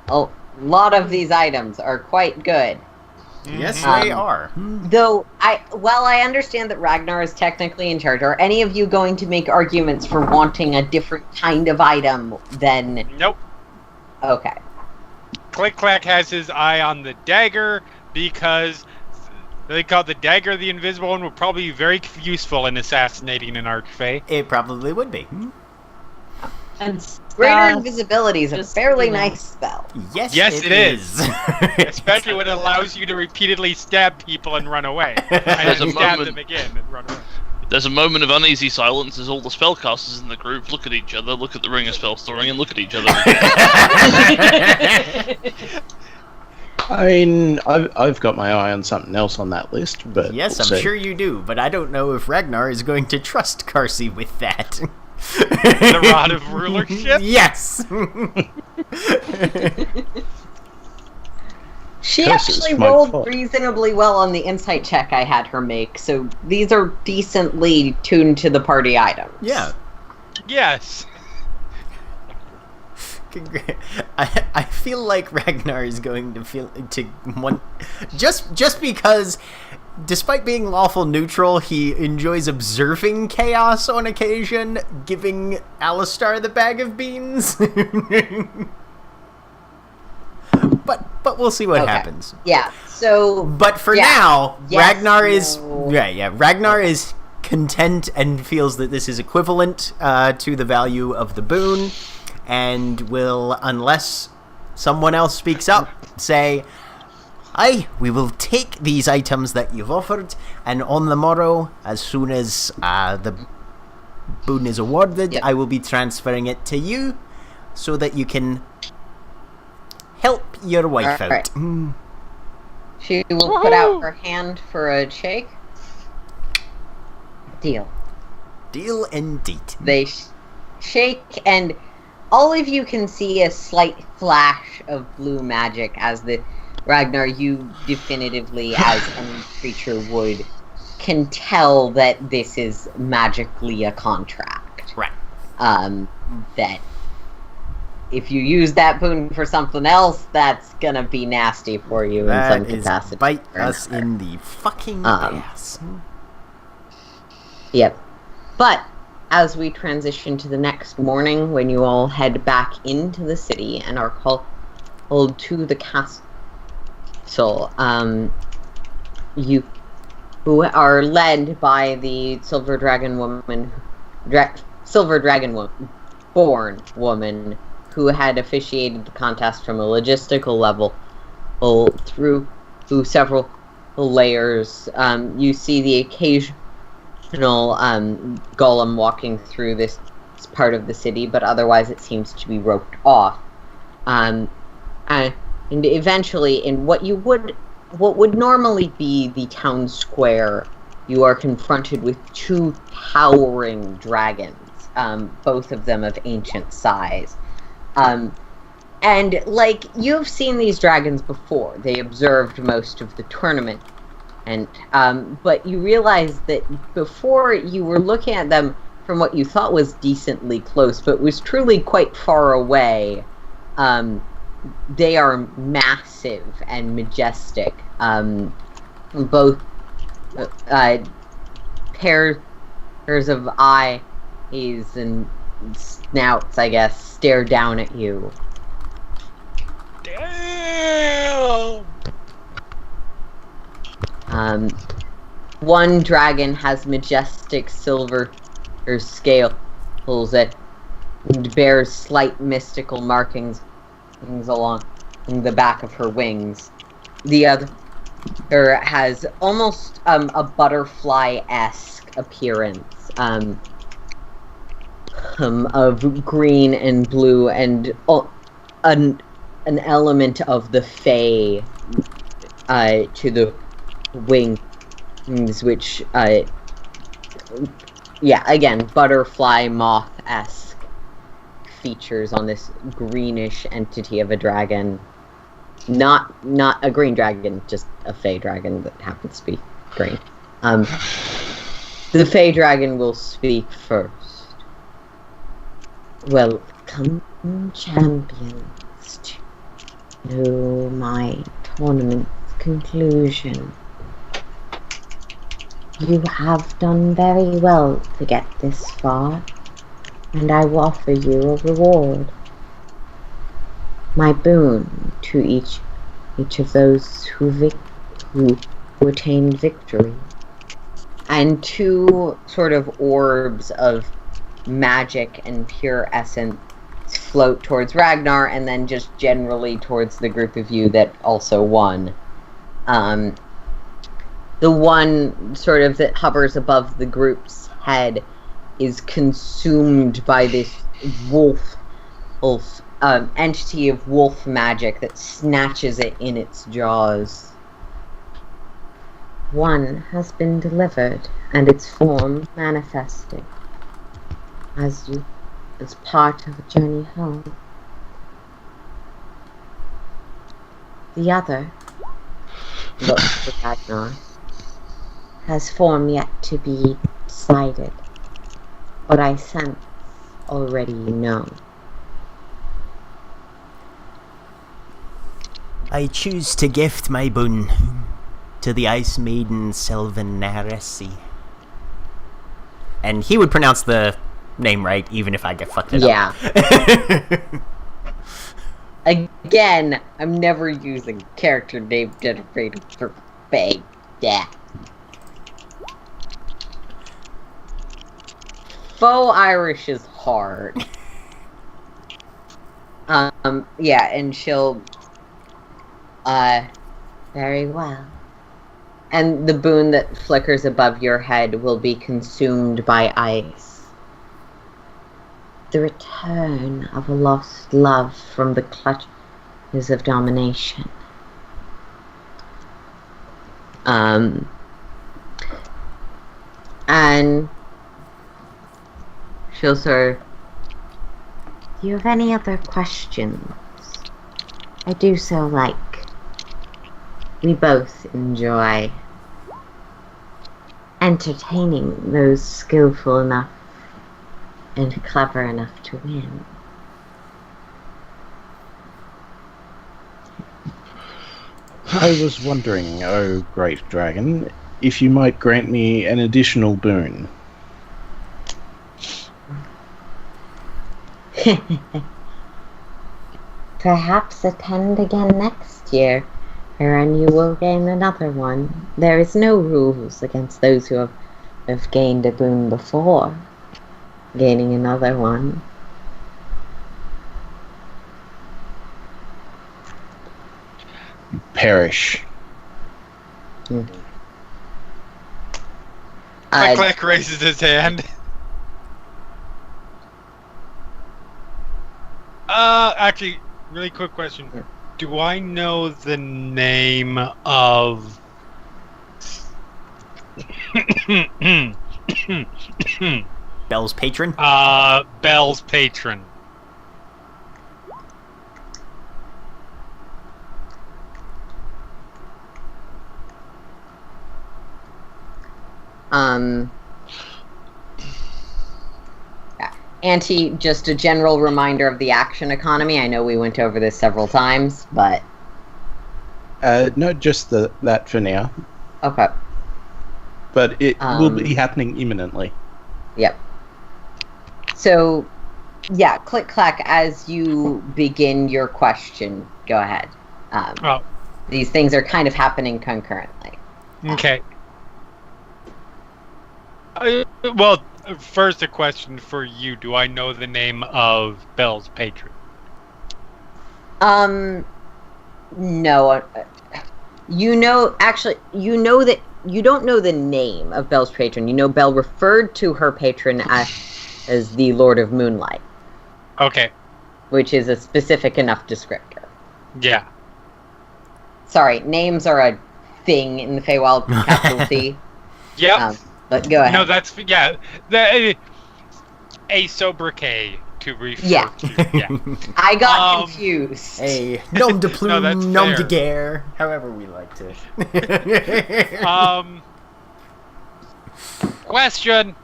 A lot of these items are quite good. Yes, they are. Though, while I understand that Ragnar is technically in charge, are any of you going to make arguments for wanting a different kind of item than... Nope. Okay. Click Clack has his eye on the dagger because they call the dagger the invisible one would probably be very useful in assassinating an archfey. It probably would be. And Greater invisibility is a just, fairly you know. nice spell. Yes, it is. Especially when it allows you to repeatedly stab people and run away. And There's then a stab moment- them again and run away. There's a moment of uneasy silence as all the spellcasters in the group look at each other, look at the ring of spell storing, and look at each other again. I mean, I've got my eye on something else on that list, but Yes, we'll I'm see. sure you do, but I don't know if Ragnar is going to trust Carsey with that. The rod of rulership? Yes! She Curse is actually my rolled fault. reasonably well on the insight check I had her make, so these are decently tuned to the party items. Yeah. Yes. I feel like Ragnar is going to want just because despite being lawful neutral, he enjoys observing chaos on occasion, giving Alistar the bag of beans. but we'll see what Okay. happens. Yeah, so... But for Yeah. now, Yes, Ragnar is no. Ragnar is content and feels that this is equivalent to the value of the boon, and will, unless someone else speaks up, say, "Aye, we will take these items that you've offered, and on the morrow, as soon as the boon is awarded, Yep. I will be transferring it to you, so that you can help your wife All right. out." Mm. She will put out her hand for a shake. Deal. Deal indeed. They shake, and all of you can see a slight flash of blue magic as the Ragnar, you definitively, as any creature would, can tell that this is magically a contract. Right. That if you use that boon for something else, that's gonna be nasty for you in some That is capacity. bite or us another. in the fucking Um, ass. Yep. But as we transition to the next morning, when you all head back into the city and are called to the castle, you who are led by the Silver Dragon Woman, born woman who had officiated the contest from a logistical level through several layers. You see the occasional golem walking through this part of the city, but otherwise it seems to be roped off. And eventually, in what would normally be the town square, you are confronted with two towering dragons, both of them of ancient size. And, like, you've seen these dragons before. They observed most of the tournament. And, but you realize that before you were looking at them from what you thought was decently close, but was truly quite far away. They are massive and majestic. Both pairs of eyes and snouts, I guess, stare down at you. Damn! One dragon has majestic silver scales that bears slight mystical markings along the back of her wings. The other has almost a butterfly-esque appearance of green and blue, and an element of the fae to the wings, which again, butterfly moth-esque features on this greenish entity of a dragon. Not a green dragon, just a fey dragon that happens to be green. The fey dragon will speak first. Welcome, champions, to my tournament's conclusion. You have done very well to get this far, and I will offer you a reward. My boon to each of those who attained victory. And two sort of orbs of magic and pure essence float towards Ragnar, and then just generally towards the group of you that also won. The one sort of that hovers above the group's head is consumed by this wolf entity of wolf magic that snatches it in its jaws. One has been delivered, and its form manifested as part of a journey home. The other, looks to Ragnar, has form yet to be decided, but I sense already know. I choose to gift my boon to the Ice Maiden Sylvan Heresy. And he would pronounce the name right, even if I get fucked it up. Again, I'm never using character name generated for fake. Yeah. Faux Irish is hard. And she'll very well. And the boon that flickers above your head will be consumed by ice. The return of a lost love from the clutches of domination. And she'll sort of, do you have any other questions? I do so like. We both enjoy entertaining those skillful enough and clever enough to win. I was wondering, oh great dragon, if you might grant me an additional boon. Perhaps attend again next year, wherein you will gain another one. There is no rules against those who have gained a boon before gaining another one. perish. Click raises his hand. Actually, really quick question. Do I know the name of... Bell's patron? Bell's patron. Auntie, just a general reminder of the action economy. I know we went over this several times, but... No, just that for now. Okay. But it will be happening imminently. Yep. So, yeah, click-clack, as you begin your question, go ahead. These things are kind of happening concurrently. Okay. Well, first a question for you. Do I know the name of Bell's patron? No. You know that you don't know the name of Bell's patron. You know Bell referred to her patron as the Lord of Moonlight. Okay. Which is a specific enough descriptor. Yeah. Sorry, names are a thing in the Feywild, capital T. Yep. But go ahead. No, that's a sobriquet to refer to. Yeah. I got confused. A nom de plume, No, nom de fair. guerre, however we like to. Question.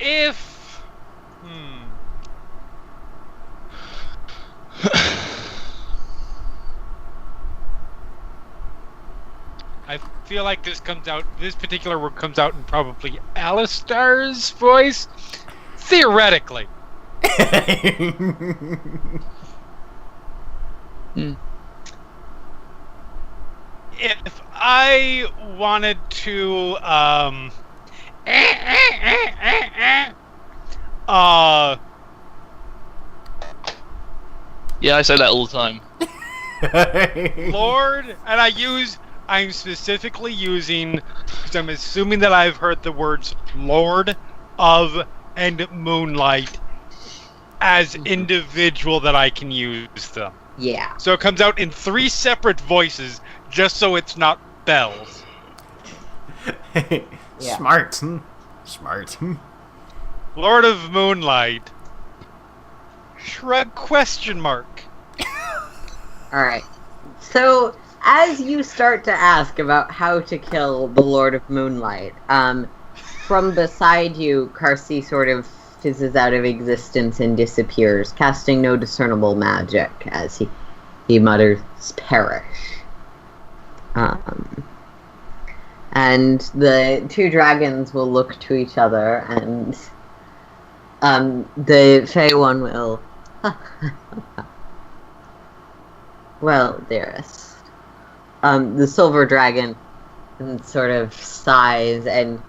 If I feel like this particular word comes out in probably Alistar's voice. Theoretically. If I wanted to Yeah, I say that all the time. Lord, and I'm specifically using, because I'm assuming that I've heard the words Lord of and Moonlight as individual that I can use them. Yeah. So it comes out in 3 separate voices, just so it's not Bell's. Yeah. Smart. Lord of Moonlight. Shrug question mark. Alright. So, as you start to ask about how to kill the Lord of Moonlight, from beside you, Karsi sort of fizzes out of existence and disappears, casting no discernible magic as he mutters, perish. And the 2 dragons will look to each other, and the Fey one will... Well, dearest. The silver dragon sort of sighs, and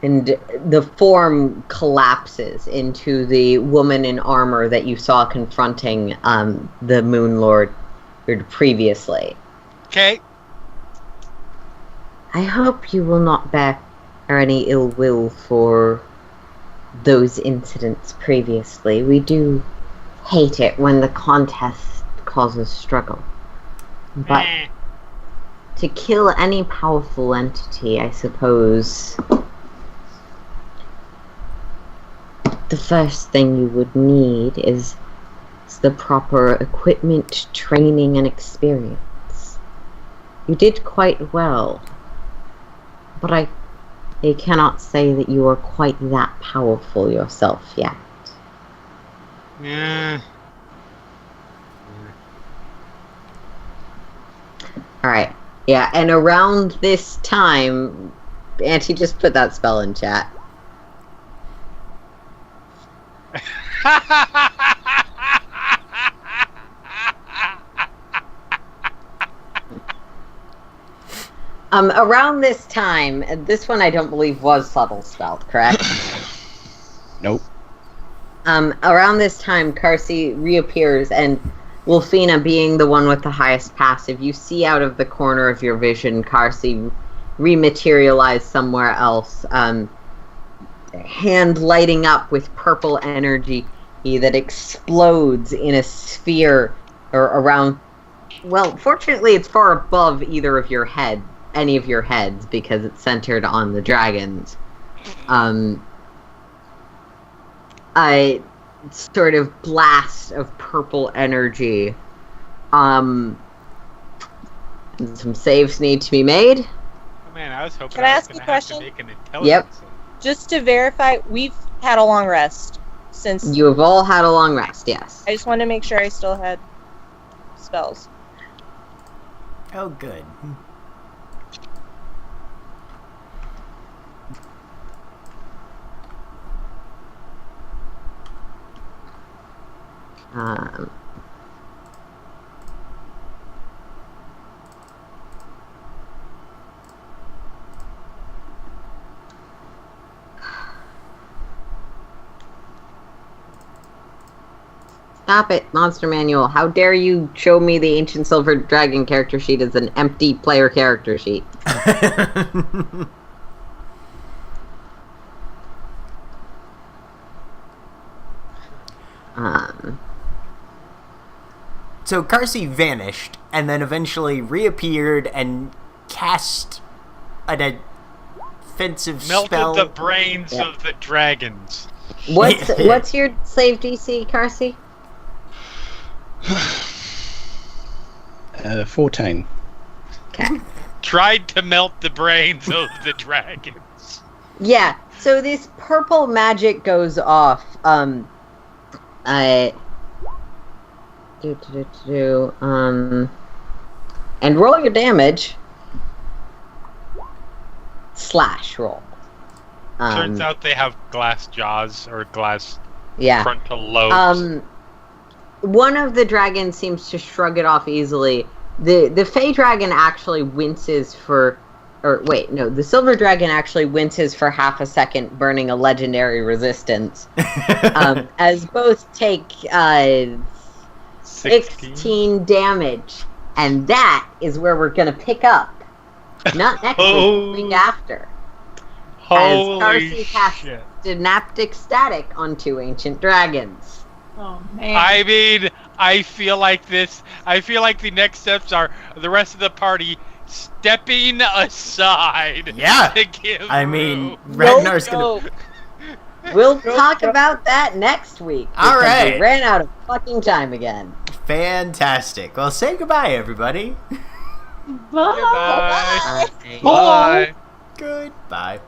the form collapses into the woman in armor that you saw confronting the Moon Lord previously. Okay. I hope you will not bear any ill will for those incidents previously. We do hate it when the contest causes struggle. But to kill any powerful entity, I suppose the first thing you would need is the proper equipment, training, and experience. You did quite well, but I cannot say that you are quite that powerful yourself yet. Yeah. Alright. Yeah, and around this time, Auntie just put that spell in chat. Around this time, this one I don't believe was subtle spelled, correct? Nope. Around this time, Karsi reappears, and Wolfina, being the one with the highest passive, you see out of the corner of your vision Karsi rematerialize somewhere else, hand lighting up with purple energy that explodes in a sphere or around. Well, fortunately, it's far above any of your heads, because it's centered on the dragons. A sort of blast of purple energy. And some saves need to be made. Oh man, I was hoping Can I ask was a gonna have to question? make an intelligence Yep. save. Just to verify, we've had a long rest since. You have all had a long rest, yes. I just wanted to make sure I still had spells. Oh, good. Um, Stop it, Monster Manual. How dare you show me the Ancient Silver Dragon character sheet as an empty player character sheet? So Karsi vanished and then eventually reappeared and cast an offensive Melted spell. the brains Yeah. of the dragons. What's your save DC, Karsi? 14. Okay. Tried to melt the brains of the dragons. Yeah, so this purple magic goes off. And roll your damage. Slash roll. Turns out they have glass jaws or glass Yeah. frontal lobes. One of the dragons seems to shrug it off easily. The Fey dragon actually winces for, the silver dragon actually winces for half a second, burning a legendary resistance. As both take 16 damage, and that is where we're gonna pick up. Not next week, the week after. Holy Karsi casts shit. Synaptic Static onto ancient dragons. Oh man. I mean, I feel like the next steps are the rest of the party stepping aside. Yeah. To give I mean, room. Ragnar's No, gonna. We'll talk about that next week. All because right. We ran out of fucking time again. Fantastic. Well, say goodbye, everybody. Bye. Goodbye. Bye. Bye. Goodbye.